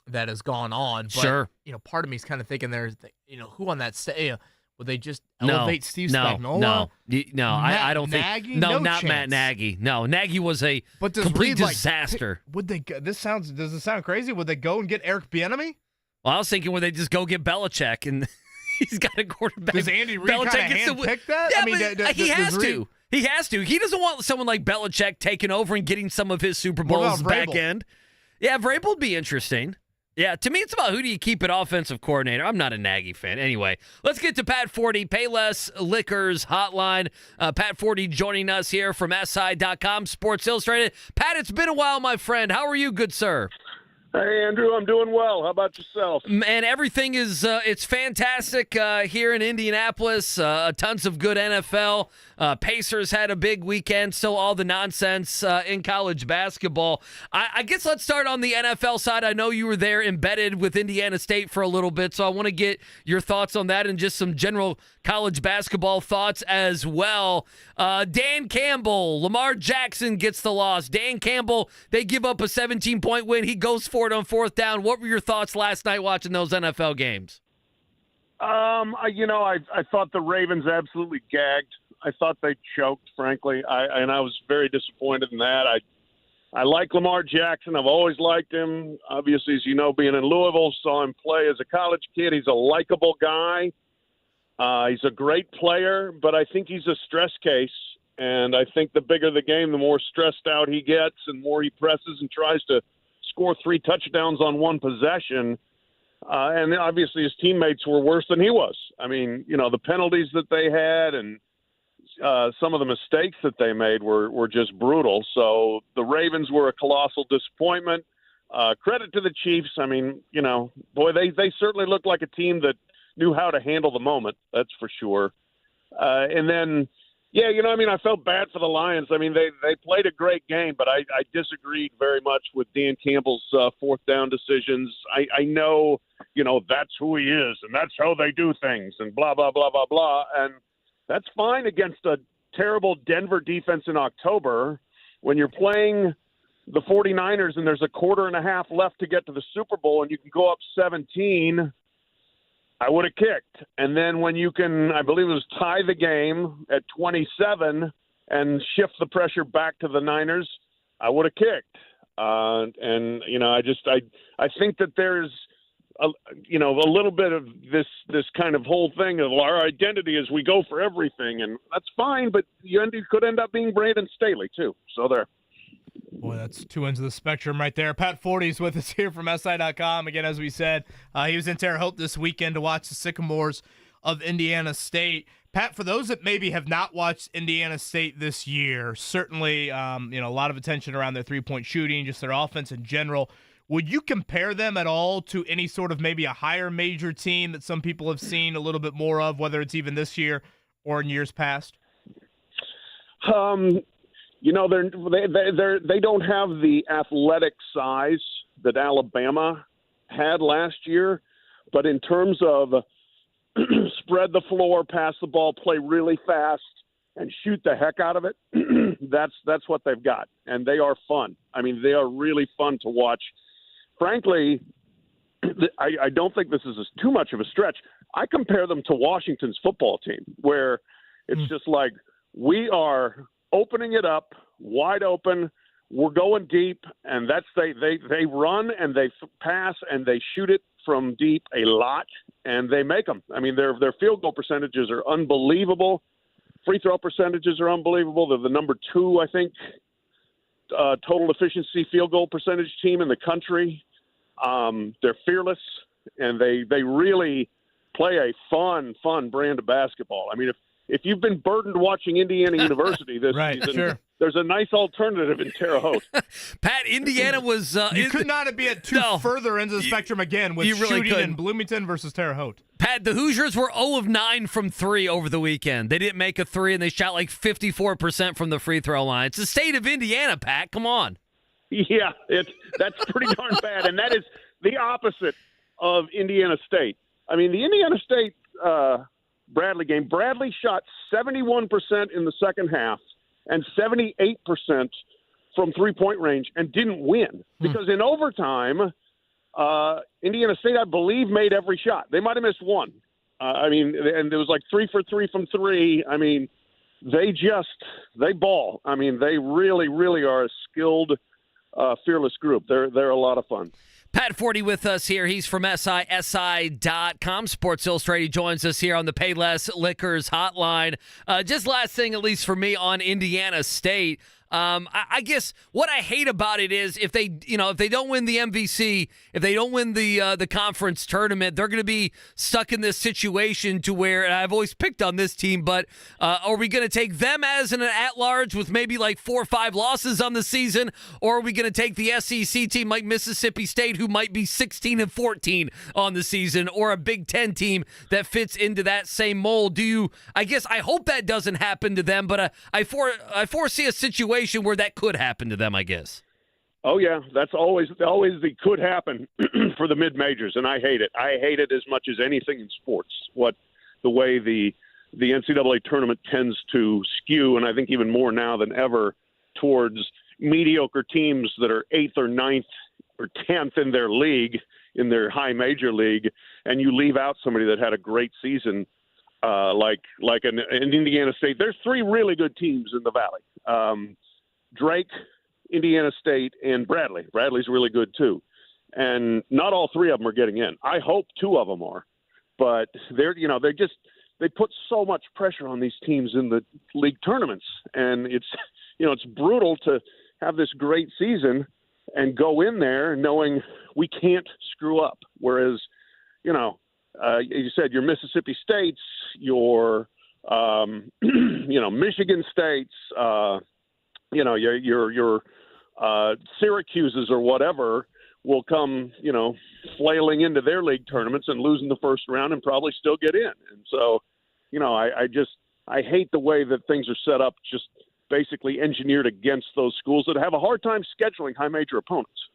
that has gone on. But, Sure. Part of me is kind of thinking who on that would they just elevate Steve Spagnuolo? No, I don't Nagy? think. No, not chance. Matt Nagy. No, Nagy was a But complete disaster. Does it sound crazy? Would they go and get Eric Bieniemy? Well, I was thinking, would they just go get Belichick and he's got a quarterback? Does Andy Reid kind of handpick that? Yeah, he has to. He has to. He doesn't want someone like Belichick taking over and getting some of his Super Bowls back end. Yeah, Vrabel would be interesting. Yeah, to me, it's about who do you keep at offensive coordinator. I'm not a Nagy fan. Anyway, let's get to Pat Forde, Payless Liquors Hotline. Pat Forde joining us here from SI.com, Sports Illustrated. Pat, it's been a while, my friend. How are you, good sir? Hey, Andrew, I'm doing well. How about yourself? Man, everything is it's fantastic here in Indianapolis. Tons of good NFL. Pacers had a big weekend, so all the nonsense in college basketball. I guess let's start on the NFL side. I know you were there embedded with Indiana State for a little bit, so I want to get your thoughts on that and just some general college basketball thoughts as well. Dan Campbell, Lamar Jackson gets the loss. Dan Campbell, they give up a 17-point win. He goes for it on fourth down. What were your thoughts last night watching those NFL games? I thought the Ravens absolutely gagged. I thought they choked, frankly, and I was very disappointed in that. I like Lamar Jackson. I've always liked him. Obviously, as you know, being in Louisville, saw him play as a college kid. He's a likable guy. He's a great player, but I think he's a stress case. And I think the bigger the game, the more stressed out he gets and more he presses and tries to score 3 touchdowns on one possession. And obviously his teammates were worse than he was. I mean, the penalties that they had and some of the mistakes that they made were just brutal. So the Ravens were a colossal disappointment. Credit to the Chiefs. I mean, they certainly looked like a team that knew how to handle the moment. That's for sure. And then, I felt bad for the Lions. I mean, they played a great game, but I disagreed very much with Dan Campbell's fourth down decisions. I know, that's who he is and that's how they do things and blah, blah, blah, blah, blah. And that's fine against a terrible Denver defense in October. When you're playing the 49ers and there's a quarter and a half left to get to the Super Bowl and you can go up 17, I would have kicked. And then when you can, I believe it was tie the game at 27 and shift the pressure back to the Niners, I would have kicked. I think that there's a little bit of this kind of whole thing of our identity is we go for everything, and that's fine, but you could end up being Brandon Staley too. So there. Boy, that's two ends of the spectrum right there. Pat Forde is with us here from SI.com. Again, as we said, he was in Terre Haute this weekend to watch the Sycamores of Indiana State. Pat, for those that maybe have not watched Indiana State this year, certainly a lot of attention around their three-point shooting, just their offense in general. Would you compare them at all to any sort of maybe a higher major team that some people have seen a little bit more of, whether it's even this year or in years past? They don't have the athletic size that Alabama had last year, but in terms of spread the floor, pass the ball, play really fast, and shoot the heck out of it, that's what they've got, and they are fun. I mean, they are really fun to watch. Frankly, I don't think this is too much of a stretch. I compare them to Washington's football team, where it's just like we are opening it up, wide open. We're going deep, and they run and they pass and they shoot it from deep a lot, and they make them. I mean, their field goal percentages are unbelievable. Free throw percentages are unbelievable. They're the number 2, I think, total efficiency field goal percentage team in the country. They're fearless, and they really play a fun brand of basketball. I mean, if you've been burdened watching Indiana University this season, sure. There's a nice alternative in Terre Haute. Pat, Indiana was... you could not be at two further ends of the spectrum again with shooting in Bloomington versus Terre Haute. Pat, the Hoosiers were 0 of 9 from 3 over the weekend. They didn't make a 3, and they shot like 54% from the free throw line. It's the state of Indiana, Pat. Come on. Yeah, that's pretty darn bad, and that is the opposite of Indiana State. I mean, the Indiana State Bradley game, Bradley shot 71% in the second half and 78% from three-point range and didn't win. Because in overtime, Indiana State, I believe, made every shot. They might have missed one. And it was like 3 for 3 from three. I mean, they ball. I mean, they really, really are a skilled, fearless group. They're a lot of fun. Pat Forde with us here. He's from SI.com. Sports Illustrated joins us here on the Payless Liquors hotline. Just last thing, at least for me, on Indiana State. I guess what I hate about it is if they don't win the MVC, if they don't win the conference tournament, they're going to be stuck in this situation to where, and I've always picked on this team, but are we going to take them as an at-large with maybe like 4 or 5 losses on the season, or are we going to take the SEC team like Mississippi State, who might be 16-14 on the season, or a Big Ten team that fits into that same mold? I hope that doesn't happen to them, but I foresee a situation where that could happen to them, I guess. Oh, yeah. That's always the could happen for the mid-majors, and I hate it. I hate it as much as anything in sports, the way the NCAA tournament tends to skew, and I think even more now than ever, towards mediocre teams that are 8th or 9th or 10th in their league, in their high major league, and you leave out somebody that had a great season like an Indiana State. There's 3 really good teams in the Valley. Drake, Indiana State, and Bradley. Bradley's really good too. And not all 3 of them are getting in. I hope 2 of them are. But they put so much pressure on these teams in the league tournaments. And it's brutal to have this great season and go in there knowing we can't screw up. Whereas, you said your Mississippi States, your Michigan States, your Syracuses or whatever will come, flailing into their league tournaments and lose in the first round and probably still get in. And so, I hate the way that things are set up, just basically engineered against those schools that have a hard time scheduling high major opponents.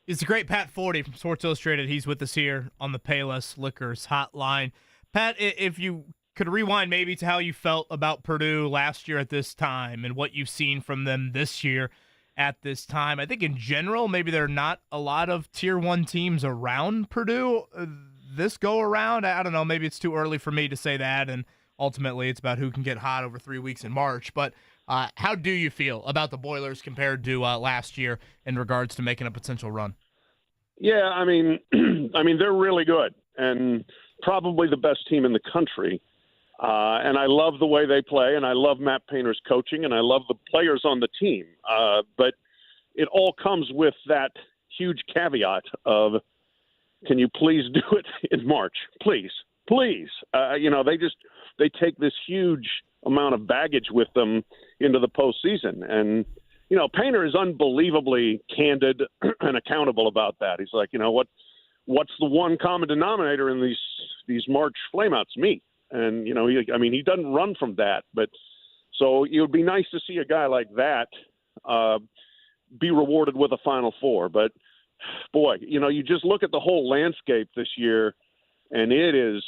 It's a great Pat Forde from Sports Illustrated. He's with us here on the Payless Liquors hotline. Pat, if you could rewind maybe to how you felt about Purdue last year at this time and what you've seen from them this year at this time. I think in general, maybe there are not a lot of Tier 1 teams around Purdue this go around. I don't know, maybe it's too early for me to say that, and ultimately it's about who can get hot over 3 weeks in March. But how do you feel about the Boilers compared to last year in regards to making a potential run? Yeah, I mean, they're really good and probably the best team in the country. And I love the way they play, and I love Matt Painter's coaching, and I love the players on the team. But it all comes with that huge caveat of, can you please do it in March? Please. They take this huge amount of baggage with them into the postseason. And, Painter is unbelievably candid and accountable about that. He's like, what's the one common denominator in these March flameouts? Me. And, he doesn't run from that. But so it would be nice to see a guy like that be rewarded with a Final Four. But, boy, you just look at the whole landscape this year, and it is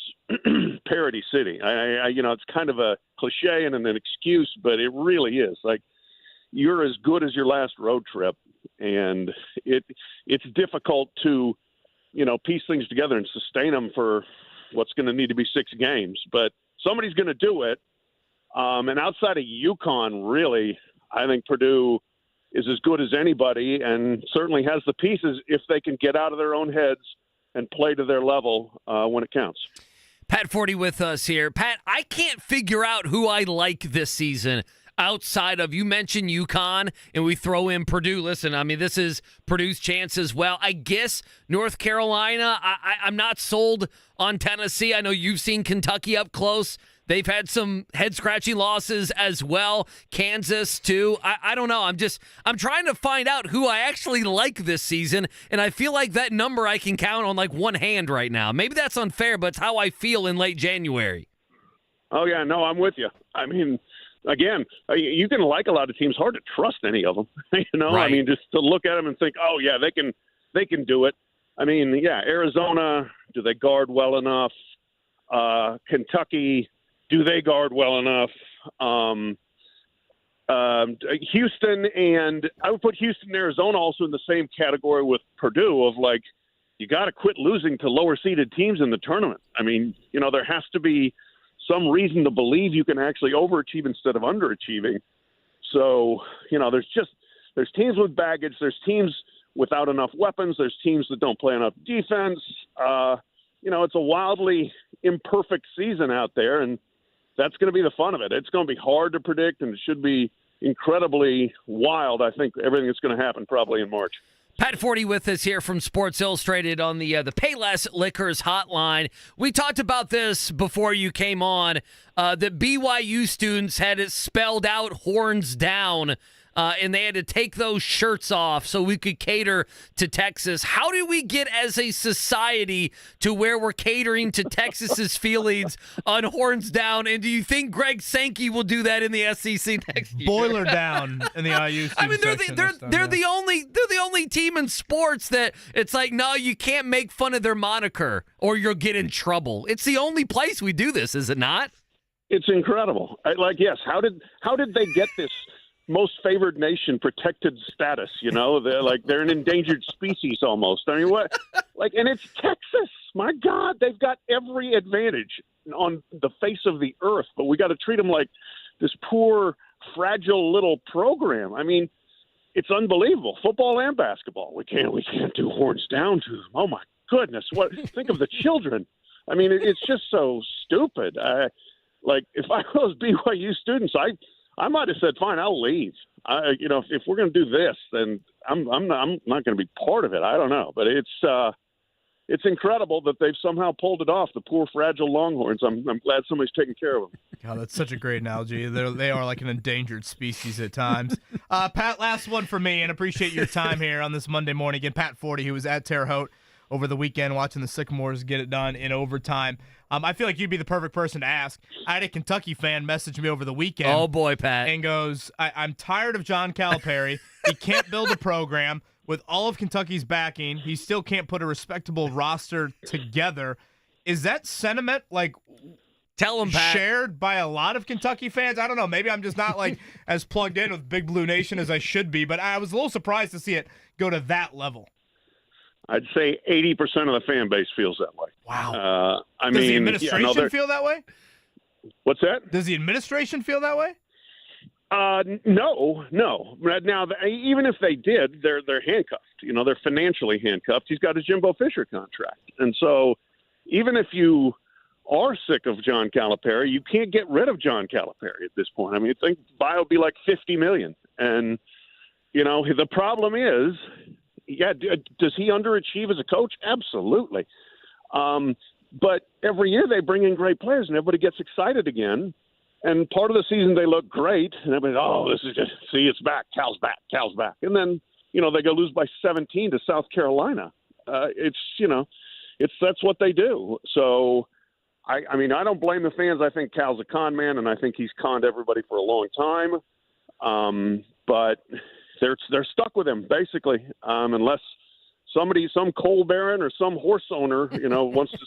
parody city. It's kind of a cliche and an excuse, but it really is. Like, you're as good as your last road trip, and it's difficult to, piece things together and sustain them for what's going to need to be 6 games. But somebody's going to do it. And outside of UConn, really, I think Purdue is as good as anybody and certainly has the pieces if they can get out of their own heads and play to their level when it counts. Pat Forde with us here. Pat, I can't figure out who I like this season outside of, you mentioned UConn, and we throw in Purdue. Listen, this is Purdue's chance as well. I guess North Carolina, I'm not sold on Tennessee. I know you've seen Kentucky up close. They've had some head-scratching losses as well. Kansas, too. I don't know. I'm trying to find out who I actually like this season, and I feel like that number I can count on like one hand right now. Maybe that's unfair, but it's how I feel in late January. Oh, yeah. No, I'm with you. Again, you can like a lot of teams. Hard to trust any of them. Right. Just to look at them and think, oh, yeah, they can do it. Arizona, do they guard well enough? Kentucky, do they guard well enough? Houston, and I would put Houston and Arizona also in the same category with Purdue of like, you got to quit losing to lower seeded teams in the tournament. I mean, there has to be some reason to believe you can actually overachieve instead of underachieving. So, there's teams with baggage. There's teams without enough weapons. There's teams that don't play enough defense. It's a wildly imperfect season out there, and that's going to be the fun of it. It's going to be hard to predict, and it should be incredibly wild. I think everything that's going to happen probably in March. Pat Forde with us here from Sports Illustrated on the Payless Liquors hotline. We talked about this before you came on. The BYU students had it spelled out horns down, and they had to take those shirts off so we could cater to Texas. How do we get as a society to where we're catering to Texas's feelings on horns down? And do you think Greg Sankey will do that in the SEC next year? Boiler down in the IU. I mean, they're the only team in sports that it's like, no, you can't make fun of their moniker or you'll get in trouble. It's the only place we do this, is it not? It's incredible. Yes. How did they get this most favored nation protected status? They're an endangered species almost. I mean, what? And it's Texas. My God, they've got every advantage on the face of the earth, but we got to treat them like this poor, fragile little program. I mean, it's unbelievable. Football and basketball. We can't do horns down to them. Oh my goodness! Think of the children. I mean, it's just so stupid. If I was BYU students, I might have said, fine, I'll leave. If we're going to do this, then I'm not going to be part of it. I don't know, but it's incredible that they've somehow pulled it off. The poor fragile Longhorns. I'm glad somebody's taking care of them. God, that's such a great analogy. They are like an endangered species at times. Pat, last one for me, and appreciate your time here on this Monday morning. Again, Pat Forde, who was at Terre Haute over the weekend watching the Sycamores get it done in overtime. I feel like you'd be the perfect person to ask. I had a Kentucky fan message me over the weekend. Oh, boy, Pat. And goes, I'm tired of John Calipari. He can't build a program. With all of Kentucky's backing, he still can't put a respectable roster together. Is that sentiment, tell him, Pat, shared by a lot of Kentucky fans? I don't know. Maybe I'm just not, as plugged in with Big Blue Nation as I should be, but I was a little surprised to see it go to that level. I'd say 80% of the fan base feels that way. Wow. Does the administration feel that way? What's that? Does the administration feel that way? No. Now, even if they did, they're handcuffed. They're financially handcuffed. He's got a Jimbo Fisher contract. And so even if you are sick of John Calipari, you can't get rid of John Calipari at this point. I mean, I think buy will be like $50 million. And, the problem is, does he underachieve as a coach? Absolutely. But every year they bring in great players and everybody gets excited again. And part of the season they look great and everybody, this is just, see, it's back. Cal's back. And then, they go lose by 17 to South Carolina. That's what they do. So, I don't blame the fans. I think Cal's a con man and I think he's conned everybody for a long time. But they're stuck with him basically, unless some coal baron or some horse owner, wants to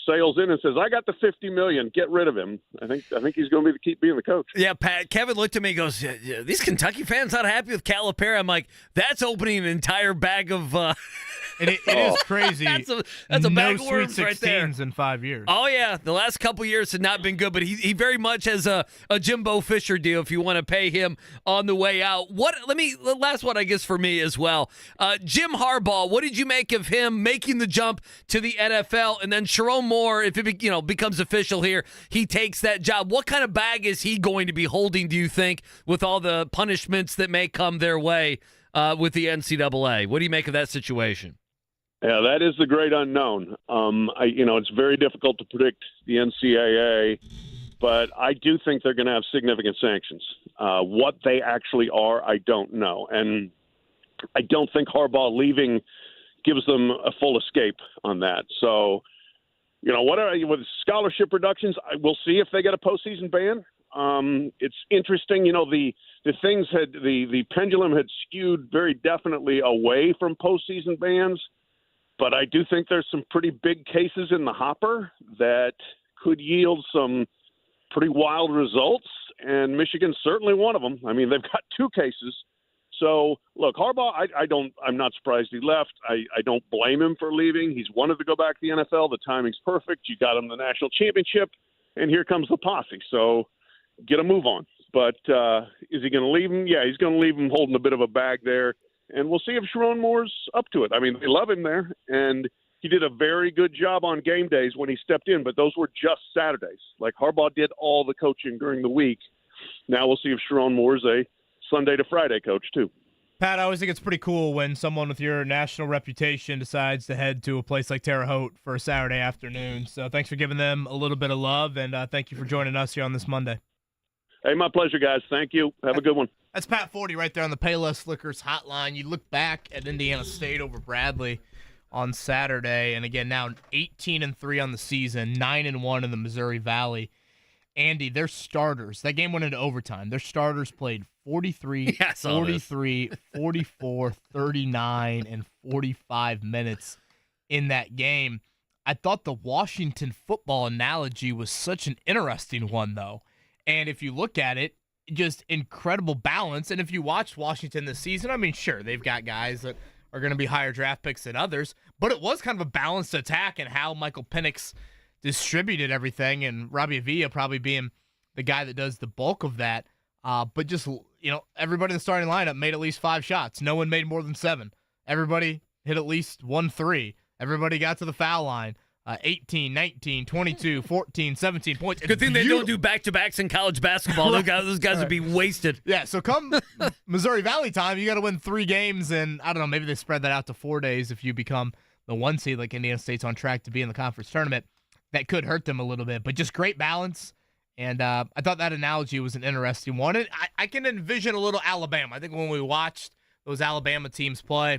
sails in and says, "I got the $50 million. Get rid of him." I think he's going to keep being the coach. Yeah, Pat. Kevin looked at me and goes, yeah, "These Kentucky fans not happy with Calipari." I'm like, "That's opening an entire bag of." It is crazy. That's a bag of worms right there. In 5 years. Oh yeah, the last couple years have not been good, but he very much has a Jimbo Fisher deal. If you want to pay him on the way out, last one I guess for me as well. Jim Harbaugh, what did you make of him making the jump to the NFL, and then Sharon Moore, if it becomes official here, he takes that job. What kind of bag is he going to be holding? Do you think, with all the punishments that may come their way with the NCAA? What do you make of that situation? Yeah, that is the great unknown. It's very difficult to predict the NCAA, but I do think they're going to have significant sanctions. What they actually are, I don't know. And I don't think Harbaugh leaving gives them a full escape on that. So, with scholarship reductions, we'll see if they get a postseason ban. It's interesting, the pendulum had skewed very definitely away from postseason bans. But I do think there's some pretty big cases in the hopper that could yield some pretty wild results. and Michigan's certainly one of them. I mean, they've got 2 cases. So, look, Harbaugh, I'm not surprised he left. I don't blame him for leaving. He's wanted to go back to the NFL. The timing's perfect. You got him the national championship, and here comes the posse. So get a move on. But is he going to leave him? Yeah, he's going to leave him holding a bit of a bag there. And we'll see if Sharon Moore's up to it. I mean, they love him there, and he did a very good job on game days when he stepped in, but those were just Saturdays. Like Harbaugh did all the coaching during the week. Now we'll see if Sharon Moore's a Sunday to Friday coach too. Pat, I always think it's pretty cool when someone with your national reputation decides to head to a place like Terre Haute for a Saturday afternoon. So thanks for giving them a little bit of love, and thank you for joining us here on this Monday. Hey, my pleasure, guys. Thank you. Have a good one. That's Pat Forde right there on the Payless Liquors hotline. You look back at Indiana State over Bradley on Saturday, and again now 18-3 on the season, 9-1 in the Missouri Valley. Andy, their starters, that game went into overtime. Their starters played 43, 43, 44, 39, and 45 minutes in that game. I thought the Washington football analogy was such an interesting one, though. And if you look at it, just incredible balance. And if you watch Washington this season, I mean, sure, they've got guys that are going to be higher draft picks than others, but it was kind of a balanced attack in how Michael Penix distributed everything, and Robbie Avila probably being the guy that does the bulk of that. But just, everybody in the starting lineup made at least 5 shots. No one made more than 7. Everybody hit at least 1 3. Everybody got to the foul line. 18, 19, 22, 14, 17 points. Good thing they don't do back-to-backs in college basketball. Those guys would be wasted. Yeah, so come Missouri Valley time, you got to win 3 games, and I don't know, maybe they spread that out to 4 days if you become the 1 seed like Indiana State's on track to be in the conference tournament. That could hurt them a little bit, but just great balance. And I thought that analogy was an interesting one. And I can envision a little Alabama. I think when we watched those Alabama teams play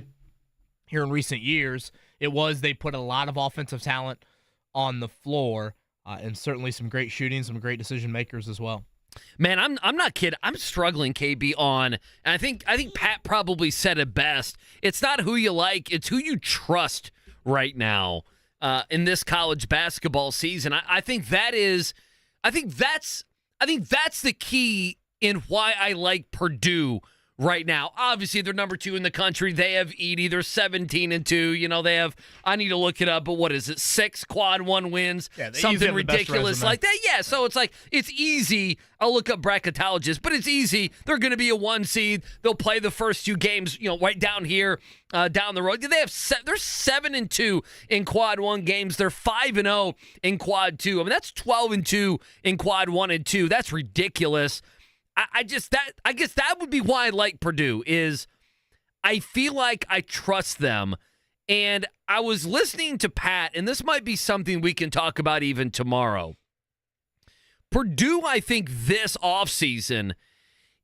here in recent years, they put a lot of offensive talent on the floor, and certainly some great shooting, some great decision makers as well. Man, I'm not kidding. I'm struggling, KB, and I think Pat probably said it best. It's not who you like, it's who you trust right now in this college basketball season. I think that's the key in why I like Purdue right now. Obviously, they're number 2 in the country. They have Edey. They're 17-2. They have, I need to look it up, but what is it? 6 quad 1 wins. Yeah, something ridiculous like that. Yeah, so it's like, it's easy. I'll look up bracketologists, but it's easy. They're going to be a 1 seed. They'll play the first 2 games, right down here, down the road. They're 7-2 in quad 1 games. They're 5-0 in quad 2. I mean, that's 12-2 in quad 1 and 2. That's ridiculous. I guess that would be why I like Purdue, is I feel like I trust them. And I was listening to Pat, and this might be something we can talk about even tomorrow. Purdue, I think this offseason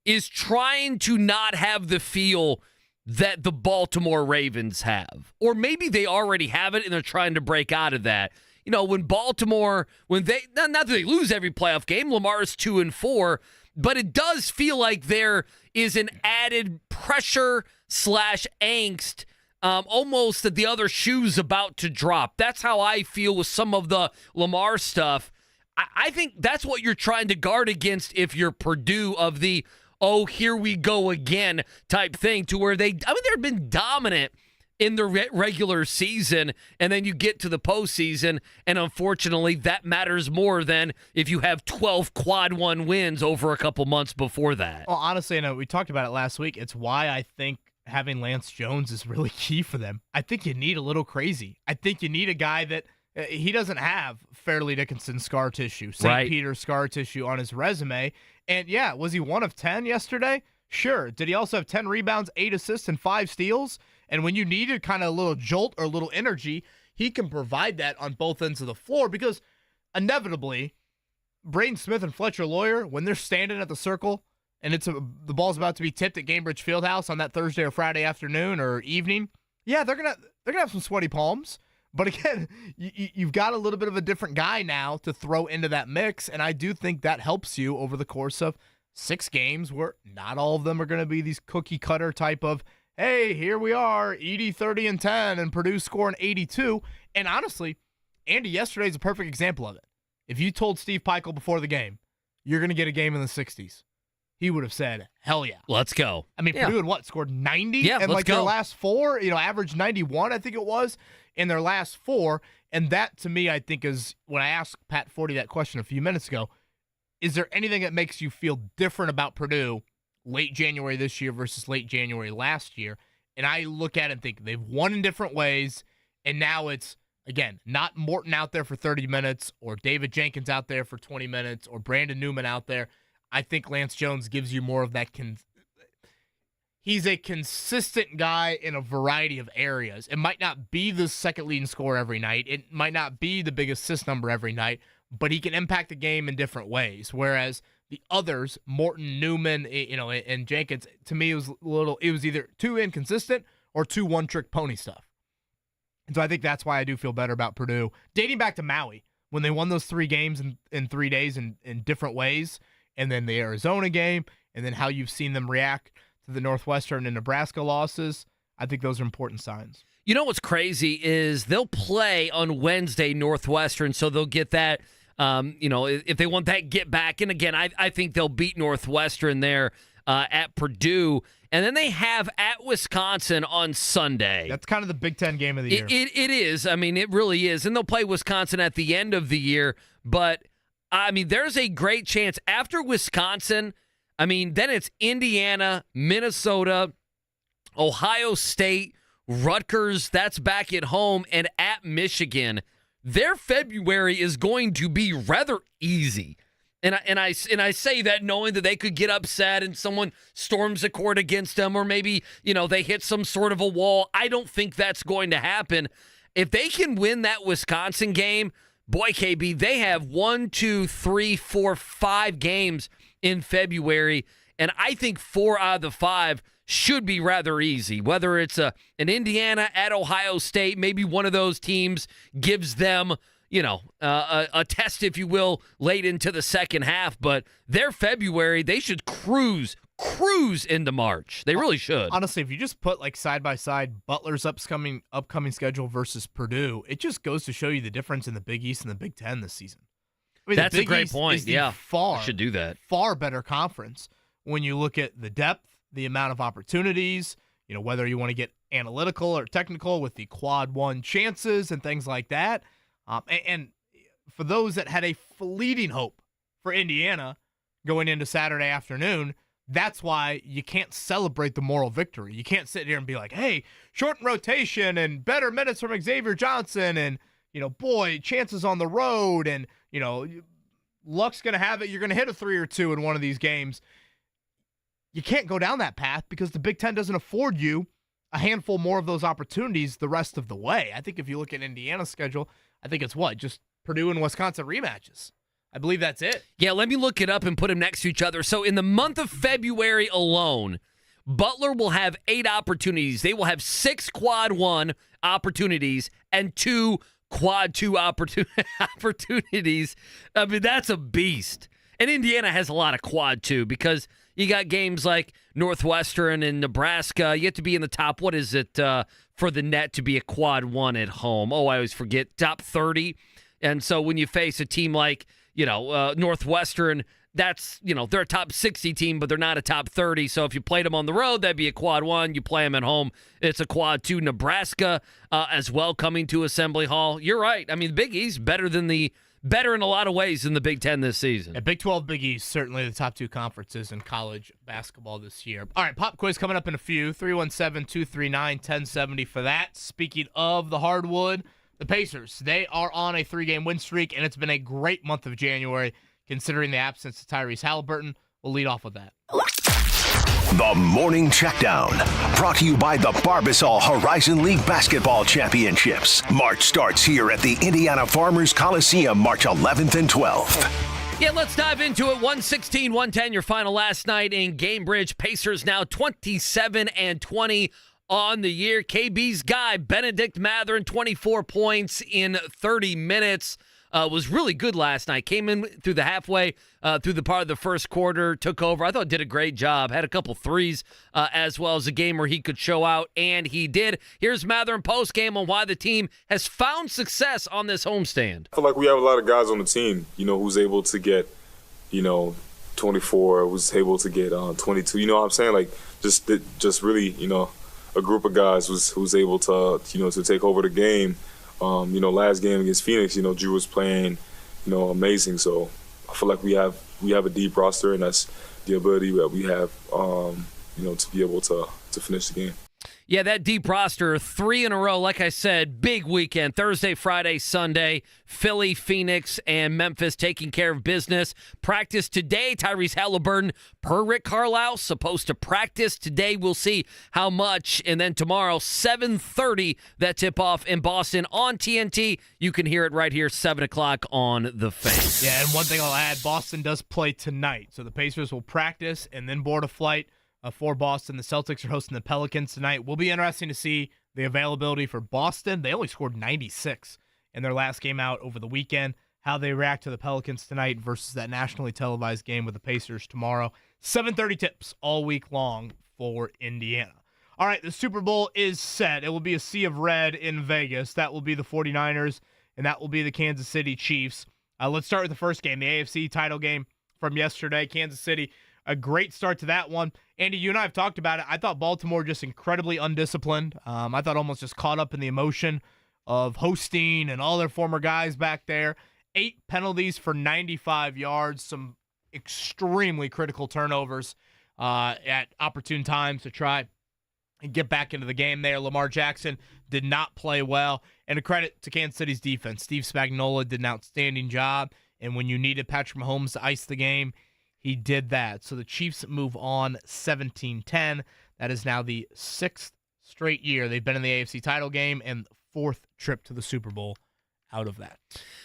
is trying to not have the feel that the Baltimore Ravens have. Or maybe they already have it and they're trying to break out of that. When Baltimore, not that they lose every playoff game, Lamar's 2-4, but it does feel like there is an added pressure / angst, almost that the other shoe's about to drop. That's how I feel with some of the Lamar stuff. I think that's what you're trying to guard against if you're Purdue, of the, oh, here we go again type thing, to where they've been dominant in the regular season, and then you get to the postseason, and unfortunately that matters more than if you have 12 quad 1 wins over a couple months before that. Well, honestly, we talked about it last week. It's why I think having Lance Jones is really key for them. I think you need a little crazy. I think you need a guy that he doesn't have Fairleigh Dickinson scar tissue, St. Peter scar tissue on his resume. And yeah, was he 1 of 10 yesterday? Sure. Did he also have 10 rebounds, 8 assists, and 5 steals? And when you needed kind of a little jolt or a little energy, he can provide that on both ends of the floor, because inevitably, Braden Smith and Fletcher Lawyer, when they're standing at the circle and the ball's about to be tipped at Gainbridge Fieldhouse on that Thursday or Friday afternoon or evening, yeah, they're gonna have some sweaty palms. But again, you've got a little bit of a different guy now to throw into that mix, and I do think that helps you over the course of 6 games, where not all of them are going to be these cookie cutter type of, hey, here we are, Edey 30-10 and Purdue scoring 82. And honestly, Andy, yesterday is a perfect example of it. If you told Steve Peichel before the game, you're going to get a game in the 60s. He would have said, hell yeah. Let's go. I mean, Purdue had scored 90? Yeah, and let's go. Their last four, averaged 91, I think it was, in their last four. And that, to me, I think is, when I asked Pat Forde that question a few minutes ago, is there anything that makes you feel different about Purdue late January this year versus late January last year? And I look at it and think they've won in different ways, and now it's, again, not Morton out there for 30 minutes or David Jenkins out there for 20 minutes or Brandon Newman out there. I think Lance Jones gives you more of that. He's a consistent guy in a variety of areas. It might not be the second leading scorer every night. It might not be the big assist number every night, but he can impact the game in different ways. Whereas the others, Morton, Newman, and Jenkins, to me, it was either too inconsistent or too one-trick pony stuff. And so I think that's why I do feel better about Purdue. Dating back to Maui, when they won those 3 games in 3 days in different ways, and then the Arizona game, and then how you've seen them react to the Northwestern and Nebraska losses, I think those are important signs. You know what's crazy is they'll play on Wednesday Northwestern, so they'll get that, if they want that get back. And again, I think they'll beat Northwestern there at Purdue. And then they have at Wisconsin on Sunday. That's kind of the Big Ten game of the year. It is. I mean, it really is. And they'll play Wisconsin at the end of the year. But, I mean, there's a great chance after Wisconsin, I mean, then it's Indiana, Minnesota, Ohio State, Rutgers, that's back at home, and at Michigan. Their February is going to be rather easy. And I say that knowing that they could get upset and someone storms the court against them, or maybe, they hit some sort of a wall. I don't think that's going to happen. If they can win that Wisconsin game, boy, KB, they have 5 games in February, and I think 4 out of the 5 should be rather easy. Whether it's an Indiana at Ohio State, maybe one of those teams gives them a test, if you will, late into the second half. But their February, they should cruise into March. They really should. Honestly, if you just put side by side Butler's upcoming schedule versus Purdue, it just goes to show you the difference in the Big East and the Big Ten this season. I mean, that's the a great East point. is the I should do that. Far better conference when you look at the depth, the amount of opportunities. Whether you want to get analytical or technical with the quad 1 chances and things like that. And for those that had a fleeting hope for Indiana going into Saturday afternoon, that's why you can't celebrate the moral victory. You can't sit here and be like, hey, shorten rotation and better minutes from Xavier Johnson and, chances on the road and, luck's going to have it. You're going to hit a 3 or 2 in one of these games. You can't go down that path because the Big Ten doesn't afford you a handful more of those opportunities the rest of the way. I think if you look at Indiana's schedule, I think it's just Purdue and Wisconsin rematches. I believe that's it. Yeah, let me look it up and put them next to each other. So in the month of February alone, Butler will have 8 opportunities. They will have 6 quad 1 opportunities and 2 quad 2 opportunities. I mean, that's a beast. And Indiana has a lot of quad 2 because you got games like Northwestern and Nebraska. You have to be in the top, what is it, for the net to be a quad 1 at home? Oh, I always forget, top 30. And so when you face a team like, Northwestern, that's, they're a top 60 team, but they're not a top 30. So if you played them on the road, that'd be a quad 1. You play them at home, it's a quad 2. Nebraska as well coming to Assembly Hall. You're right. I mean, the Big East better in a lot of ways than the Big Ten this season. Yeah, Big 12, Big East, certainly the top 2 conferences in college basketball this year. All right, pop quiz coming up in a few. 317-239-1070 for that. Speaking of the hardwood, the Pacers, they are on a 3-game win streak, and it's been a great month of January considering the absence of Tyrese Haliburton. We'll lead off with that. The Morning Checkdown, brought to you by the Barbasol Horizon League Basketball Championships. March starts here at the Indiana Farmers Coliseum, March 11th and 12th. Yeah, let's dive into it. 116-110, your final last night in Gamebridge. Pacers now 27-20 on the year. KB's guy, Benedict Mathurin, 24 points in 30 minutes. Was really good last night. Came in through the halfway, through the part of the first quarter, took over. I thought did a great job. Had a couple threes as well as a game where he could show out, and he did. Here's Mathurin post-game on why the team has found success on this homestand. I feel like we have a lot of guys on the team, who's able to get 24, was able to get 22. You know what I'm saying? Like just really, a group of guys who's able to, to take over the game. Last game against Phoenix, Drew was playing, amazing. So I feel like we have a deep roster, and that's the ability that we have, to be able to finish the game. Yeah, that deep roster, 3 in a row. Like I said, big weekend. Thursday, Friday, Sunday. Philly, Phoenix, and Memphis taking care of business. Practice today. Tyrese Haliburton, per Rick Carlisle, supposed to practice today. We'll see how much. And then tomorrow, 7:30, that tip-off in Boston on TNT. You can hear it right here, 7 o'clock on The Fan. Yeah, and one thing I'll add, Boston does play tonight. So the Pacers will practice and then board a flight for Boston. The Celtics are hosting the Pelicans tonight. Will be interesting to see the availability for Boston. They only scored 96 in their last game out over the weekend. How they react to the Pelicans tonight versus that nationally televised game with the Pacers tomorrow. 7:30 tips all week long for Indiana. All right, the Super Bowl is set. It will be a sea of red in Vegas. That will be the 49ers, and that will be the Kansas City Chiefs. Let's start with the first game, the AFC title game from yesterday. Kansas City, a great start to that one. Andy, you and I have talked about it. I thought Baltimore just incredibly undisciplined. I thought almost just caught up in the emotion of hosting and all their former guys back there. 8 penalties for 95 yards, some extremely critical turnovers at opportune times to try and get back into the game there. Lamar Jackson did not play well. And a credit to Kansas City's defense. Steve Spagnuolo did an outstanding job. And when you needed Patrick Mahomes to ice the game, he did that. So the Chiefs move on 17-10. That is now the 6th straight year they've been in the AFC title game and 4th trip to the Super Bowl out of that.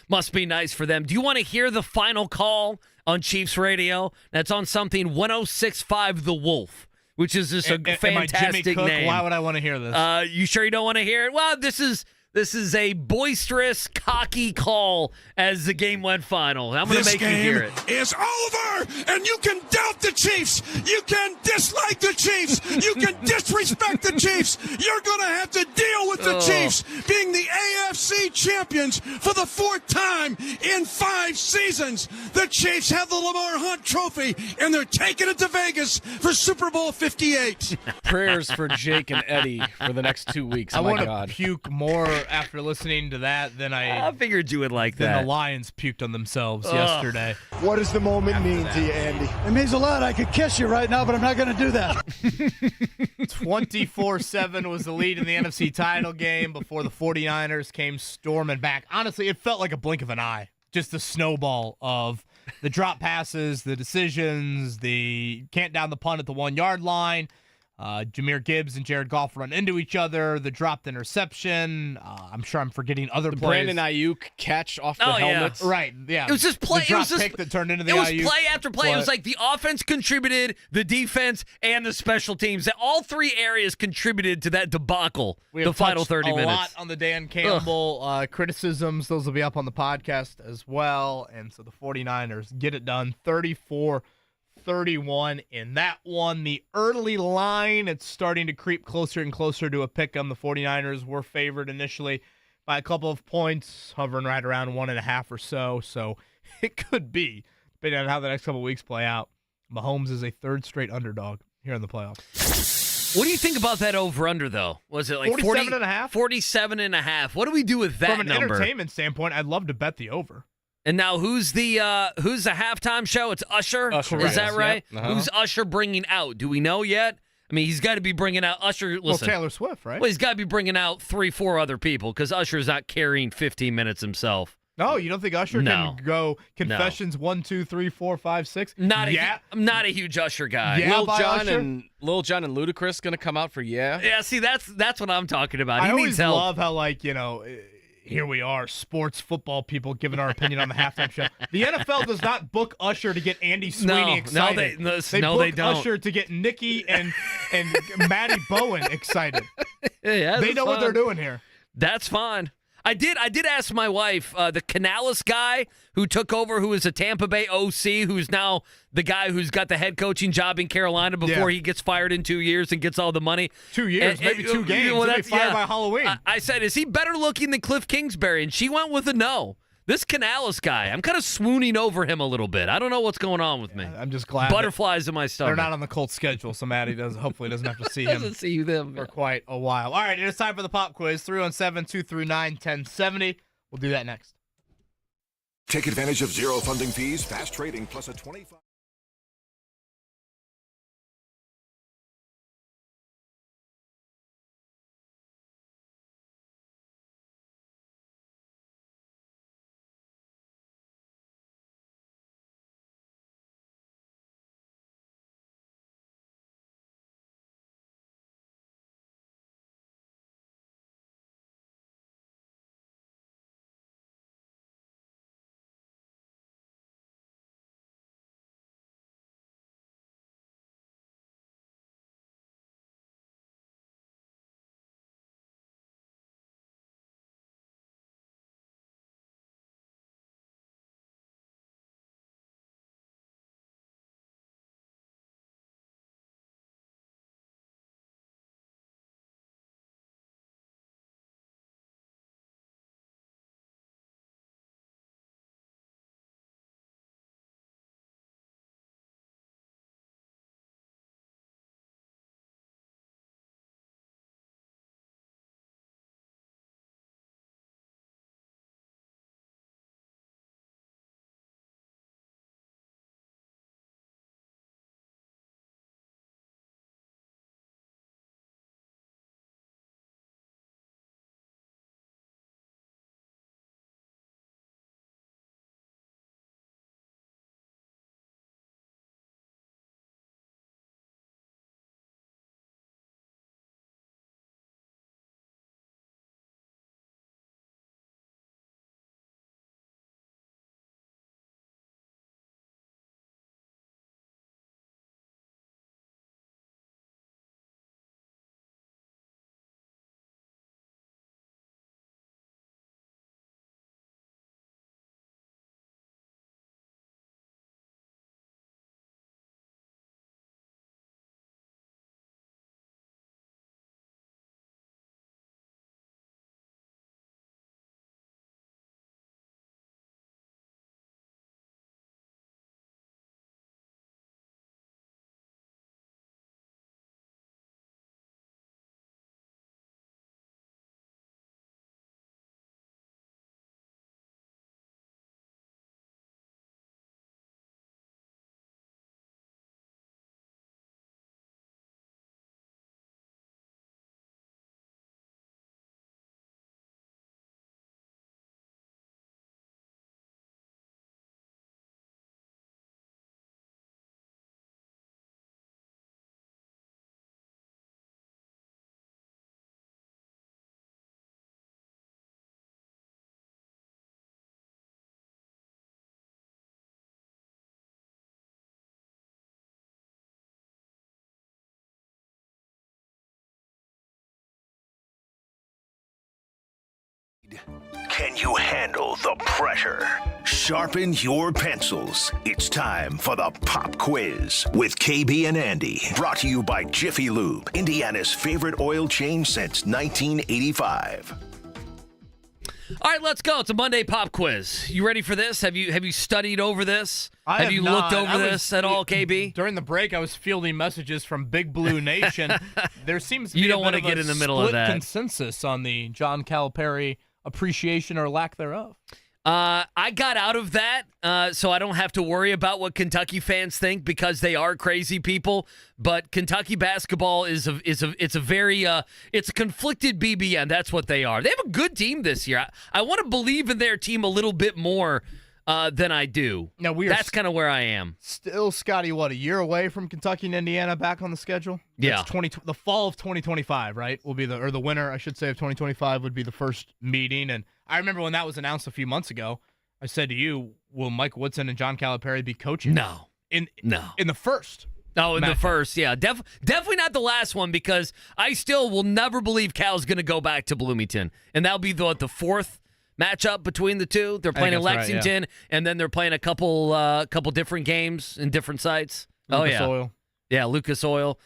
Must be nice for them. Do you want to hear the final call on Chiefs radio? That's on something 106.5 The Wolf, which is just a fantastic Jimmy Cook? name. Why would I want to hear this? You sure you don't want to hear it? Well, this is a boisterous, cocky call as the game went final. I'm going to make you hear it. This game is over, and you can doubt the Chiefs. You can dislike the Chiefs. You can disrespect the Chiefs. You're going to have to deal with the Chiefs being the AFC champions for the 4th time in 5 seasons. The Chiefs have the Lamar Hunt Trophy, and they're taking it to Vegas for Super Bowl 58. Prayers for Jake and Eddie for the next 2 weeks. I want to puke more after listening to that than I figured you would like than that. the Lions puked on themselves yesterday. What does the moment mean to you, Andy? It means a lot. I could kiss you right now, but I'm not going to do that. 24-7 was the lead in the NFC title game before the 49ers came storming back. Honestly, it felt like a blink of an eye. Just the snowball of the drop passes, the decisions, the can't down the punt at the 1-yard line. Jahmyr Gibbs and Jared Goff run into each other. The dropped interception. I'm sure I'm forgetting other plays. Brandon Ayuk catch off the helmets. Yeah. Right, yeah. It was just play. The drop pick that turned into the Ayuk. It was play after play. It was like the offense contributed, the defense, and the special teams. All 3 areas contributed to that debacle. The final 30 minutes. A lot on the Dan Campbell criticisms. Those will be up on the podcast as well. And so the 49ers get it done. 34-31 in that one. The early line, it's starting to creep closer and closer to a pick 'em. The 49ers were favored initially by a couple of points, hovering right around 1.5 or so. So it could be, depending on how the next couple of weeks play out, Mahomes is a 3rd straight underdog here in the playoffs. What do you think about that over-under, though? Was it like 47.5? 47.5. What do we do with that number? From an number? entertainment standpoint, I'd love to bet the over. And now who's the halftime show? It's Usher. Is that right? Yep. Uh-huh. Who's Usher bringing out? Do we know yet? I mean, he's got to be bringing out Usher. Listen, Taylor Swift, right? Well, he's got to be bringing out 3-4 other people because Usher's not carrying 15 minutes himself. No, you don't think Usher can go Confessions 1, 2, 3, 4, 5, 6? I'm not a huge Usher guy. Yeah, Lil Jon and Ludacris going to come out for Yeah. Yeah, see, that's what I'm talking about. I He always needs help. love how, here we are, sports football people giving our opinion on the halftime show. The NFL does not book Usher to get Andy Sweeney excited. They book don't. Usher to get Nikki and Maddie Bowen excited. Yeah, they know what they're doing here. That's fine. I did ask my wife, the Canales guy who took over, who is a Tampa Bay OC, who's now the guy who's got the head coaching job in Carolina before he gets fired in 2 years and gets all the money. 2 years, maybe 2 games. He'll be fired by Halloween. I said, is he better looking than Cliff Kingsbury? And she went with a no. This Canales guy, I'm kind of swooning over him a little bit. I don't know what's going on with me. I'm just glad butterflies in my stomach. They're not on the Colts schedule, so Maddie hopefully doesn't have to see him. Doesn't see them for quite a while. All right, it's time for the pop quiz. 317-239-1070. We'll do that next. Take advantage of zero funding fees, fast trading, plus a 25. Can you handle the pressure? Sharpen your pencils. It's time for the Pop Quiz with KB and Andy. Brought to you by Jiffy Lube, Indiana's favorite oil change since 1985. All right, let's go. It's a Monday Pop Quiz. You ready for this? Have you studied over this? Have you looked over this at all, KB? During the break, I was fielding messages from Big Blue Nation. There seems to be you don't want to get in the middle of that consensus on the John Calipari appreciation or lack thereof. I got out of that, so I don't have to worry about what Kentucky fans think because they are crazy people. But Kentucky basketball it's a conflicted BBN. That's what they are. They have a good team this year. I want to believe in their team a little bit more than I do. Now that's kind of where I am. Still, Scotty, a year away from Kentucky and Indiana back on the schedule? Yeah. The fall of 2025, right? Will be the winter, I should say, of 2025 would be the first meeting. And I remember when that was announced a few months ago, I said to you, will Mike Woodson and John Calipari be coaching? No. In the first. Oh, in the first, yeah. Definitely not the last one because I still will never believe Cal's going to go back to Bloomington. And that'll be the fourth matchup between the two. They're playing in Lexington, and then they're playing a couple different games in different sites. Lucas Oil. Yeah, Lucas Oil.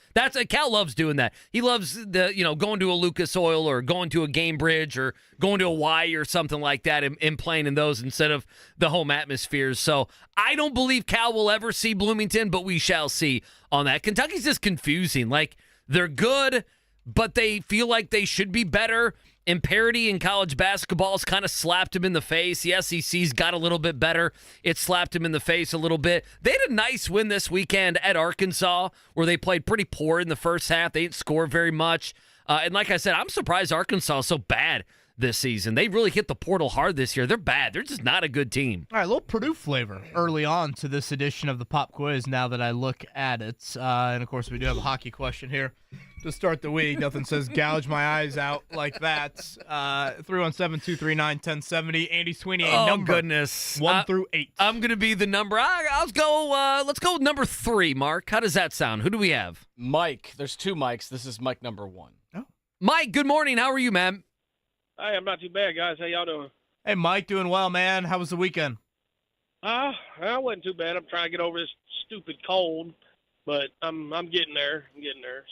Cal loves doing that. He loves going to a Lucas Oil or going to a Game Bridge or going to Hawaii or something like that and playing in those instead of the home atmospheres. So I don't believe Cal will ever see Bloomington, but we shall see on that. Kentucky's just confusing. Like, they're good, but they feel like they should be better. And parity in college basketball's kind of slapped him in the face. The SEC's got a little bit better. It slapped him in the face a little bit. They had a nice win this weekend at Arkansas where they played pretty poor in the first half. They didn't score very much. And like I said, I'm surprised Arkansas is so bad this season. They really hit the portal hard this year. They're bad. They're just not a good team. All right, a little Purdue flavor early on to this edition of the Pop Quiz now that I look at it. And, of course, we do have a hockey question here to start the week. Nothing says gouge my eyes out like that. 317-239-1070. Andy Sweeney, a number. Oh, goodness. 1 through 8. I'm going to be the number. Let's go with number 3, Mark. How does that sound? Who do we have? Mike. There's 2 Mikes. This is Mike number 1. Oh. Mike, good morning. How are you, man? Hey, I'm not too bad, guys. How y'all doing? Hey, Mike, doing well, man. How was the weekend? I wasn't too bad. I'm trying to get over this stupid cold, but I'm getting there.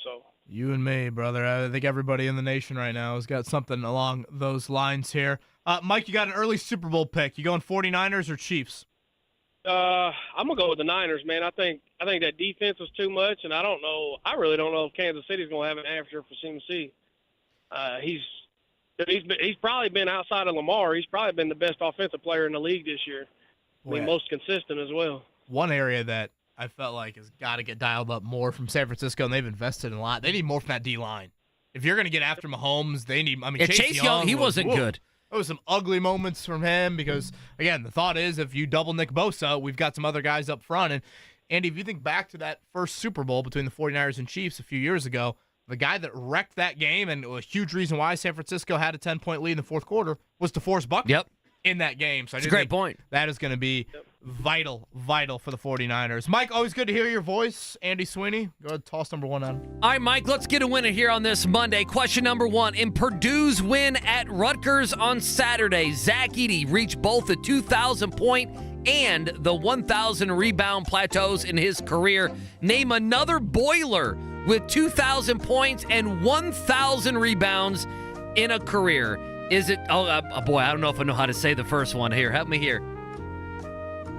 So You and me, brother. I think everybody in the nation right now has got something along those lines here. Mike, you got an early Super Bowl pick. You going 49ers or Chiefs? I'm gonna go with the Niners, man. I think that defense was too much, and I really don't know if Kansas City's gonna have an answer for CMC. He's probably been, outside of Lamar, he's probably been the best offensive player in the league this year. I mean, most consistent as well. One area that I felt like has got to get dialed up more from San Francisco, and they've invested in a lot. They need more from that D-line. If you're going to get after Mahomes, they need – I mean, Chase Young, he wasn't good. There was some ugly moments from him because, again, the thought is if you double Nick Bosa, we've got some other guys up front. And, Andy, if you think back to that first Super Bowl between the 49ers and Chiefs a few years ago, the guy that wrecked that game and a huge reason why San Francisco had a 10-point lead in the fourth quarter was DeForest Buckner in that game. So it's a great point. That is going to be vital for the 49ers. Mike, always good to hear your voice. Andy Sweeney, go ahead, toss number 1 on. All right, Mike, let's get a winner here on this Monday. Question number 1. In Purdue's win at Rutgers on Saturday, Zach Edey reached both the 2,000-point and the 1,000 rebound plateaus in his career. Name another Boiler with 2,000 points and 1,000 rebounds in a career. Is it, boy, I don't know if I know how to say the first one here. Help me here.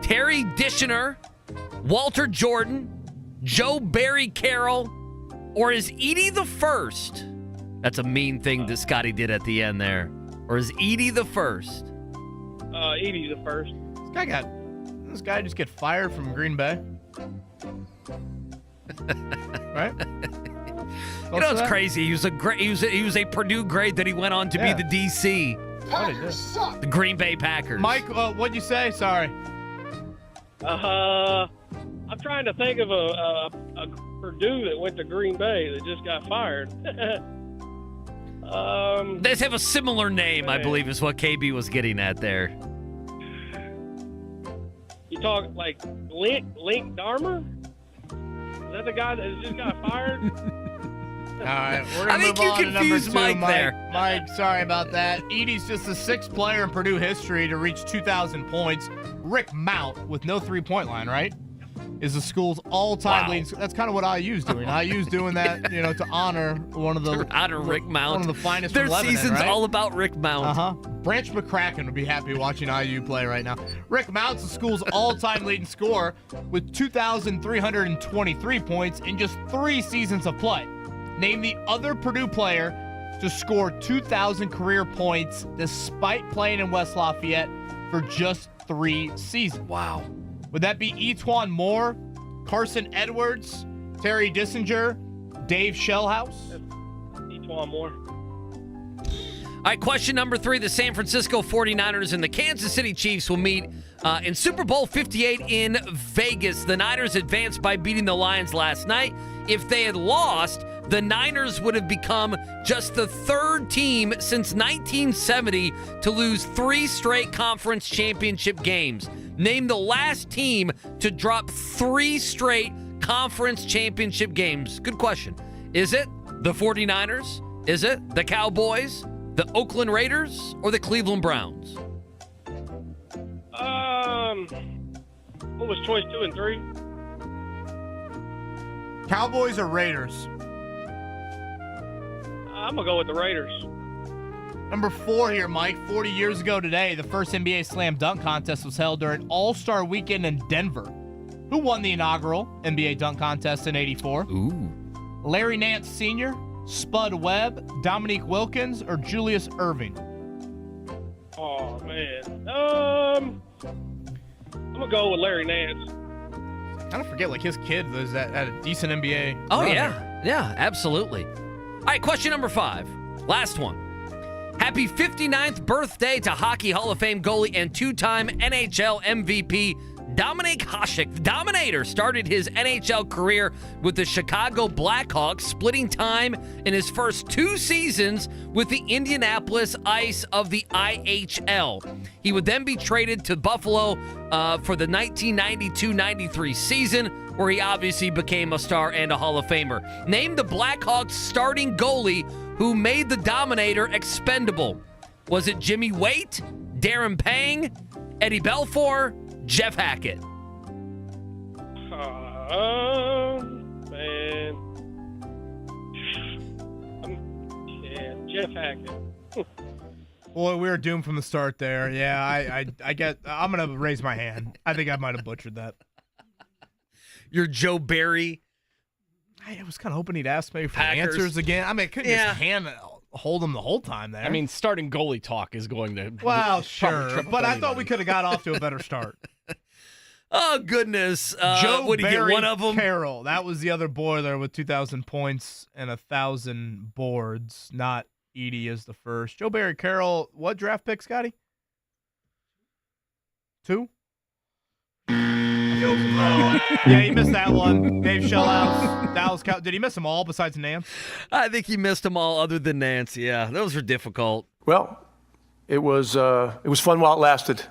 Terry Dishner, Walter Jordan, Joe Barry Carroll, or is Edey the first? That's a mean thing that Scotty did at the end there. Or is Edey the first? Edey's the first. This guy just get fired from Green Bay? Right? You know, it's crazy. He was a Purdue grade that he went on to be the DC. The Green Bay Packers. Mike, what'd you say? Sorry. I'm trying to think of a Purdue that went to Green Bay that just got fired. They have a similar name, I believe, is what KB was getting at there. You talk like Link Darmer? Is that the guy that just got fired? All right, we're going to move on to number 2, Mike. Mike, sorry about that. Edey's just the 6th player in Purdue history to reach 2,000 points. Rick Mount, with no three-point line, right, is the school's all-time leading. That's kind of what IU's doing. IU's doing that, to honor one of the Rick Mount. One of the finest Their from Lebanon, season's right? all about Rick Mount. Branch McCracken would be happy watching IU play right now. Rick Mount's the school's all-time leading scorer with 2,323 points in just 3 seasons of play. Name the other Purdue player to score 2,000 career points despite playing in West Lafayette for just 3 seasons. Wow. Would that be E'Twaun Moore, Carson Edwards, Terry Dissinger, Dave Shellhouse? E'Twaun Moore. All right, question number 3. The San Francisco 49ers and the Kansas City Chiefs will meet in Super Bowl 58 in Vegas. The Niners advanced by beating the Lions last night. If they had lost, the Niners would have become just the 3rd team since 1970 to lose 3 straight conference championship games. Name the last team to drop 3 straight conference championship games. Good question. Is it the 49ers? Is it the Cowboys, the Oakland Raiders, or the Cleveland Browns? What was choice 2 and 3? Cowboys or Raiders? I'm going to go with the Raiders. Number 4 here, Mike. 40 years ago today, the first NBA Slam Dunk Contest was held during All-Star Weekend in Denver. Who won the inaugural NBA Dunk Contest in '84? Ooh. Larry Nance Sr., Spud Webb, Dominique Wilkins, or Julius Erving? Oh, man. I'm going to go with Larry Nance. I kind of forget, like, his kid was at a decent NBA. Oh, run yeah. there. Yeah, absolutely. All right, question number 5. Last one. Happy 59th birthday to Hockey Hall of Fame goalie and 2-time NHL MVP Dominik Hasek. The Dominator started his NHL career with the Chicago Blackhawks, splitting time in his first 2 seasons with the Indianapolis Ice of the IHL. He would then be traded to Buffalo for the 1992-93 season, where he obviously became a star and a Hall of Famer. Name the Blackhawks starting goalie who made the Dominator expendable. Was it Jimmy Waite, Darren Pang, Eddie Belfour, Jeff Hackett? Man. Jeff Hackett. Boy, we were doomed from the start there. Yeah, I'm going to raise my hand. I think I might have butchered that. You're Joe Barry. I was kind of hoping he'd ask me for Packers. answers again. I mean, I couldn't just hold him the whole time there. I mean, starting goalie talk is going to. Well, probably sure, trip but up I thought we anybody. could have got off to a better start. Oh, goodness. Joe Would he get Barry one of them? Carroll. That was the other boiler with 2,000 points and 1,000 boards. Not Edie as the first. Joe Barry Carroll. What draft pick, Scotty? 2? Yeah, he missed that one. Dave Shellhouse, Dallas Cow. Did he miss them all besides Nance? I think he missed them all other than Nance. Yeah, those were difficult. Well, it was fun while it lasted.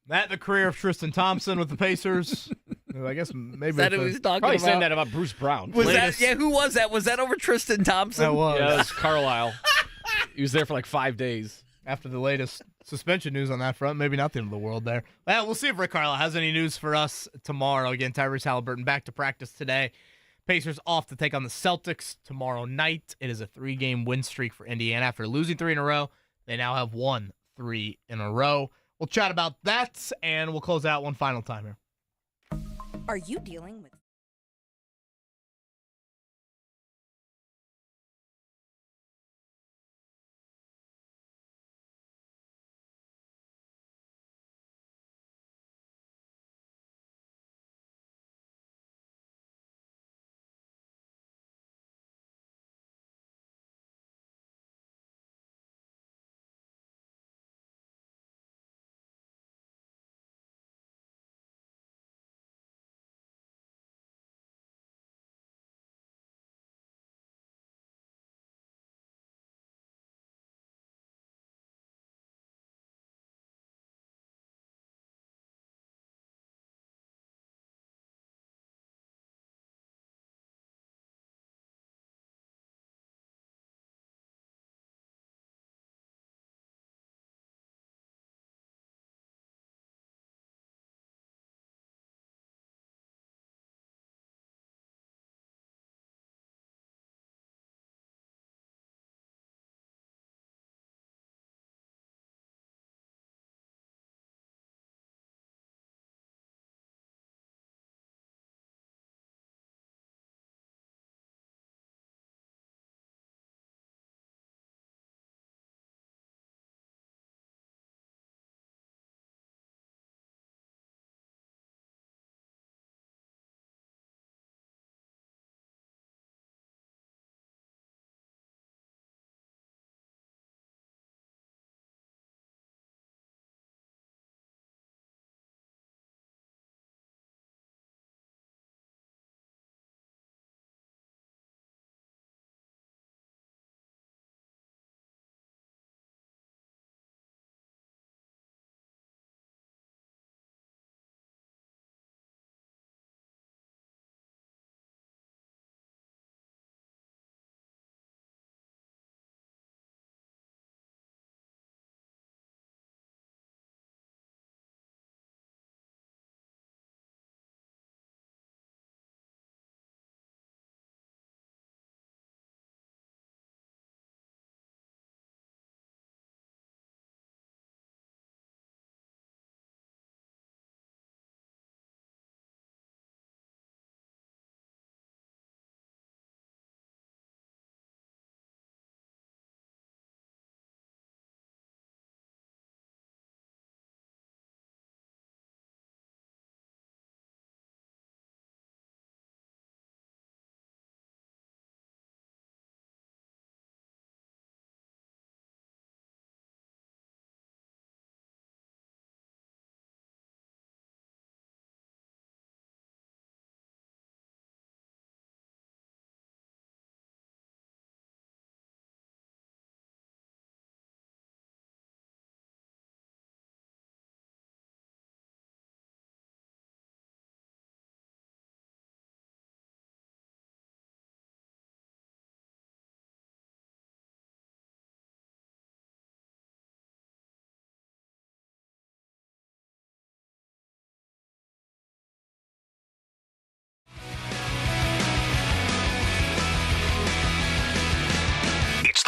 That the career of Tristan Thompson with the Pacers. I guess maybe Is that who he's talking Probably about? saying that about Bruce Brown. Was that, yeah, who was that? Was that over Tristan Thompson? That was. Yeah, it was Carlisle. He was there for like 5 days. After the latest suspension news on that front, maybe not the end of the world there. Well, we'll see if Rick Carlisle has any news for us tomorrow. Again, Tyrese Haliburton back to practice today. Pacers off to take on the Celtics tomorrow night. It is a 3-game win streak for Indiana. After losing 3 in a row, they now have won 3 in a row. We'll chat about that, and we'll close out one final time here. Are you dealing with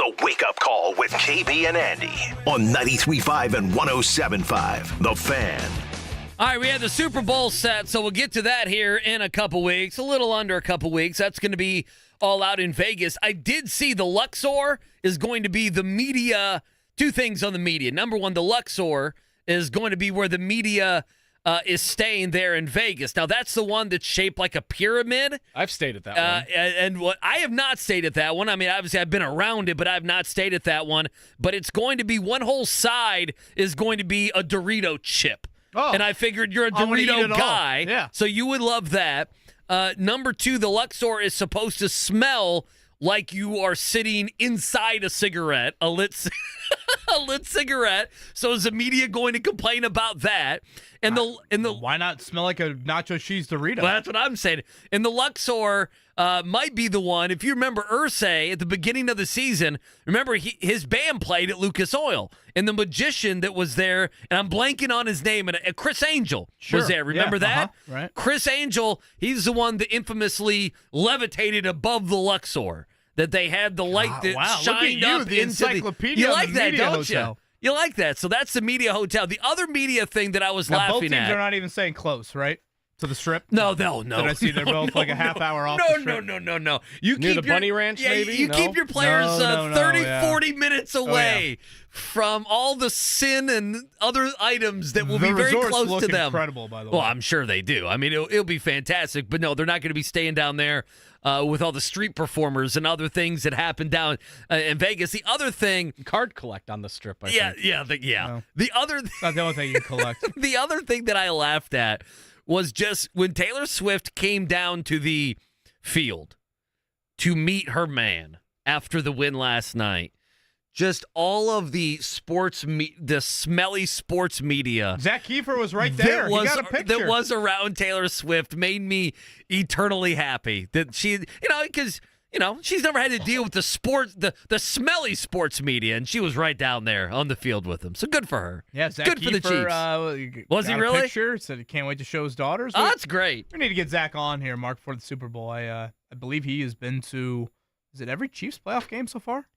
The Wake Up Call with KB and Andy on 93.5 and 107.5. The Fan. All right, we have the Super Bowl set, so we'll get to that here in a couple weeks, a little under a couple weeks. That's going to be all out in Vegas. I did see the Luxor is going to be the media, two things on the media. Number one, the Luxor is going to be where the media is staying there in Vegas. Now, that's the one that's shaped like a pyramid. I've stayed at that one. And what I have not stayed at that one. I mean, obviously, I've been around it, but I've not stayed at that one. But it's going to be one whole side is going to be a Dorito chip. Oh. And I figured you're a Dorito guy, yeah. So you would love that. Number two, the Luxor is supposed to smell like you are sitting inside a cigarette, a lit cigarette. So is the media going to complain about that? And the why not smell like a nacho cheese Dorito? Well, that's what I'm saying. And the Luxor might be the one. If you remember Irsay at the beginning of the season, remember his band played at Lucas Oil, and the magician that was there, and I'm blanking on his name, and Chris Angel was there. Remember that? Right. Chris Angel, he's the one that infamously levitated above the Luxor. That they had the light that shined up the into encyclopedia. You like that, don't hotel. you? You like that. So that's the media hotel. The other media thing that I was laughing both teams at. are not even saying close, right? To the strip? No. Did I see they're both like a half hour off the strip? No. You Near keep the Bunny Ranch, maybe? You keep your players 40 minutes away from all the sin and other items that will be very close look to them. Incredible, by the way. Well, I'm sure they do. I mean, it'll be fantastic. But no, they're not going to be staying down there with all the street performers and other things that happen down in Vegas. The other thing, card collect on the strip. I think. No. The other, not the only thing you collect. The other thing that I laughed at was just when Taylor Swift came down to the field to meet her man after the win last night. Just all of the the smelly sports media. Zach Kiefer was right there. He got a picture. That was around Taylor Swift made me eternally happy that she, because she's never had to deal with the smelly sports media, and she was right down there on the field with them. So good for her. Yeah, Zach good Kiefer, for the Chiefs. Was he really? Picture, said he can't wait to show his daughters. Oh, that's great. We need to get Zach on here, Mark, for the Super Bowl. I believe he has been to, is it every Chiefs playoff game so far?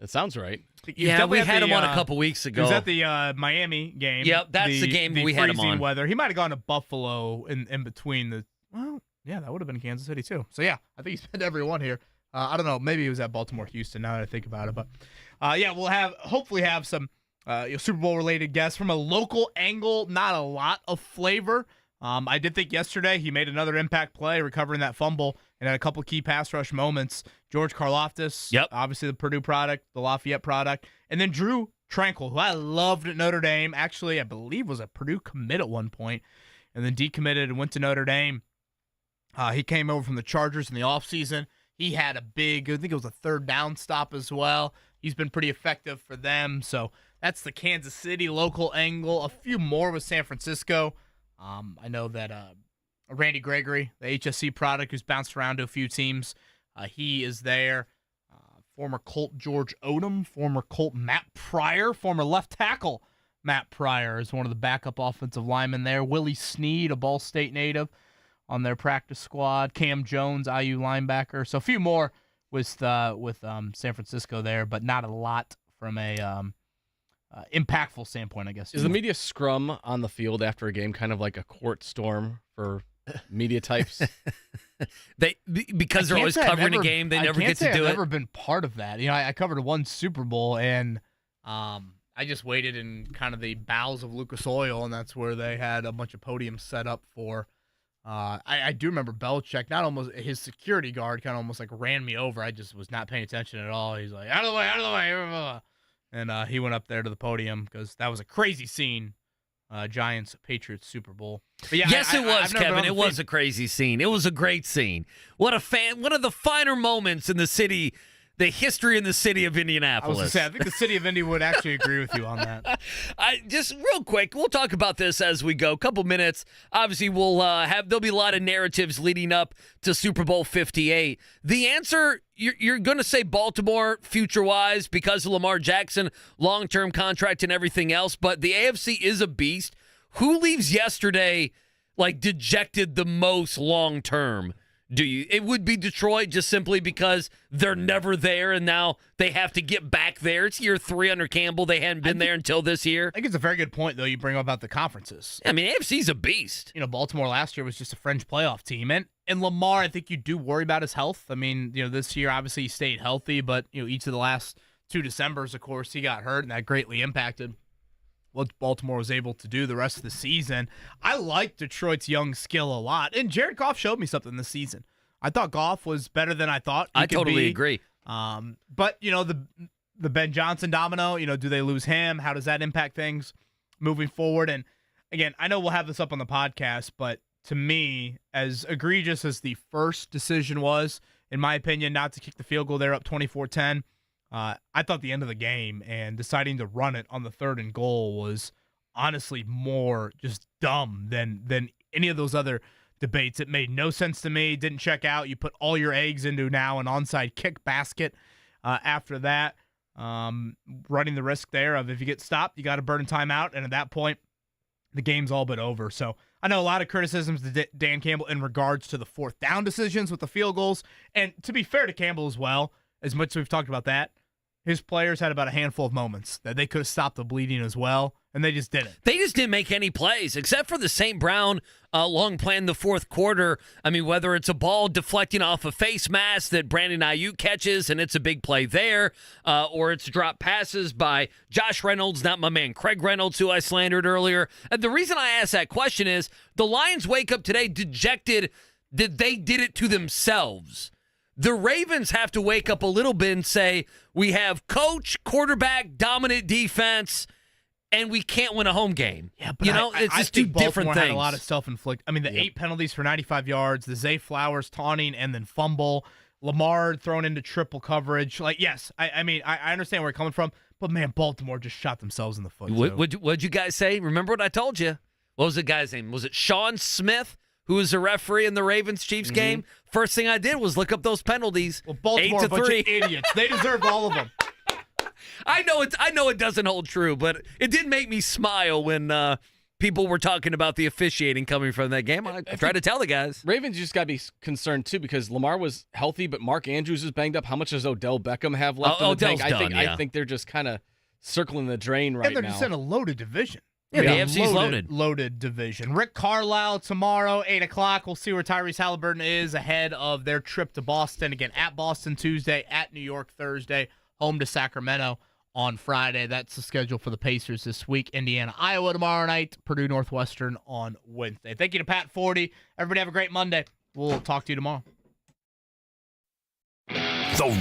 That sounds right. Yeah, we had him on a couple weeks ago. He was at the Miami game. Yep, that's the game we had him on. Weather. He might have gone to Buffalo in between the. Well, yeah, that would have been Kansas City too. So yeah, I think he's been to every one here. I don't know. Maybe he was at Baltimore, Houston. Now that I think about it, but we'll hopefully have some Super Bowl related guests from a local angle. Not a lot of flavor. I did think yesterday he made another impact play, recovering that fumble, and had a couple key pass rush moments. George Karlaftis, obviously the Purdue product, the Lafayette product, and then Drew Tranquil, who I loved at Notre Dame. Actually, I believe was a Purdue commit at one point, and then decommitted and went to Notre Dame. He came over from the Chargers in the offseason. He had a big, I think it was a third down stop as well. He's been pretty effective for them. So that's the Kansas City local angle. A few more with San Francisco. I know that Randy Gregory, the HSC product, who's bounced around to a few teams, he is there. Former Colt George Odom, former Colt Matt Pryor, former left tackle Matt Pryor is one of the backup offensive linemen there. Willie Snead, a Ball State native, on their practice squad. Cam Jones, IU linebacker. So a few more with San Francisco there, but not a lot from a impactful standpoint, I guess. Is the media scrum on the field after a game kind of like a court storm for media types? Because they're always covering a game, they never get to do it. I've never been part of that. I covered one Super Bowl, and I just waited in kind of the bowels of Lucas Oil, and that's where they had a bunch of podiums set up for. I do remember Belichick, not almost his security guard kind of almost like ran me over. I just was not paying attention at all. He's like, out of the way. And he went up there to the podium because that was a crazy scene. Giants-Patriots Super Bowl. But yeah, yes, it was, Kevin. It was a crazy scene. It was a great scene. One of the finer moments in the city, the history in the city of Indianapolis. I was going to say, I think the city of Indy would actually agree with you on that. Just real quick, we'll talk about this as we go. A couple minutes. Obviously, there'll be a lot of narratives leading up to Super Bowl 58. The answer, you're going to say Baltimore future-wise because of Lamar Jackson, long-term contract and everything else, but the AFC is a beast. Who leaves yesterday, dejected the most long-term? Do you? It would be Detroit just simply because they're never there, and now they have to get back there. It's year 3 under Campbell. They hadn't been there until this year. I think it's a very good point, though, you bring up about the conferences. I mean, AFC's a beast. Baltimore last year was just a fringe playoff team. And Lamar, I think you do worry about his health. I mean, this year, obviously, he stayed healthy, but, each of the last 2 Decembers, of course, he got hurt, and that greatly impacted what Baltimore was able to do the rest of the season. I like Detroit's young skill a lot, and Jared Goff showed me something this season. I thought Goff was better than I thought he I could totally be. agree. But, the Ben Johnson domino, do they lose him? How does that impact things moving forward? And, again, I know we'll have this up on the podcast, but to me, as egregious as the first decision was, in my opinion, not to kick the field goal there up 24-10, I thought the end of the game and deciding to run it on the 3rd and goal was honestly more just dumb than any of those other debates. It made no sense to me. Didn't check out. You put all your eggs into now an onside kick basket after that. Running the risk there of if you get stopped, you got to burn timeout. And at that point, the game's all but over. So I know a lot of criticisms to Dan Campbell in regards to the 4th down decisions with the field goals. And to be fair to Campbell as well, as much as we've talked about that, his players had about a handful of moments that they could have stopped the bleeding as well, and they just didn't. They just didn't make any plays, except for the St. Brown long play in the 4th quarter. I mean, whether it's a ball deflecting off a face mask that Brandon Ayuk catches, and it's a big play there, or it's drop passes by Josh Reynolds, not my man Craig Reynolds, who I slandered earlier. And the reason I ask that question is the Lions wake up today dejected that they did it to themselves. The Ravens have to wake up a little bit and say, we have coach, quarterback, dominant defense, and we can't win a home game. Yeah, but it's just two different Baltimore things. Had a lot of self-inflicted. I mean, the 8 penalties for 95 yards, the Zay Flowers taunting and then fumble, Lamar thrown into triple coverage. Yes, I understand where you're coming from, but man, Baltimore just shot themselves in the foot. What'd you guys say? Remember what I told you? What was the guy's name? Was it Sean Smith, who was a referee in the Ravens-Chiefs game? First thing I did was look up those penalties. Well, Baltimore, 8-3. A bunch of idiots. They deserved all of them. I know it doesn't hold true, but it did make me smile when people were talking about the officiating coming from that game. I tried to tell the guys. Ravens just got to be concerned, too, because Lamar was healthy, but Mark Andrews is banged up. How much does Odell Beckham have left in the tank? I think they're just kind of circling the drain right now. And they're just in a loaded division. Yeah, the AFC's loaded. Loaded division. Rick Carlisle tomorrow, 8 o'clock. We'll see where Tyrese Haliburton is ahead of their trip to Boston. Again, at Boston Tuesday, at New York Thursday, home to Sacramento on Friday. That's the schedule for the Pacers this week. Indiana, Iowa tomorrow night. Purdue Northwestern on Wednesday. Thank you to Pat Forde. Everybody have a great Monday. We'll talk to you tomorrow.